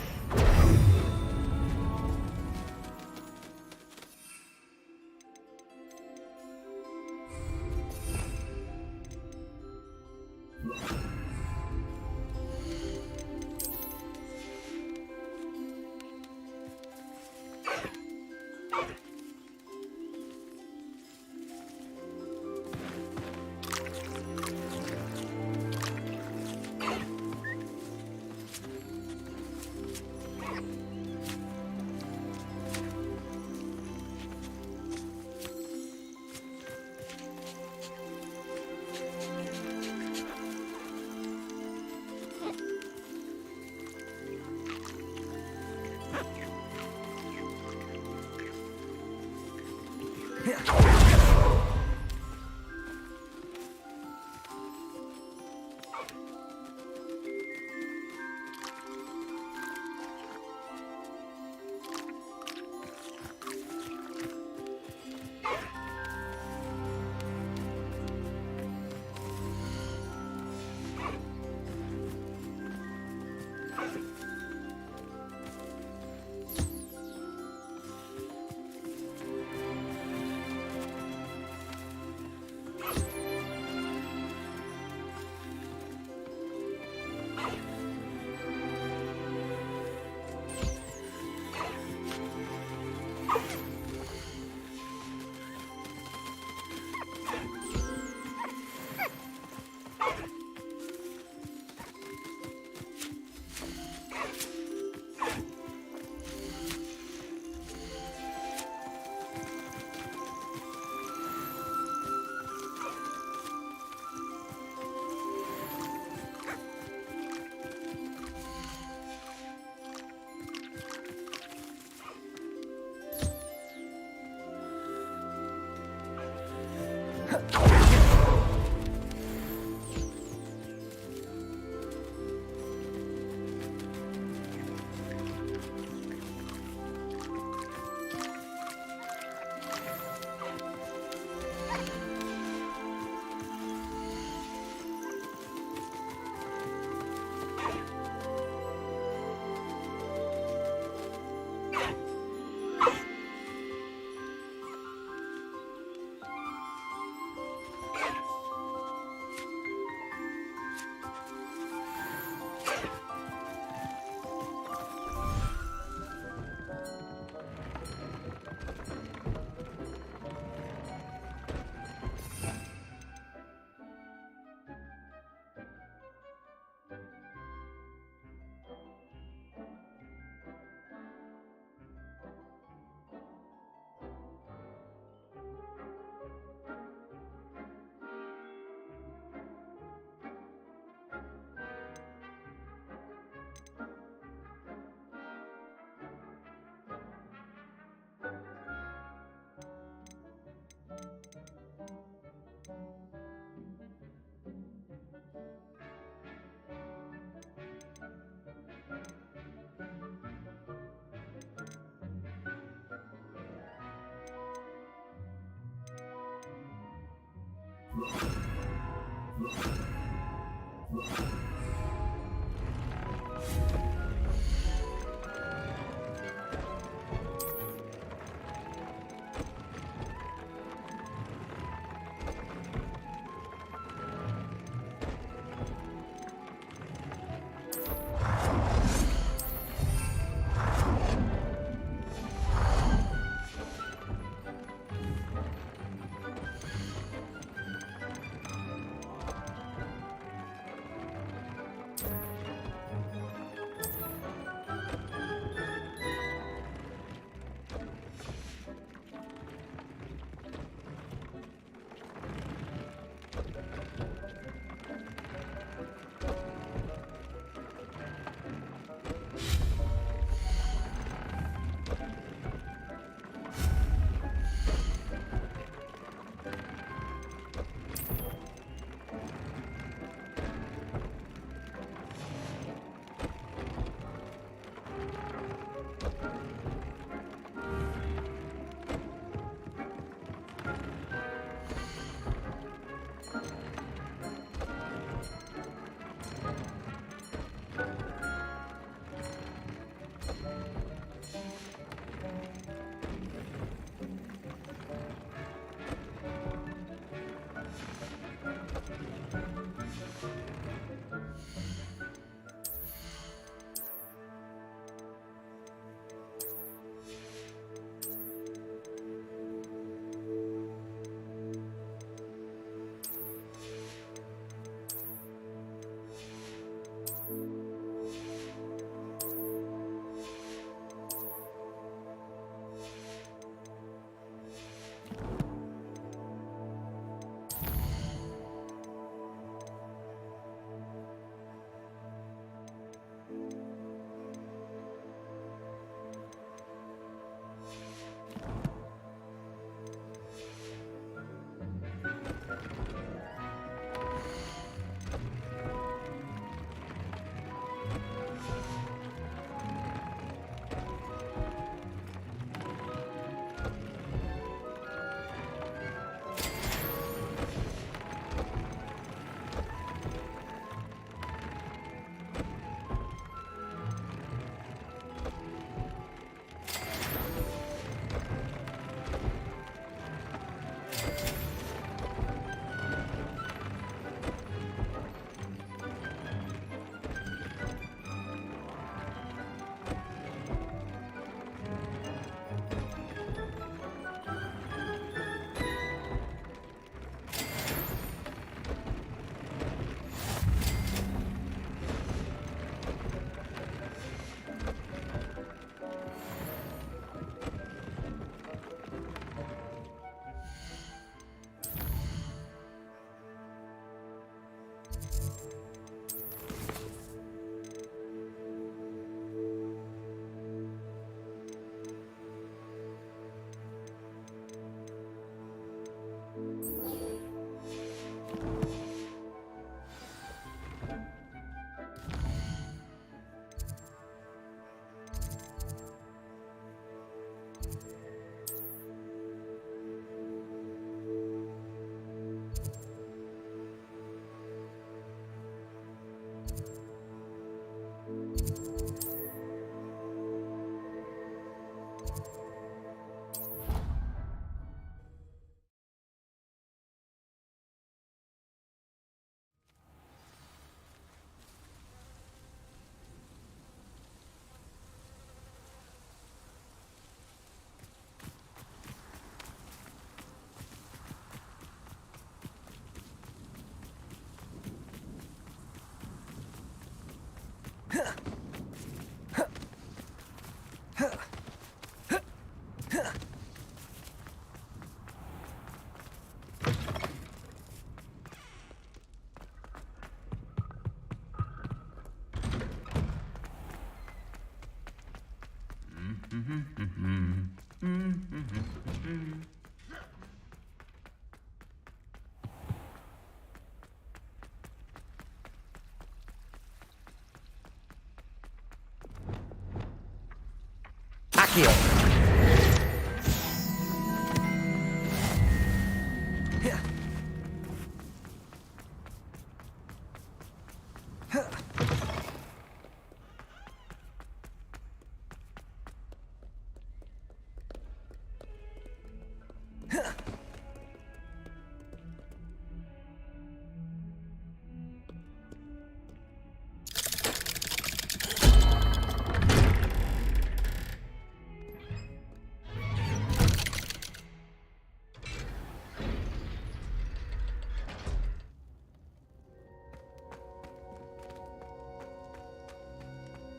Accio.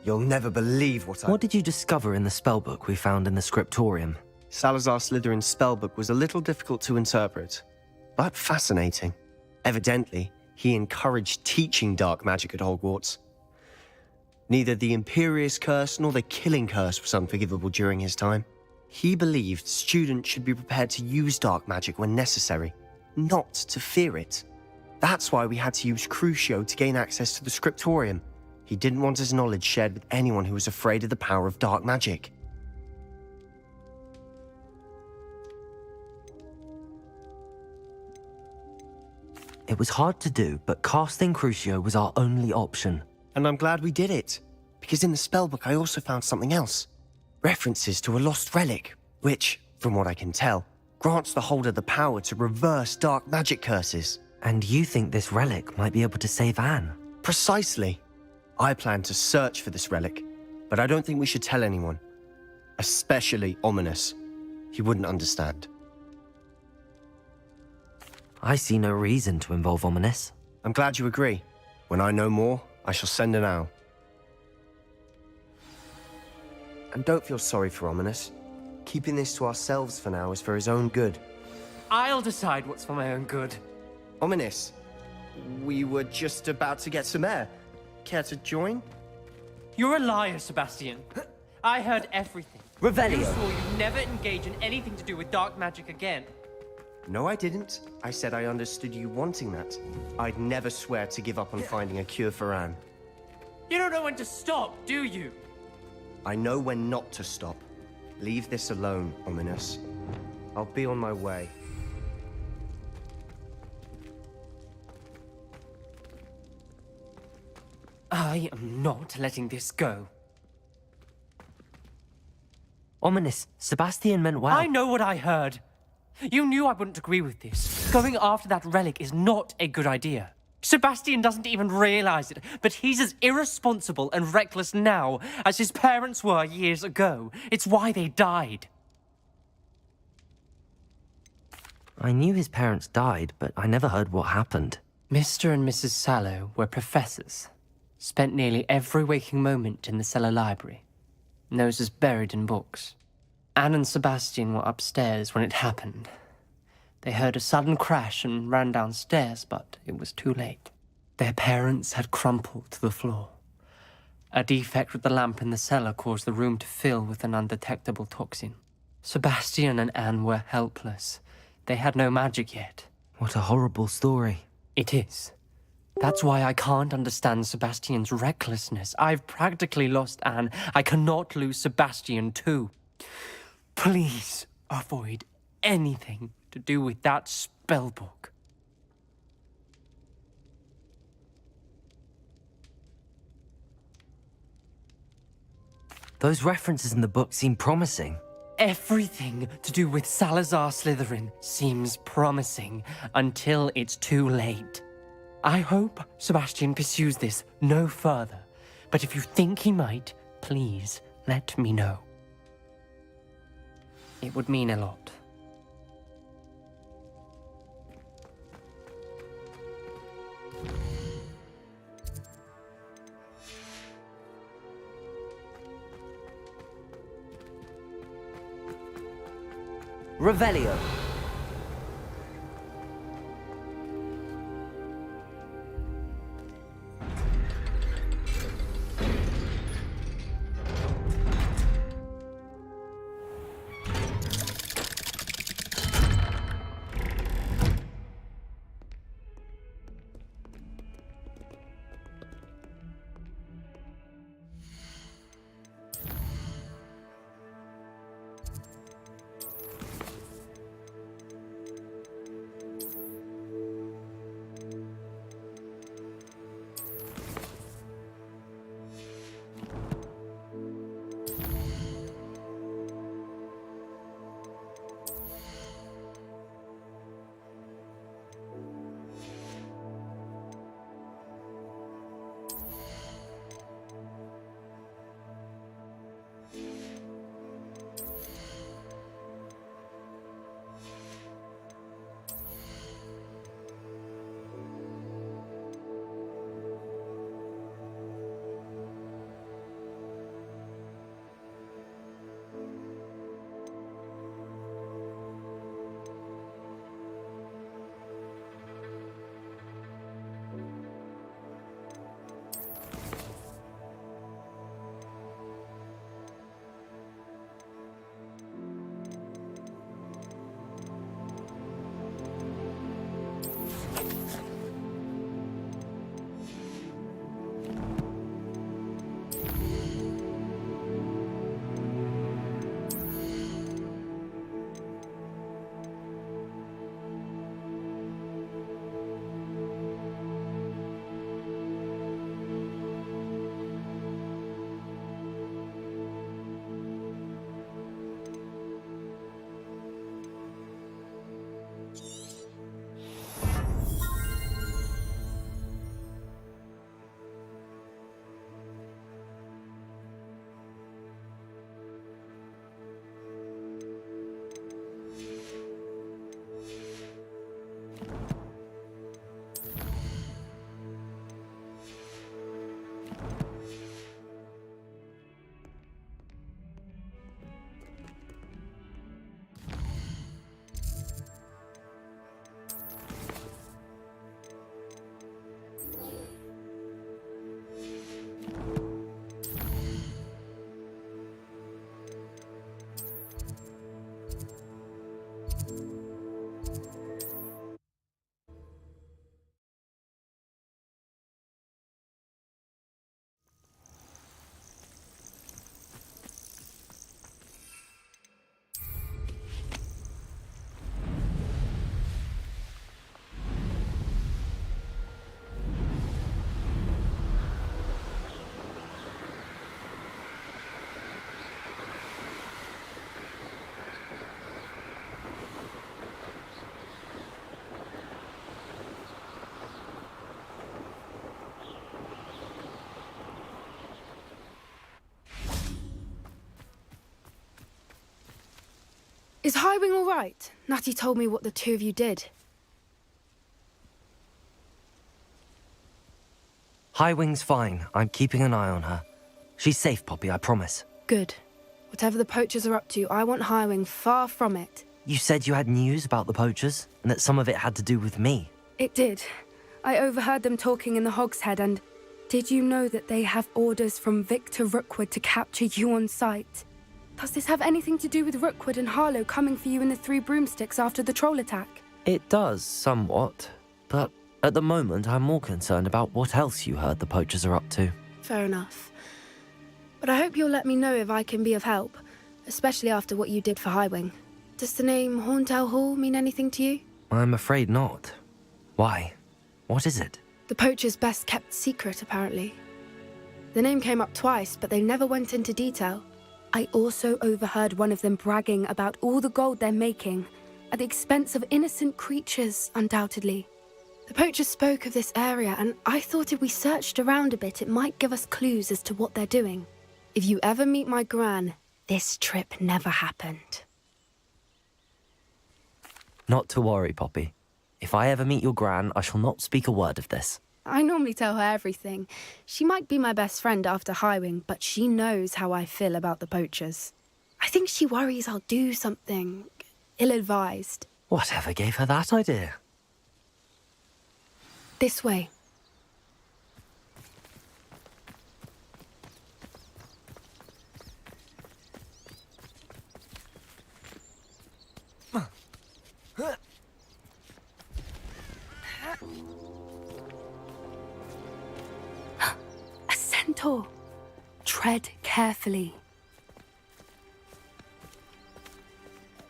You'll never believe what I... What did you discover in the spellbook we found in the scriptorium? Salazar Slytherin's spellbook was a little difficult to interpret, but fascinating. Evidently, he encouraged teaching dark magic at Hogwarts. Neither the Imperious Curse nor the Killing Curse was unforgivable during his time. He believed students should be prepared to use dark magic when necessary, not to fear it. That's why we had to use Crucio to gain access to the scriptorium. He didn't want his knowledge shared with anyone who was afraid of the power of dark magic. It was hard to do, but casting Crucio was our only option. And I'm glad we did it, because in the spellbook I also found something else. References to a lost relic, which, from what I can tell, grants the holder the power to reverse dark magic curses. And you think this relic might be able to save Anne? Precisely. I plan to search for this relic, but I don't think we should tell anyone. Especially Ominous. He wouldn't understand. I see no reason to involve Ominous. I'm glad you agree. When I know more, I shall send an owl. And don't feel sorry for Ominous. Keeping this to ourselves for now is for his own good. I'll decide what's for my own good. Ominous, we were just about to get some air. Care to join? You're a liar, Sebastian. I heard everything. Revelio. You swore you'd never engage in anything to do with dark magic again. No, I didn't. I said I understood you wanting that. I'd never swear to give up on finding a cure for Anne. You don't know when to stop, do you? I know when not to stop. Leave this alone, Ominous. I'll be on my way. I am not letting this go. Ominous, Sebastian meant well. I know what I heard. You knew I wouldn't agree with this. Going after that relic is not a good idea. Sebastian doesn't even realize it, but he's as irresponsible and reckless now as his parents were years ago. It's why they died. I knew his parents died, but I never heard what happened. Mr. and Mrs. Sallow were professors. Spent nearly every waking moment in the cellar library. Noses buried in books. Anne and Sebastian were upstairs when it happened. They heard a sudden crash and ran downstairs, but it was too late. Their parents had crumpled to the floor. A defect with the lamp in the cellar caused the room to fill with an undetectable toxin. Sebastian and Anne were helpless. They had no magic yet. What a horrible story. It is. That's why I can't understand Sebastian's recklessness. I've practically lost Anne. I cannot lose Sebastian too. Please avoid anything to do with that spellbook. Those references in the book seem promising. Everything to do with Salazar Slytherin seems promising until it's too late. I hope Sebastian pursues this no further, but if you think he might, please let me know. It would mean a lot. Revelio. Is Highwing all right? Natty told me what the two of you did. Highwing's fine. I'm keeping an eye on her. She's safe, Poppy, I promise. Good. Whatever the poachers are up to, I want Highwing far from it. You said you had news about the poachers, and that some of it had to do with me. It did. I overheard them talking in the Hogshead, and did you know that they have orders from Victor Rookwood to capture you on sight? Does this have anything to do with Rookwood and Harlow coming for you in the Three Broomsticks after the troll attack? It does, somewhat. But at the moment, I'm more concerned about what else you heard the poachers are up to. Fair enough. But I hope you'll let me know if I can be of help, especially after what you did for Highwing. Does the name Horntail Hall mean anything to you? I'm afraid not. Why? What is it? The poacher's best kept secret, apparently. The name came up twice, but they never went into detail. I also overheard one of them bragging about all the gold they're making, at the expense of innocent creatures, undoubtedly. The poachers spoke of this area, and I thought if we searched around a bit, it might give us clues as to what they're doing. If you ever meet my gran, this trip never happened. Not to worry, Poppy. If I ever meet your gran, I shall not speak a word of this. I normally tell her everything. She might be my best friend after Highwing, but she knows how I feel about the poachers. I think she worries I'll do something ill-advised. Whatever gave her that idea? This way. A centaur. Tread carefully.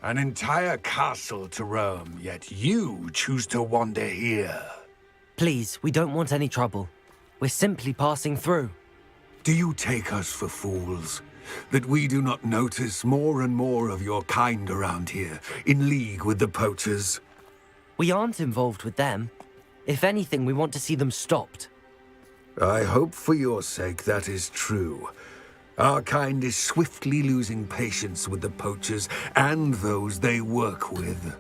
An entire castle to roam, yet you choose to wander here. Please, we don't want any trouble. We're simply passing through. Do you take us for fools? That we do not notice more and more of your kind around here, in league with the poachers? We aren't involved with them. If anything, we want to see them stopped. I hope for your sake that is true. Our kind is swiftly losing patience with the poachers and those they work with.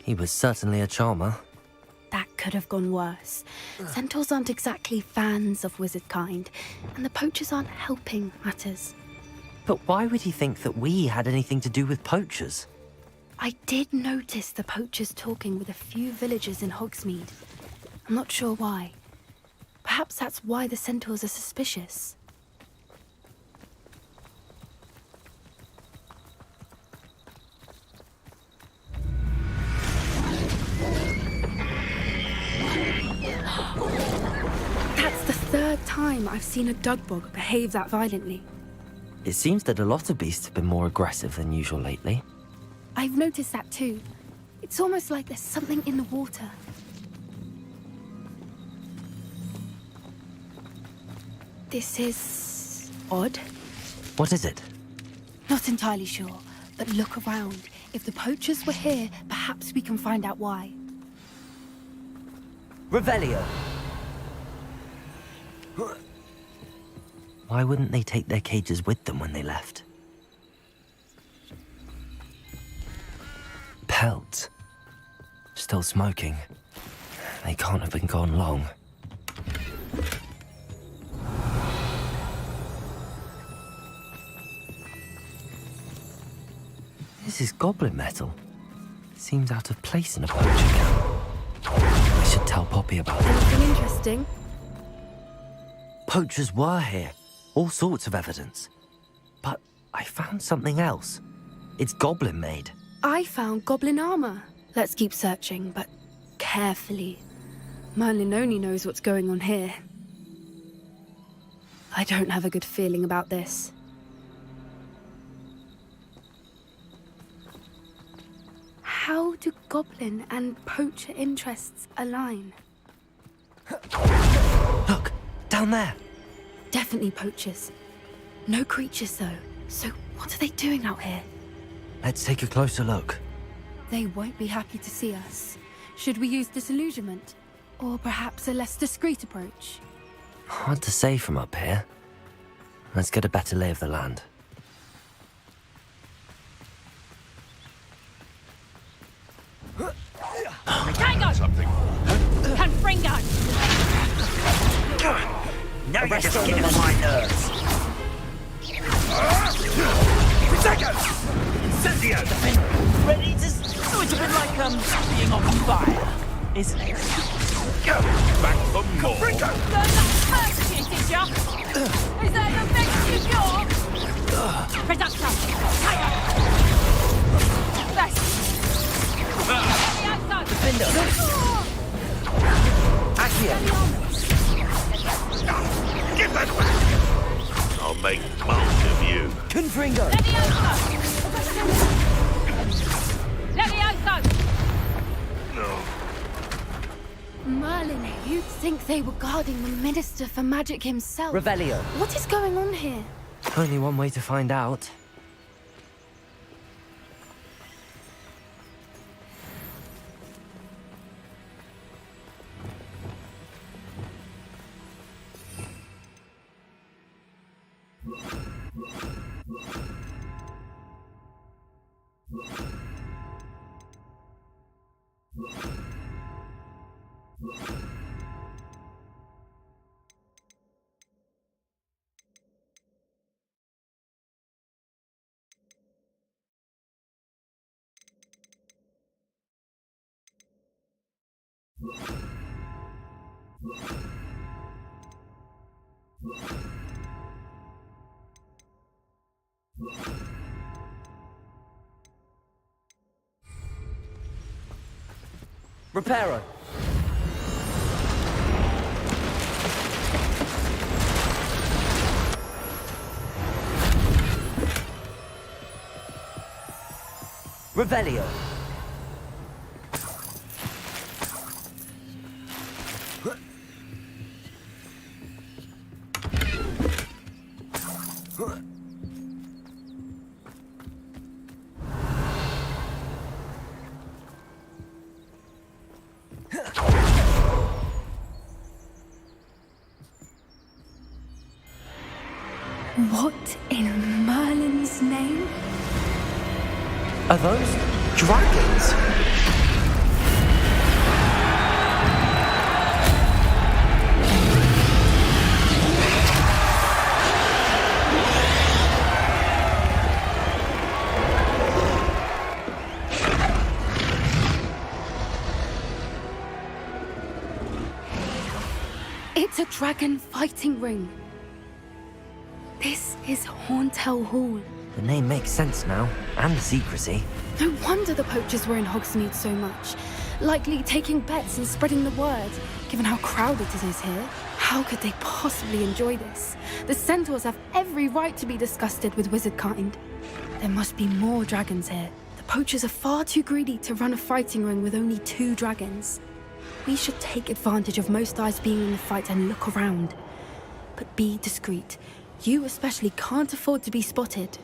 He was certainly a charmer. That could have gone worse. Centaurs aren't exactly fans of wizard kind, and the poachers aren't helping matters. But why would he think that we had anything to do with poachers? I did notice the poachers talking with a few villagers in Hogsmeade. I'm not sure why. Perhaps that's why the centaurs are suspicious. That's the third time I've seen a dugbog behave that violently. It seems that a lot of beasts have been more aggressive than usual lately. I've noticed that too. It's almost like there's something in the water. This is odd. What is it? Not entirely sure, but look around. If the poachers were here, perhaps we can find out why. Revelio! Why wouldn't they take their cages with them when they left? Pelts. Still smoking. They can't have been gone long. This is goblin metal. Seems out of place in a poacher camp. I should tell Poppy about it. Anything interesting? Poachers were here. All sorts of evidence. But I found something else. It's goblin made. I found goblin armor. Let's keep searching, but carefully. Merlin only knows what's going on here. I don't have a good feeling about this. How do goblin and poacher interests align? Look, down there. Definitely poachers. No creatures, though. So what are they doing out here? Let's take a closer look. They won't be happy to see us. Should we use disillusionment? Or perhaps a less discreet approach? Hard to say from up here. Let's get a better lay of the land. Tango! Something. Confringo! Now you're just getting on my nerves. Tango! Incendio! Ready to... Oh, it's a bit like, being on fire, isn't it? Back for more! Learn that first, you did ya? Is that the best you got? Reductor! Tango! Best! Defender! Accio! Get that back! I'll make mulch of you. Confringo! Levioso! No. Merlin, you'd think they were guarding the Minister for Magic himself. Revelio. What is going on here? Only one way to find out. Reparo! Revelio! What in Merlin's name? Are those dragons? It's a dragon fighting ring. This is Horntail Hall. The name makes sense now, and the secrecy. No wonder the poachers were in Hogsmeade so much. Likely taking bets and spreading the word, given how crowded it is here. How could they possibly enjoy this? The centaurs have every right to be disgusted with wizard kind. There must be more dragons here. The poachers are far too greedy to run a fighting ring with only 2 dragons. We should take advantage of most eyes being in the fight and look around. But be discreet. You especially can't afford to be spotted.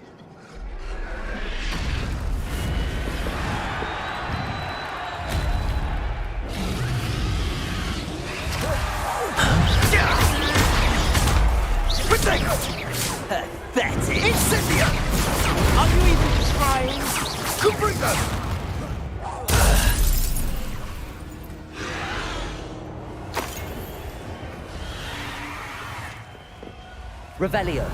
Pathetic! Incendio! Are you even trying? Confringo! Revelio!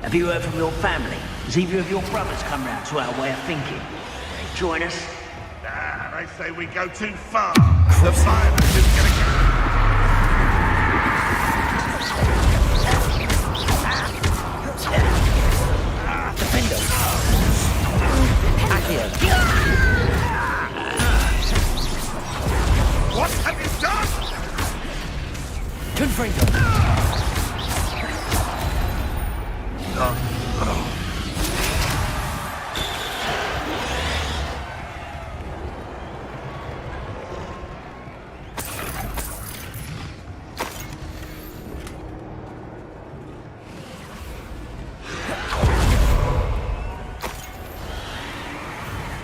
Have you heard from your family? Has either of your brothers come round to our way of thinking? Join us? Nah, they say we go too far. The violence is gonna go. Defender! Accio! What have you done? Confringo!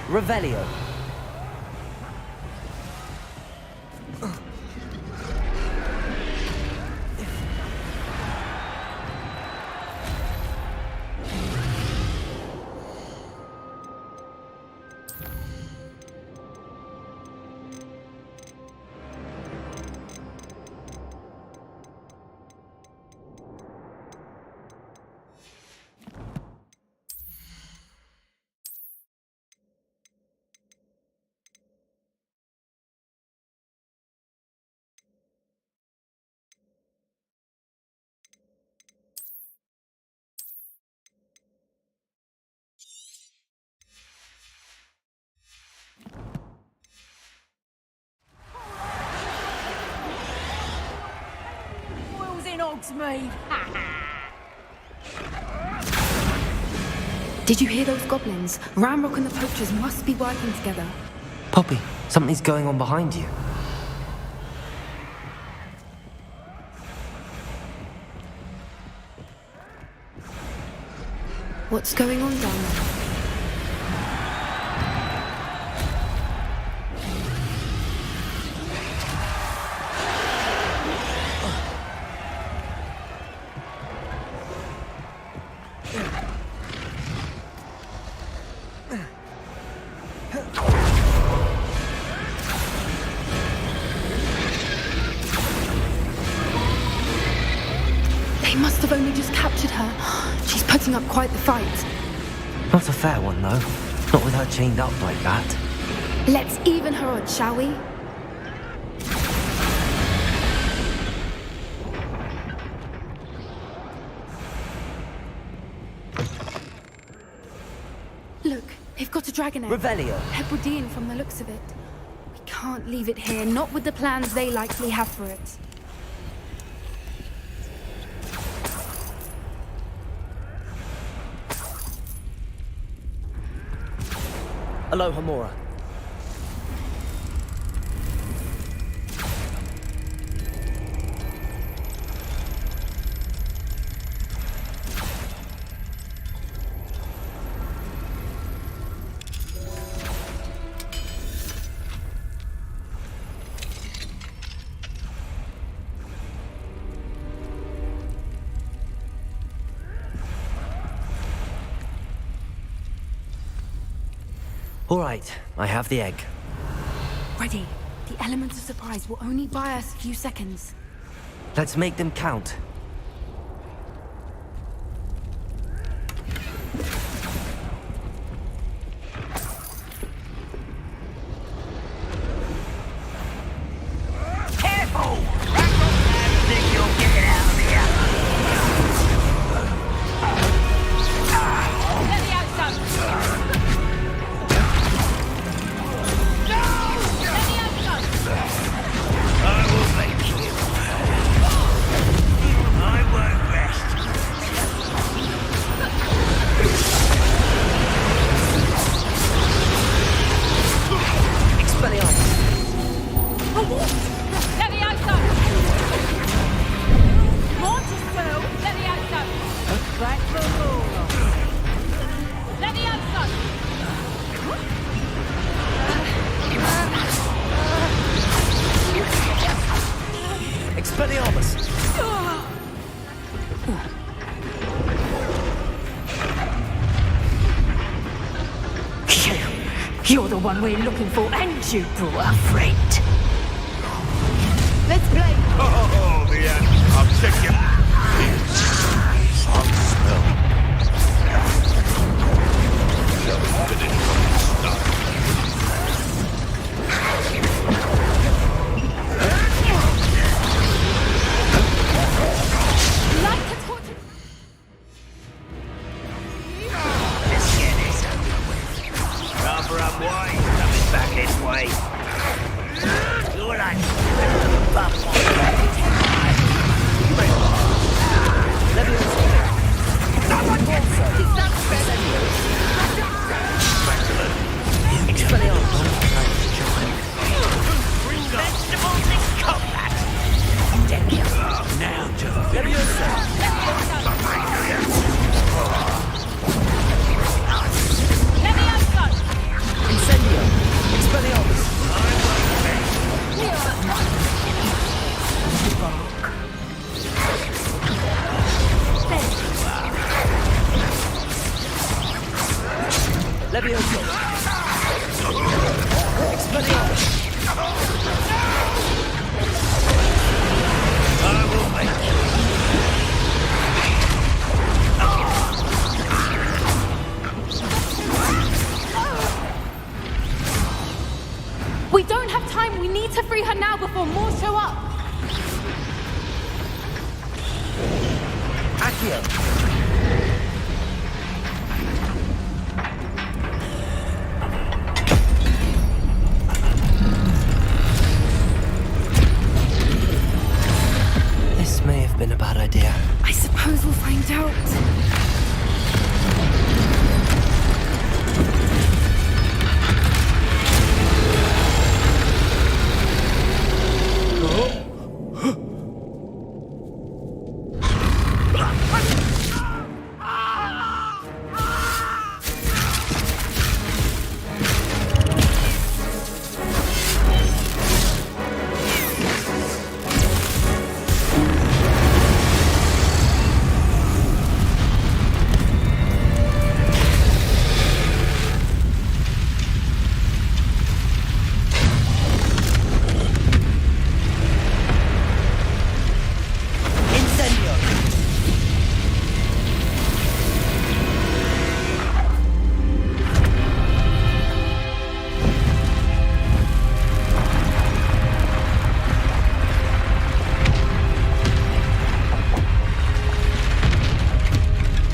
Revelio. Will's in Hogsmeade. Did you hear those goblins? Ramrock and the poachers must be working together. Poppy, something's going on behind you. What's going on down there? They must have only just captured her. She's putting up quite the fight. Not a fair one, though. Not with her chained up like that. Let's even her odds, shall we? Look, they've got a dragon egg. Revelio. Hebridean from the looks of it. We can't leave it here, not with the plans they likely have for it. Aloha Mora. All right, I have the egg. Ready. The element of surprise will only buy us a few seconds. Let's make them count. Careful! I think you'll get it out of here. Let me out, son. I will make you. I won't rest. Expelliarmus. Let me out, son. Mortis, let me out, son. Back for more. Let me out, son. Expelliarmus. You're the one we're looking for, and you brought a friend. Let's play. Oh, the end. I'll check you. Some smell. Finish what you started. Like a torture. Let's get this over with. Rather unwise coming back this way. You're like buff on Someone gets vegetables in combat. Now just let me Let me out, son. Levioso! Expelliarmus! I will make you. We don't have time. We need to free her now before more show up. Accio! This may have been a bad idea. I suppose we'll find out.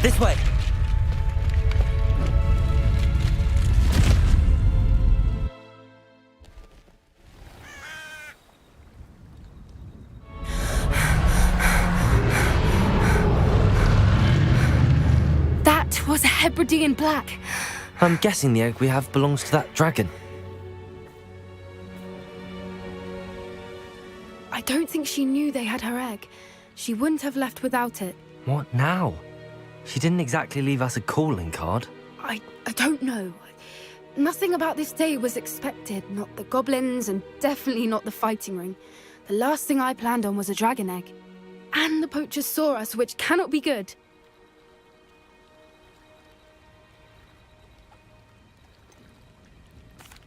This way! That was a Hebridean black. I'm guessing the egg we have belongs to that dragon. I don't think she knew they had her egg. She wouldn't have left without it. What now? She didn't exactly leave us a calling card. I don't know. Nothing about this day was expected. Not the goblins, and definitely not the fighting ring. The last thing I planned on was a dragon egg. And the poachers saw us, which cannot be good.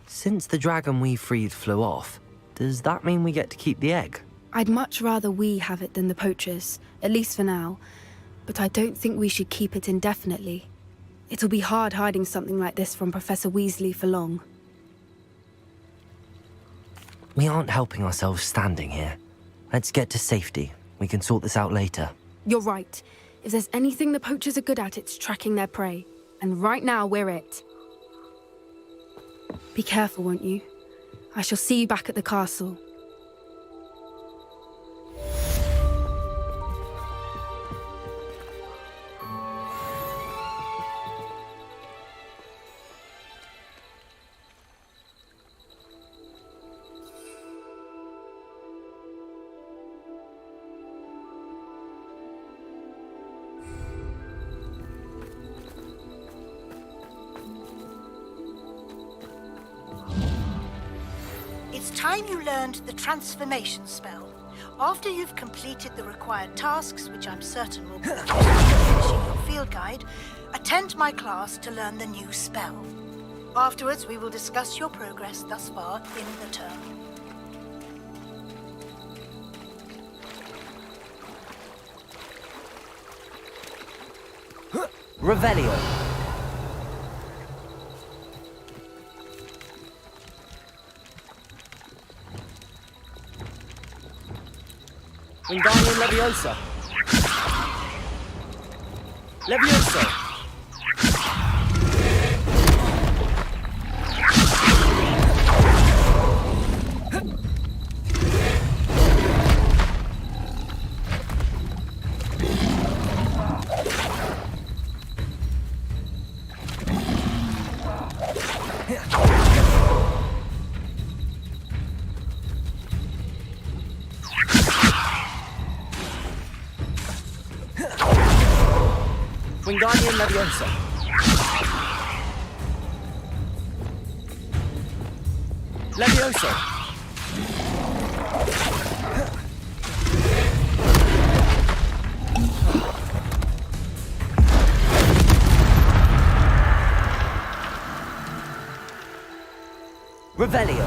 Since the dragon we freed flew off, does that mean we get to keep the egg? I'd much rather we have it than the poachers, at least for now. But I don't think we should keep it indefinitely. It'll be hard hiding something like this from Professor Weasley for long. We aren't helping ourselves standing here. Let's get to safety. We can sort this out later. You're right. If there's anything the poachers are good at, it's tracking their prey. And right now, we're it. Be careful, won't you? I shall see you back at the castle. It's time you learned the transformation spell. After you've completed the required tasks, which I'm certain will be finishing your field guide, attend my class to learn the new spell. Afterwards, we will discuss your progress thus far in the term. Revelio. Wingardium Leviosa! Levioso! Wingardium Leviosa! Levioso! Revelio.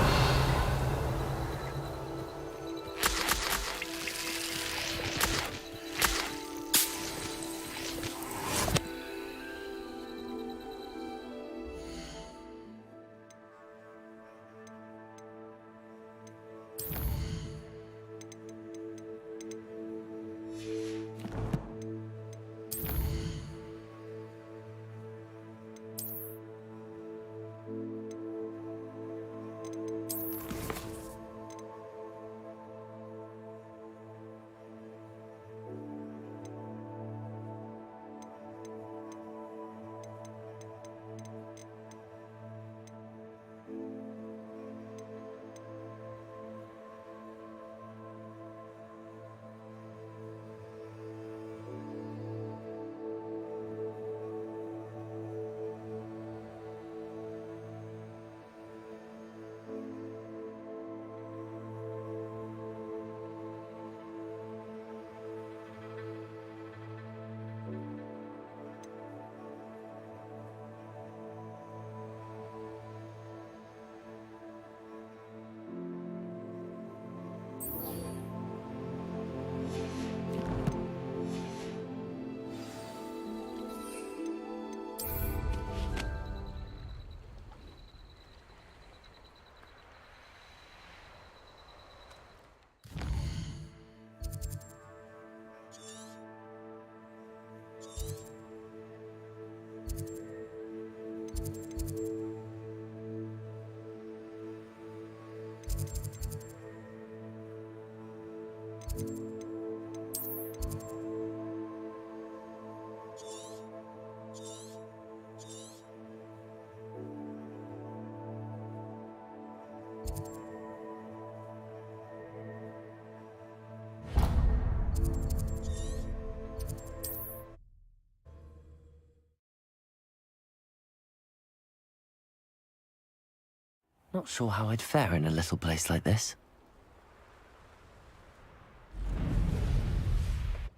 Not sure how I'd fare in a little place like this.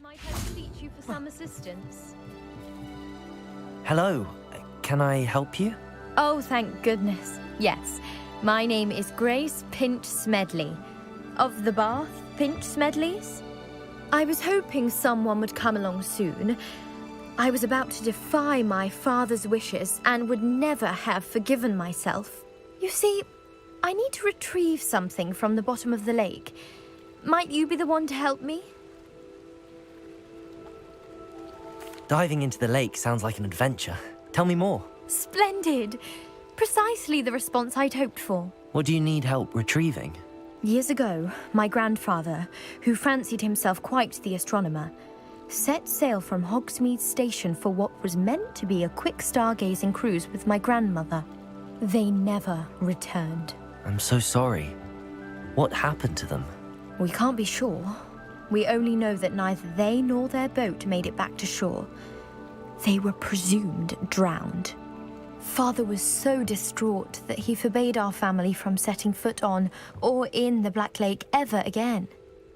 Might I speak to you for some assistance? Hello. Can I help you? Oh, thank goodness. Yes. My name is Grace Pinch Smedley. Of the Bath Pinch Smedleys? I was hoping someone would come along soon. I was about to defy my father's wishes and would never have forgiven myself. You see, I need to retrieve something from the bottom of the lake. Might you be the one to help me? Diving into the lake sounds like an adventure. Tell me more. Splendid! Precisely the response I'd hoped for. What do you need help retrieving? Years ago, my grandfather, who fancied himself quite the astronomer, set sail from Hogsmeade Station for what was meant to be a quick stargazing cruise with my grandmother. They never returned. I'm so sorry. What happened to them? We can't be sure. We only know that neither they nor their boat made it back to shore. They were presumed drowned. Father was so distraught that he forbade our family from setting foot on or in the Black Lake ever again.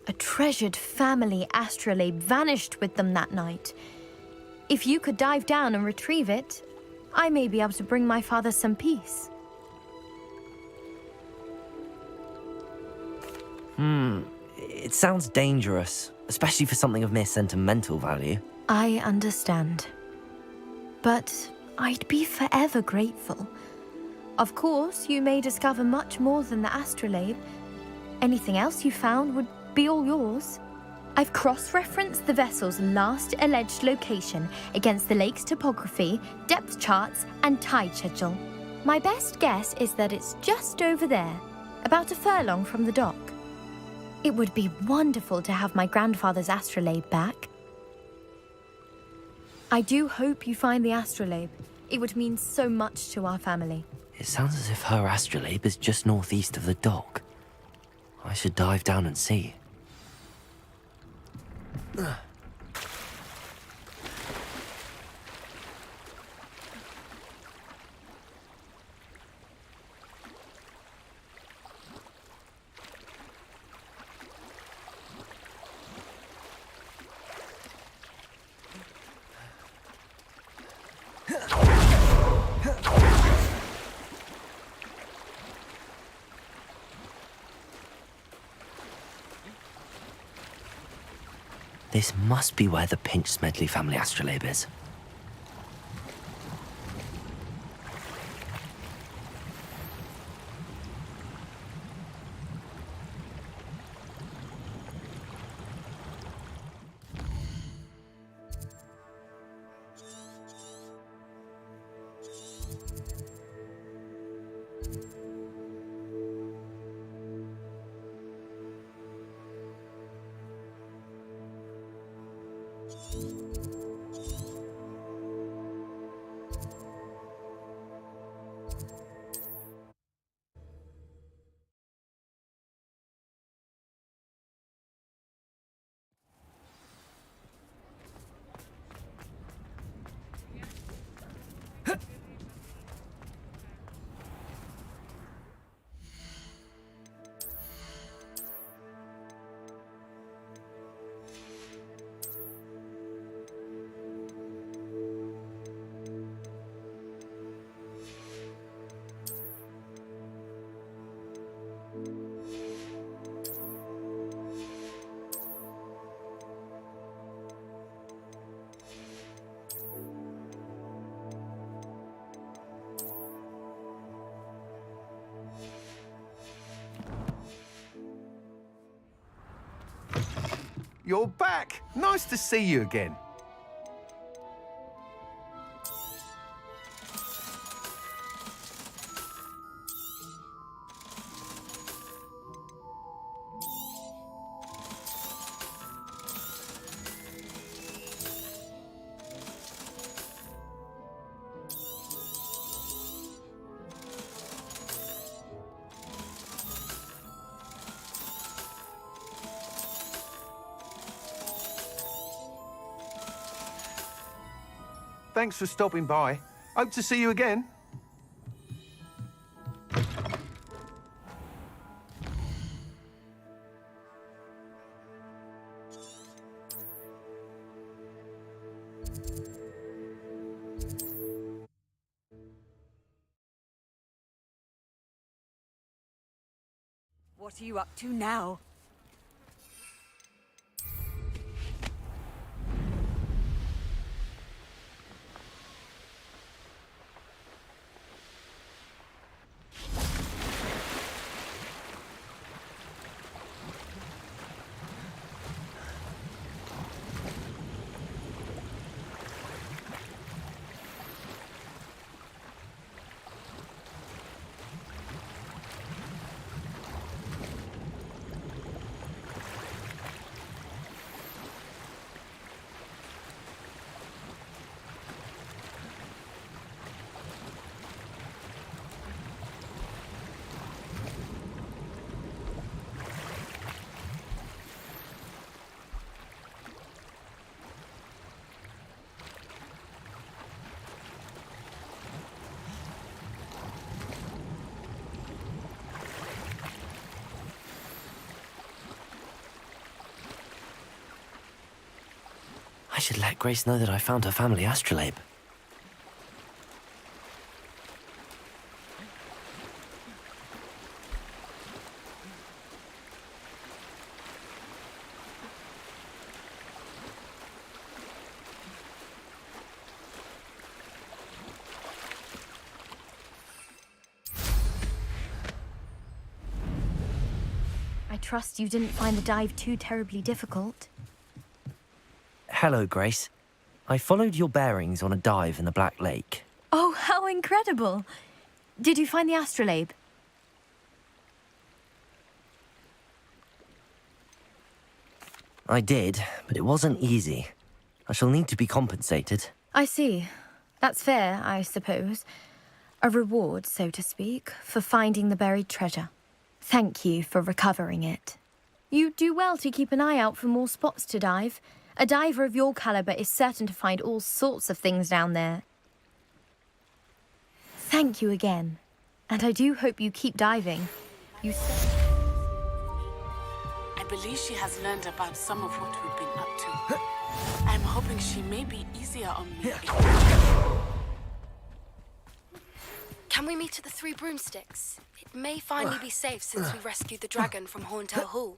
A treasured family astrolabe vanished with them that night. If you could dive down and retrieve it, I may be able to bring my father some peace. It sounds dangerous, especially for something of mere sentimental value. I understand. But I'd be forever grateful. Of course, you may discover much more than the astrolabe. Anything else you found would be all yours. I've cross-referenced the vessel's last alleged location against the lake's topography, depth charts, and tide schedule. My best guess is that it's just over there, about a furlong from the dock. It would be wonderful to have my grandfather's astrolabe back. I do hope you find the astrolabe. It would mean so much to our family. It sounds as if her astrolabe is just northeast of the dock. I should dive down and see. This must be where the Pinch Smedley family astrolabe is. You're back! Nice to see you again. Thanks for stopping by. Hope to see you again. What are you up to now? I should let Grace know that I found her family astrolabe. I trust you didn't find the dive too terribly difficult. Hello, Grace. I followed your bearings on a dive in the Black Lake. Oh, how incredible! Did you find the astrolabe? I did, but it wasn't easy. I shall need to be compensated. I see. That's fair, I suppose. A reward, so to speak, for finding the buried treasure. Thank you for recovering it. You do well to keep an eye out for more spots to dive. A diver of your caliber is certain to find all sorts of things down there. Thank you again. And I do hope you keep diving. You said... I believe she has learned about some of what we've been up to. I'm hoping she may be easier on me. Can we meet at the Three Broomsticks? It may finally be safe since we rescued the dragon from Horntail Hall.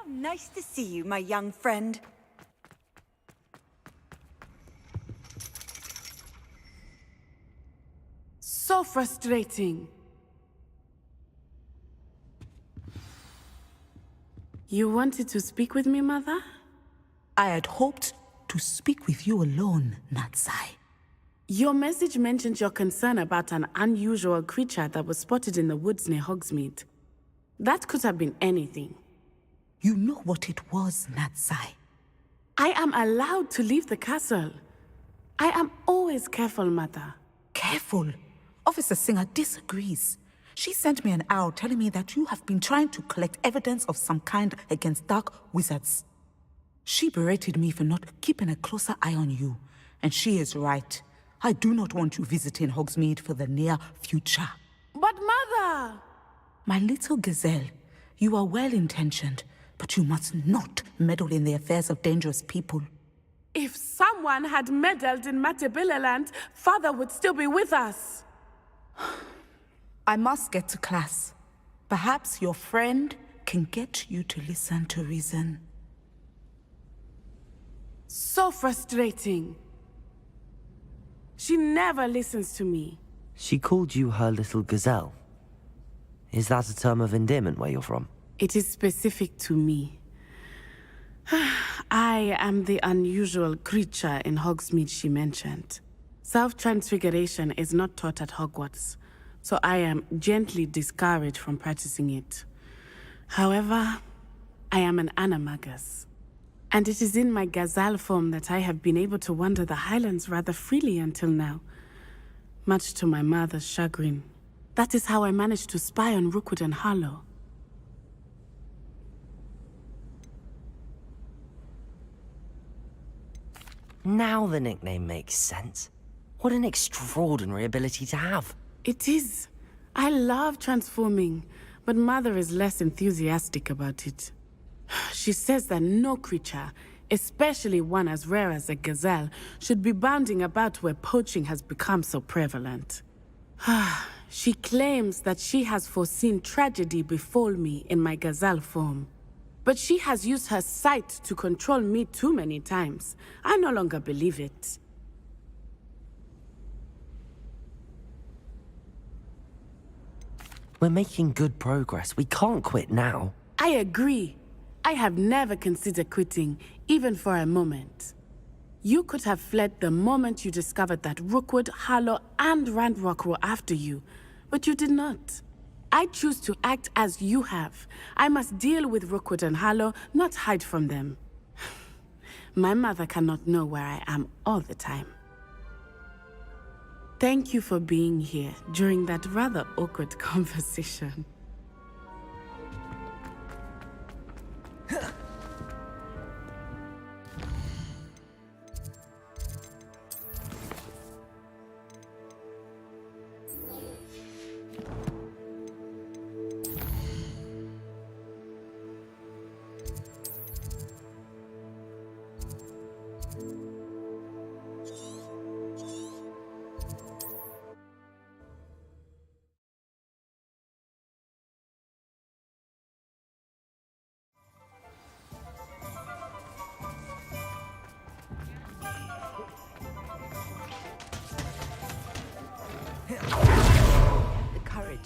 Nice to see you, my young friend. So frustrating. You wanted to speak with me, Mother? I had hoped to speak with you alone, Natsai. Your message mentioned your concern about an unusual creature that was spotted in the woods near Hogsmeade. That could have been anything. You know what it was, Natsai. I am allowed to leave the castle. I am always careful, Mother. Careful? Officer Singer disagrees. She sent me an owl telling me that you have been trying to collect evidence of some kind against dark wizards. She berated me for not keeping a closer eye on you, and she is right. I do not want you visiting Hogsmeade for the near future. But Mother! My little gazelle, you are well-intentioned, but you must not meddle in the affairs of dangerous people. If someone had meddled in Matabeleland, Father would still be with us. I must get to class. Perhaps your friend can get you to listen to reason. So frustrating. She never listens to me. She called you her little gazelle. Is that a term of endearment where you're from? It is specific to me. I am the unusual creature in Hogsmeade she mentioned. Self-transfiguration is not taught at Hogwarts, so I am gently discouraged from practicing it. However, I am an animagus, and it is in my gazelle form that I have been able to wander the Highlands rather freely until now, much to my mother's chagrin. That is how I managed to spy on Rookwood and Harlow. Now the nickname makes sense. What an extraordinary ability to have. It is. I love transforming, but Mother is less enthusiastic about it. She says that no creature, especially one as rare as a gazelle, should be bounding about where poaching has become so prevalent. She claims that she has foreseen tragedy befall me in my gazelle form. But she has used her sight to control me too many times. I no longer believe it. We're making good progress. We can't quit now. I agree. I have never considered quitting, even for a moment. You could have fled the moment you discovered that Rookwood, Harlow, and Ranrock were after you, but you did not. I choose to act as you have. I must deal with Rookwood and Harlow, not hide from them. My mother cannot know where I am all the time. Thank you for being here during that rather awkward conversation.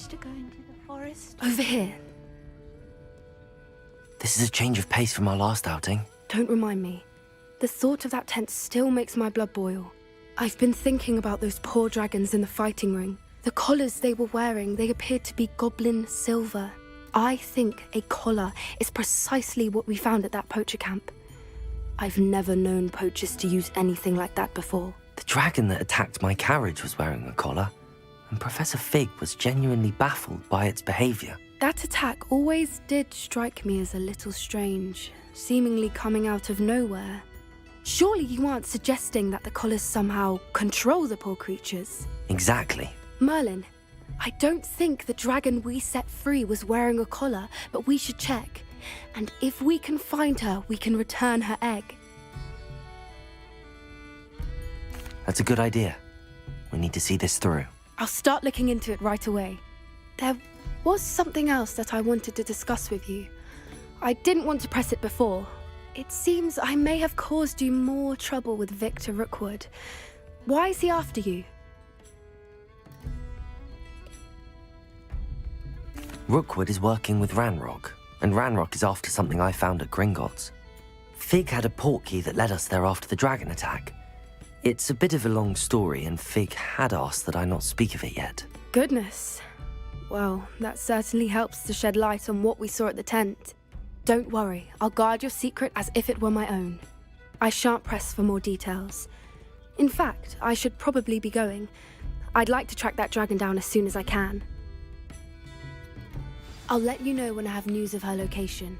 To go into the forest? Over here. This is a change of pace from our last outing. Don't remind me. The thought of that tent still makes my blood boil. I've been thinking about those poor dragons in the fighting ring. The collars they were wearing, they appeared to be goblin silver. I think a collar is precisely what we found at that poacher camp. I've never known poachers to use anything like that before. The dragon that attacked my carriage was wearing a collar, and Professor Fig was genuinely baffled by its behavior. That attack always did strike me as a little strange, seemingly coming out of nowhere. Surely you aren't suggesting that the collars somehow control the poor creatures? Exactly. Merlin, I don't think the dragon we set free was wearing a collar, but we should check. And if we can find her, we can return her egg. That's a good idea. We need to see this through. I'll start looking into it right away. There was something else that I wanted to discuss with you. I didn't want to press it before. It seems I may have caused you more trouble with Victor Rookwood. Why is he after you? Rookwood is working with Ranrock, and Ranrock is after something I found at Gringotts. Fig had a portkey that led us there after the dragon attack. It's a bit of a long story, and Fig had asked that I not speak of it yet. Goodness. Well, that certainly helps to shed light on what we saw at the tent. Don't worry, I'll guard your secret as if it were my own. I shan't press for more details. In fact, I should probably be going. I'd like to track that dragon down as soon as I can. I'll let you know when I have news of her location.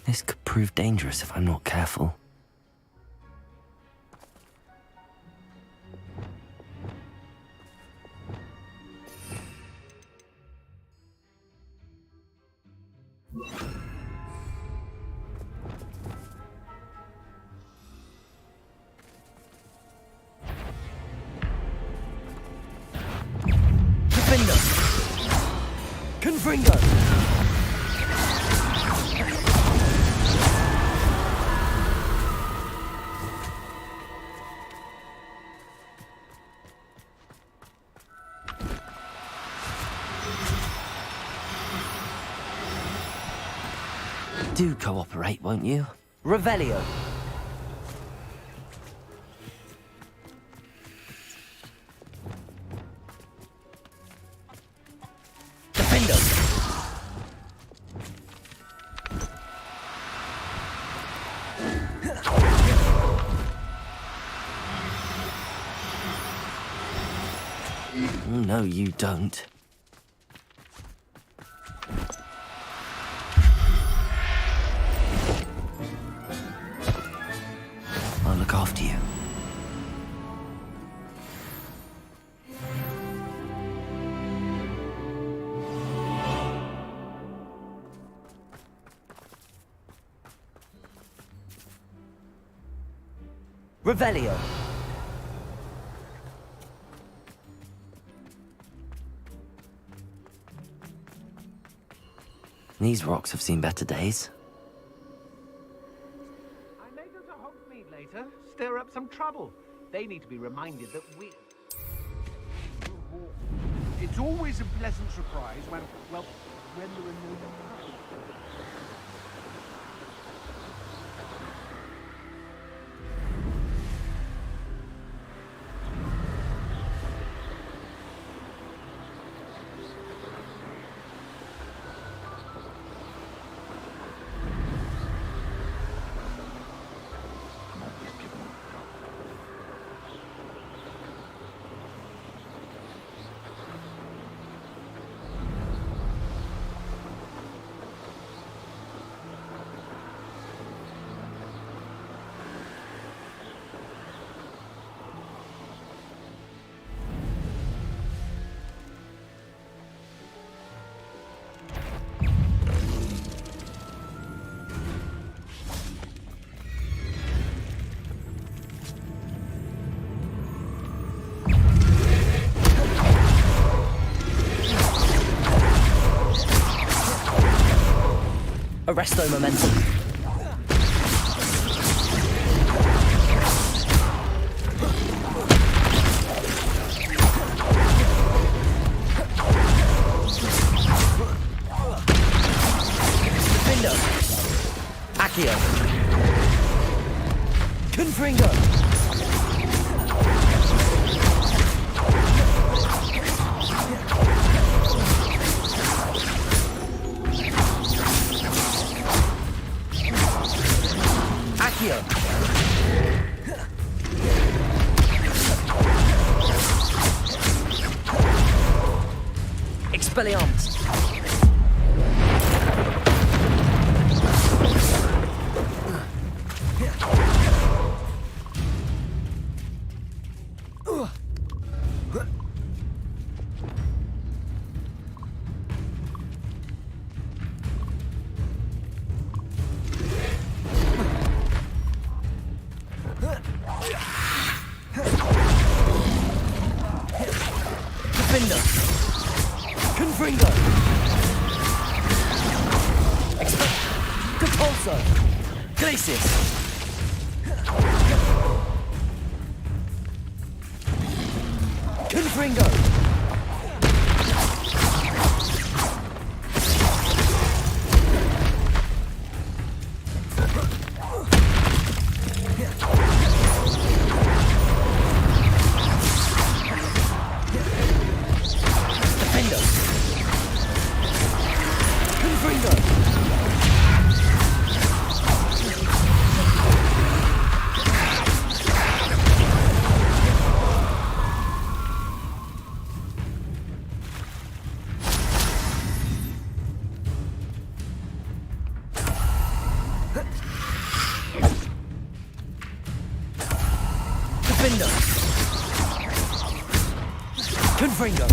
This could prove dangerous if I'm not careful. Confringo! Do cooperate, won't you? Revelio. Defender! No, you don't. I'll look after you. Revelio! These rocks have seen better days. I may go to Hogsmeade later, stir up some trouble. They need to be reminded that we... It's always a pleasant surprise when there are no... Arresto momentum. Defender. Accio. Confringo. Accio. Expelliarmus. Defender. Confringo. Compulso. Glacis. Confringo. Defender. Confringo. Defender. Confringo.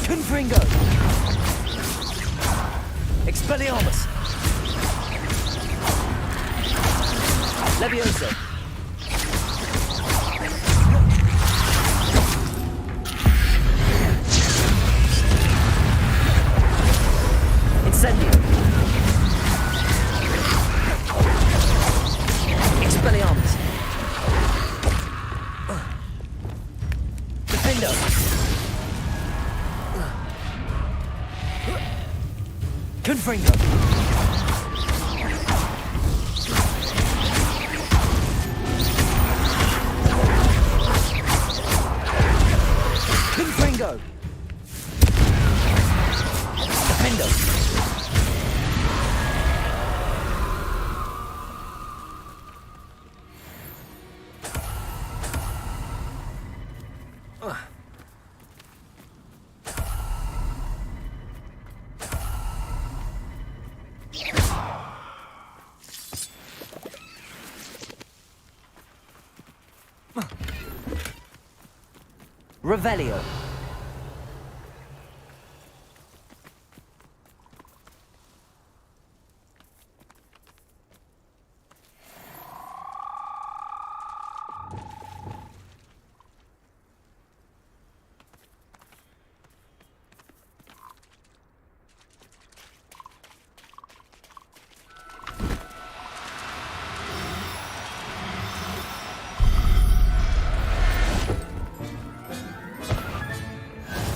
Confringo. Expelliarmus. Levioso. Incendio. Expelliarmus. Defender. Confringo. Confringo. Defender. Revelio.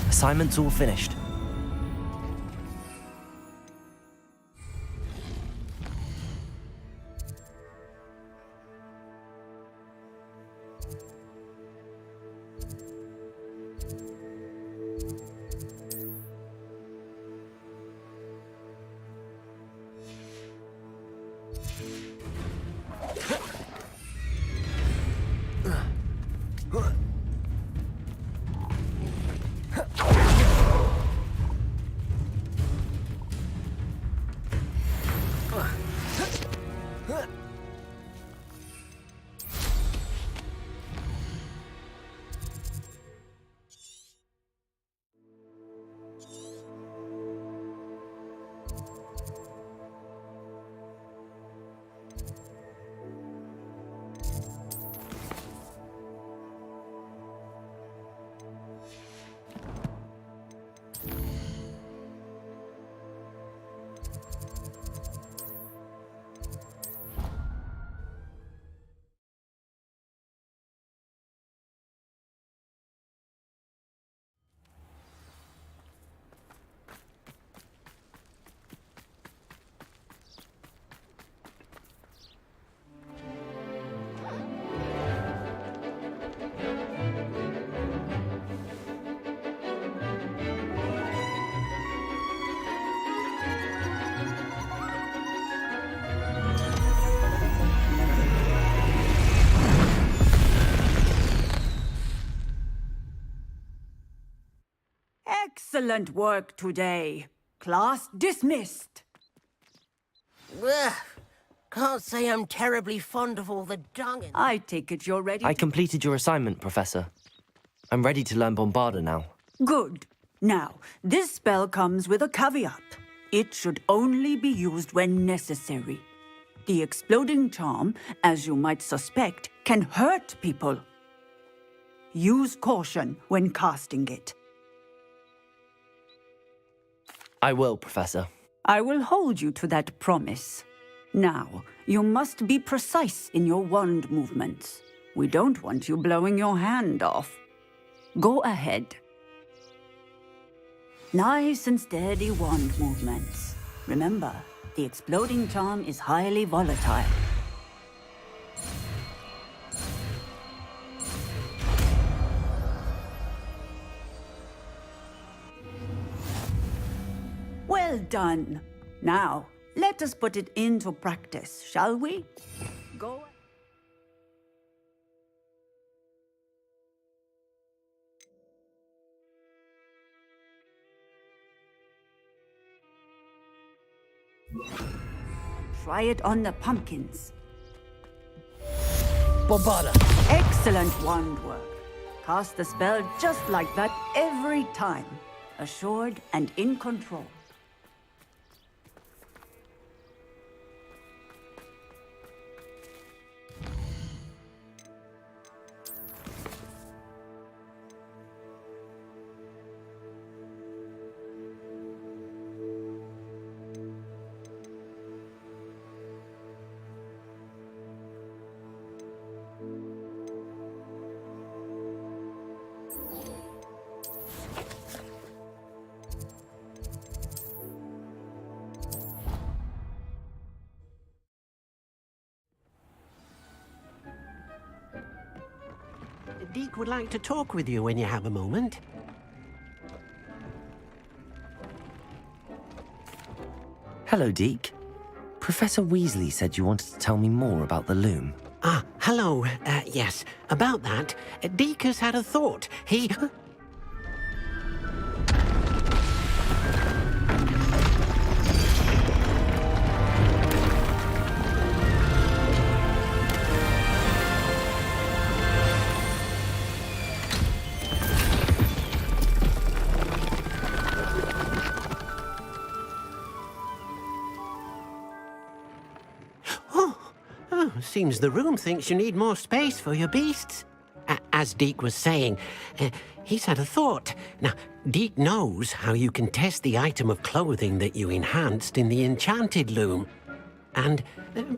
Assignment's all finished. Excellent work today. Class dismissed. Ugh. Can't say I'm terribly fond of all the dung. I take it you're ready. I completed your assignment, Professor. I'm ready to learn Bombarda now. Good. Now, this spell comes with a caveat. It should only be used when necessary. The exploding charm, as you might suspect, can hurt people. Use caution when casting it. I will, Professor. I will hold you to that promise. Now, you must be precise in your wand movements. We don't want you blowing your hand off. Go ahead. Nice and steady wand movements. Remember, the exploding charm is highly volatile. Well done. Now, let us put it into practice, shall we? Go. Try it on the pumpkins. Bombarda! Excellent wand work. Cast the spell just like that every time. Assured and in control. Deek would like to talk with you when you have a moment. Hello, Deke. Professor Weasley said you wanted to tell me more about the loom. Ah, hello. Yes, about that. Deek has had a thought. He... Seems the room thinks you need more space for your beasts. As Deek was saying, he's had a thought. Now, Deek knows how you can test the item of clothing that you enhanced in the enchanted loom. And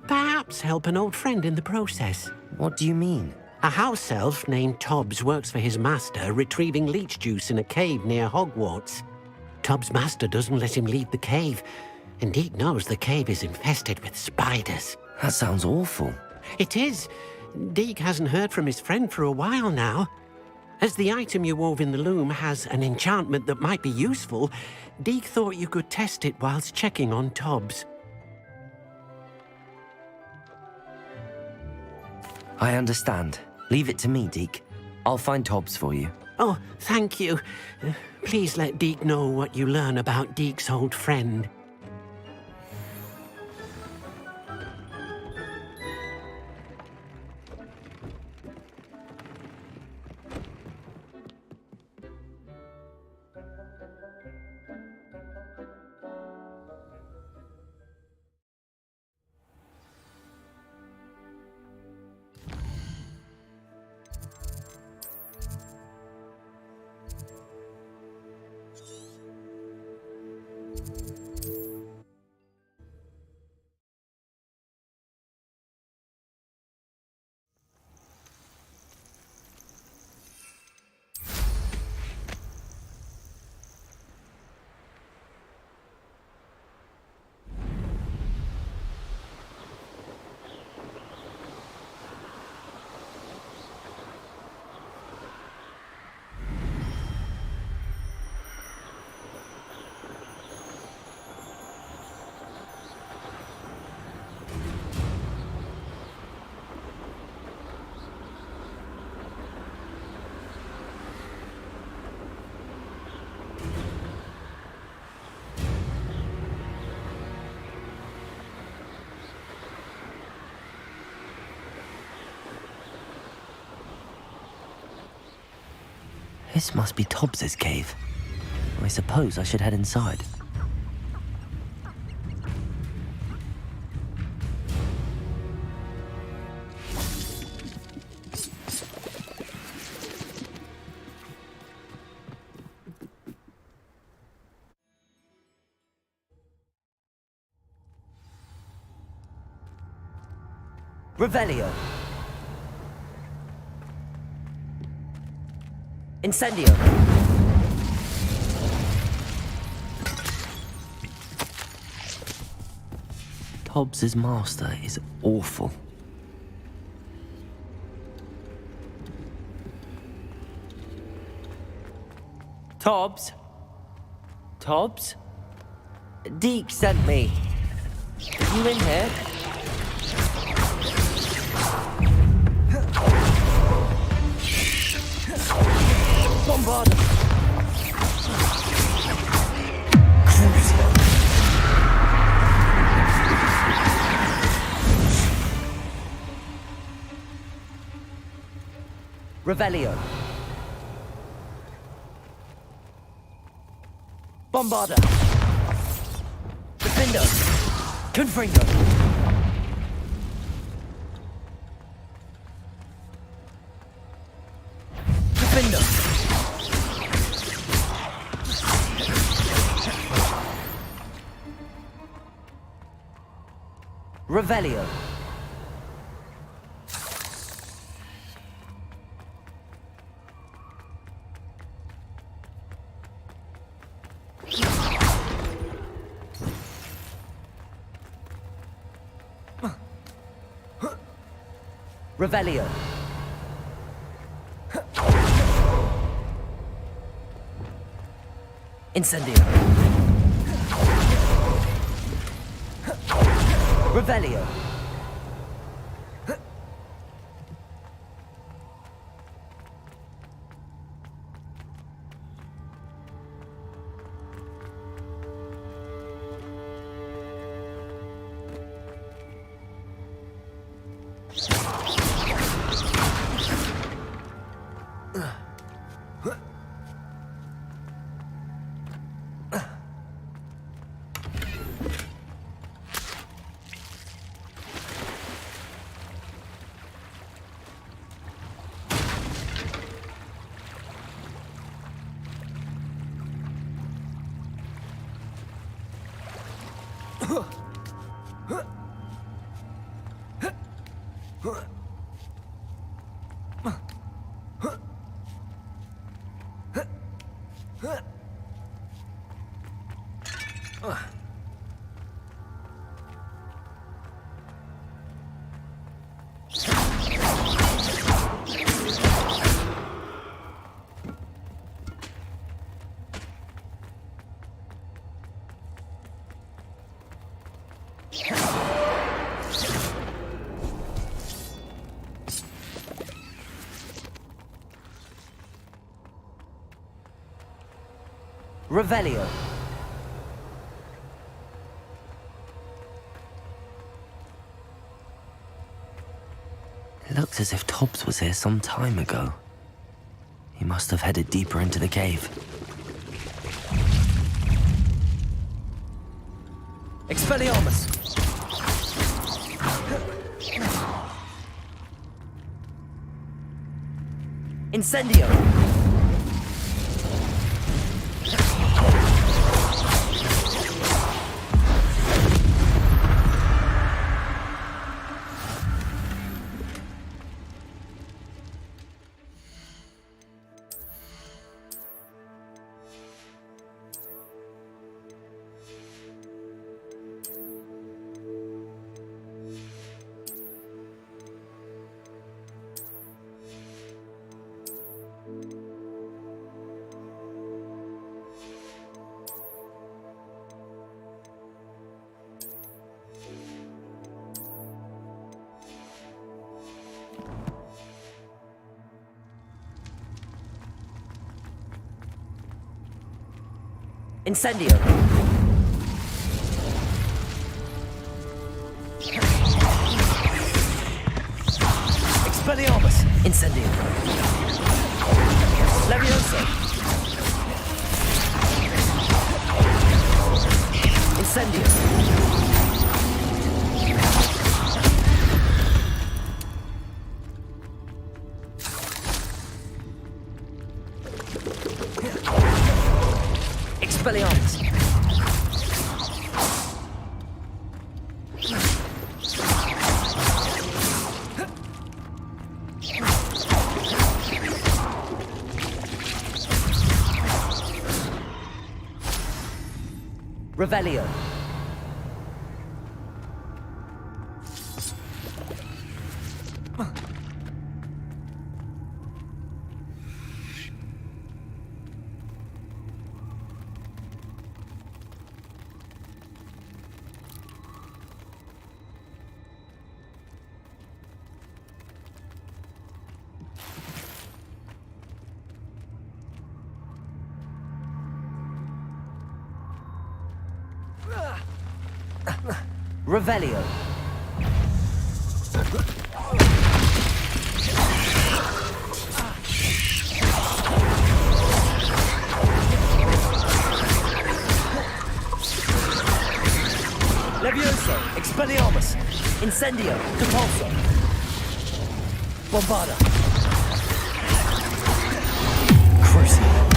perhaps help an old friend in the process. What do you mean? A house elf named Tobbs works for his master, retrieving leech juice in a cave near Hogwarts. Tobbs' master doesn't let him leave the cave, and Deek knows the cave is infested with spiders. That sounds awful. It is. Deek hasn't heard from his friend for a while now. As the item you wove in the loom has an enchantment that might be useful, Deek thought you could test it whilst checking on Tobbs. I understand. Leave it to me, Deke. I'll find Tobbs for you. Oh, thank you. Please let Deek know what you learn about Deek's old friend. This must be Tobbs's cave. I suppose I should head inside. Revelio. Incendio. Tobbs's master is awful. Tobbs? Tobbs? Deke sent me. Are you in here? Bombard him! Revelio. Bombarda. Defender. Confringo. Defender. Revelio. Revelio. Incendio. Revelio. Revelio. It looks as if Tobbs was here some time ago. He must have headed deeper into the cave. Expelliarmus! Incendio! Incendio. Expelliarmus. Incendio. Levioso. Levioso! Incendio! Expelliarmus! Revelio. Revelio. Levioso, Expelliarmus, Incendio, Depulso, Bombarda, Crucio.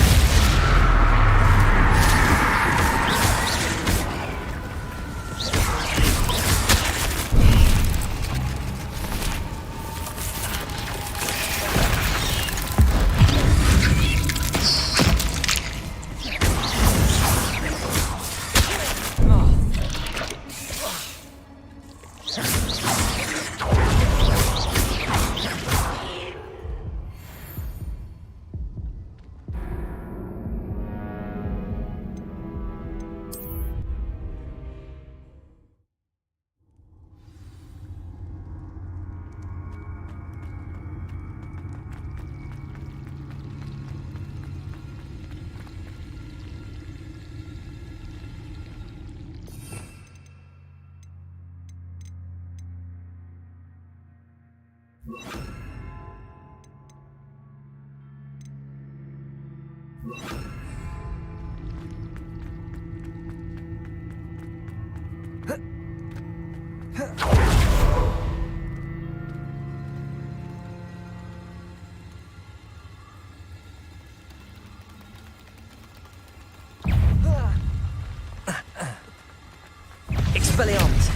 Expelliarmus,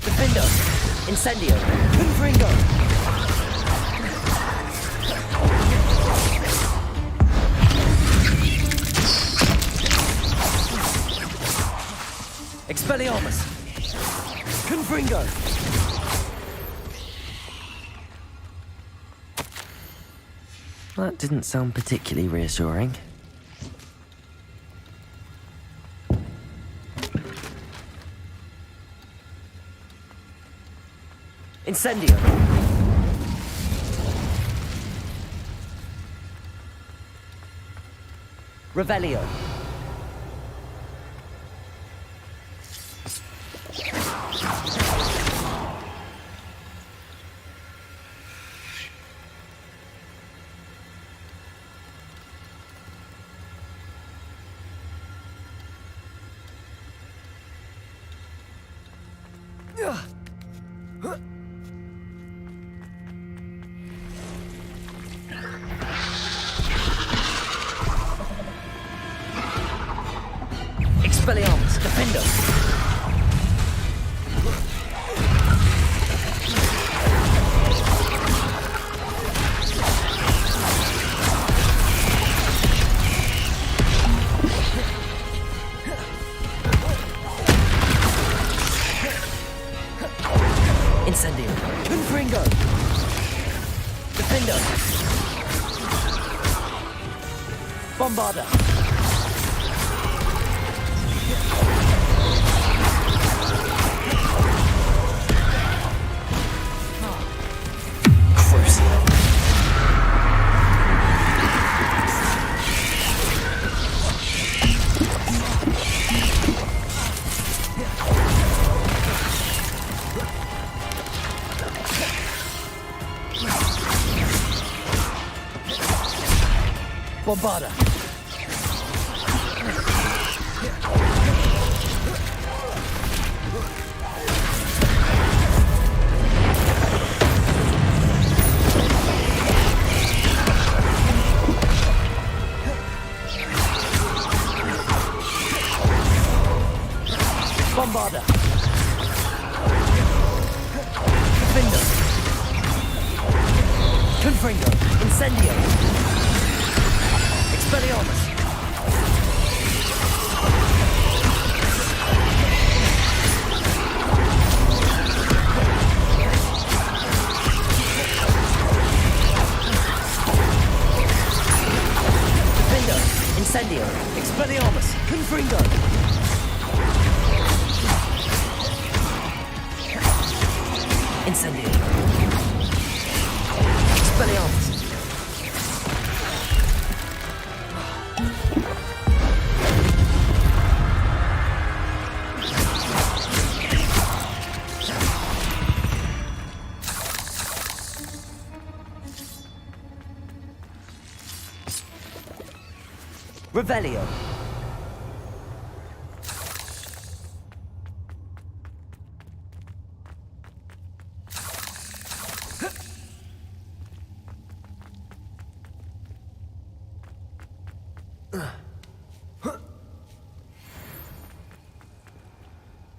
Defendo, Incendio, Confringo. Expelliarmus, Confringo. That didn't sound particularly reassuring. Incendio. Revelio. Expelliarmus, Defendo. Incendio. Confringo. Defendo. Bombarda. Bombarda. Bombarda. Defender. Confringo. Incendio. Expelliarmus. Defender. Incendio. Expelliarmus. Confringo. Incendio. Expelliarmus. Revelio.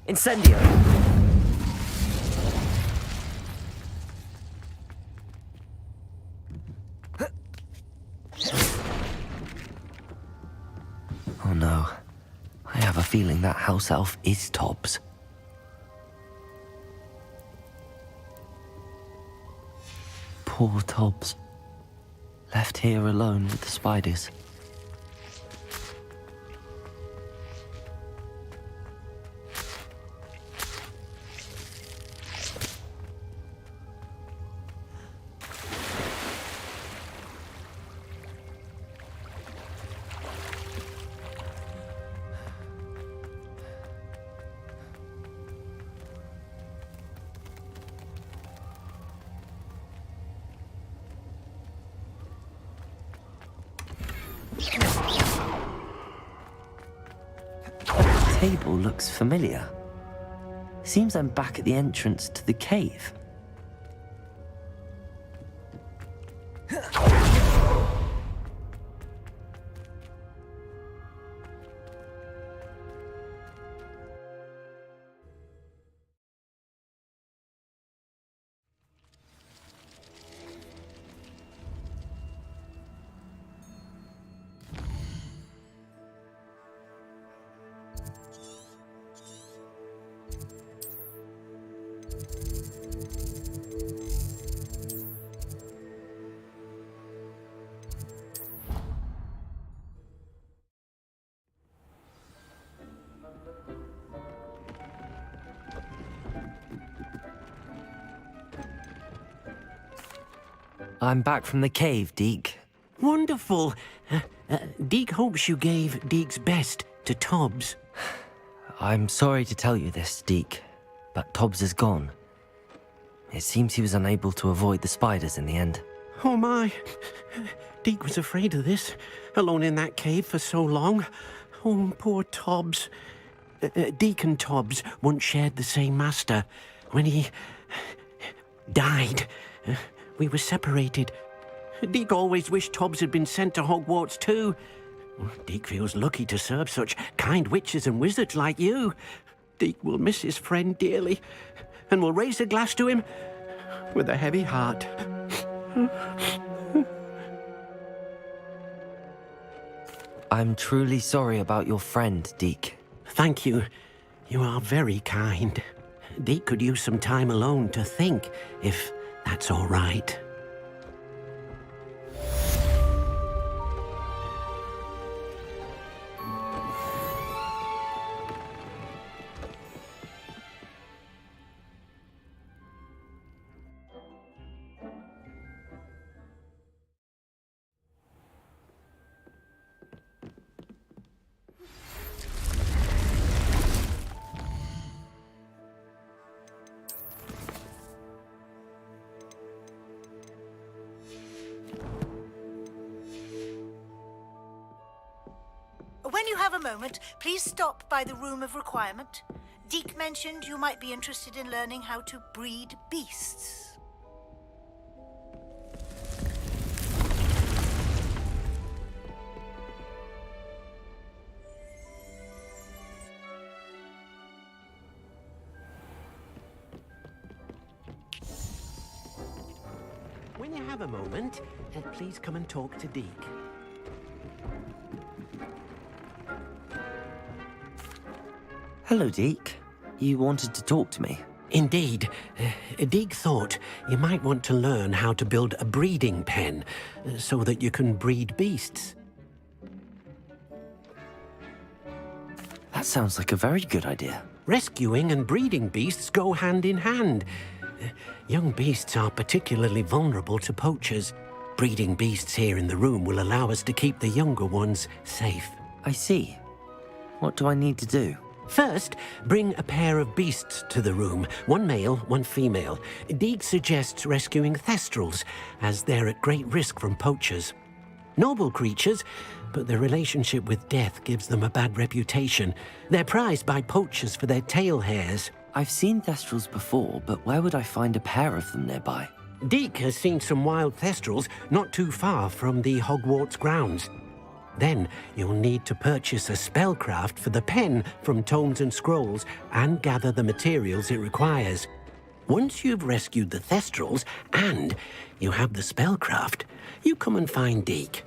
Incendio. Oh no. I have a feeling that house elf is Tobbs. Poor Tobbs. Left here alone with the spiders. The table looks familiar. Seems I'm back at the entrance to the cave. I'm back from the cave, Deke. Wonderful. Deke hopes you gave Deke's best to Tobbs. I'm sorry to tell you this, Deke, but Tobbs is gone. It seems he was unable to avoid the spiders in the end. Oh my. Deke was afraid of this, alone in that cave for so long. Oh, poor Tobbs. Deke and Tobbs once shared the same master. When he died, we were separated. Deke always wished Tobbs had been sent to Hogwarts too. Deke feels lucky to serve such kind witches and wizards like you. Deke will miss his friend dearly, and will raise a glass to him with a heavy heart. I'm truly sorry about your friend, Deke. Thank you. You are very kind. Deke could use some time alone to think, if that's all right. When you have a moment, please stop by the Room of Requirement. Deke mentioned you might be interested in learning how to breed beasts. When you have a moment, please come and talk to Deke. Hello, Deke. You wanted to talk to me? Indeed. Deke thought you might want to learn how to build a breeding pen so that you can breed beasts. That sounds like a very good idea. Rescuing and breeding beasts go hand in hand. Young beasts are particularly vulnerable to poachers. Breeding beasts here in the room will allow us to keep the younger ones safe. I see. What do I need to do? First, bring a pair of beasts to the room. One male, one female. Deke suggests rescuing thestrals, as they're at great risk from poachers. Noble creatures, but their relationship with death gives them a bad reputation. They're prized by poachers for their tail hairs. I've seen thestrals before, but where would I find a pair of them nearby? Deke has seen some wild thestrals not too far from the Hogwarts grounds. Then you'll need to purchase a spellcraft for the pen from Tomes and Scrolls and gather the materials it requires. Once you've rescued the thestrals and you have the spellcraft, you come and find Deke.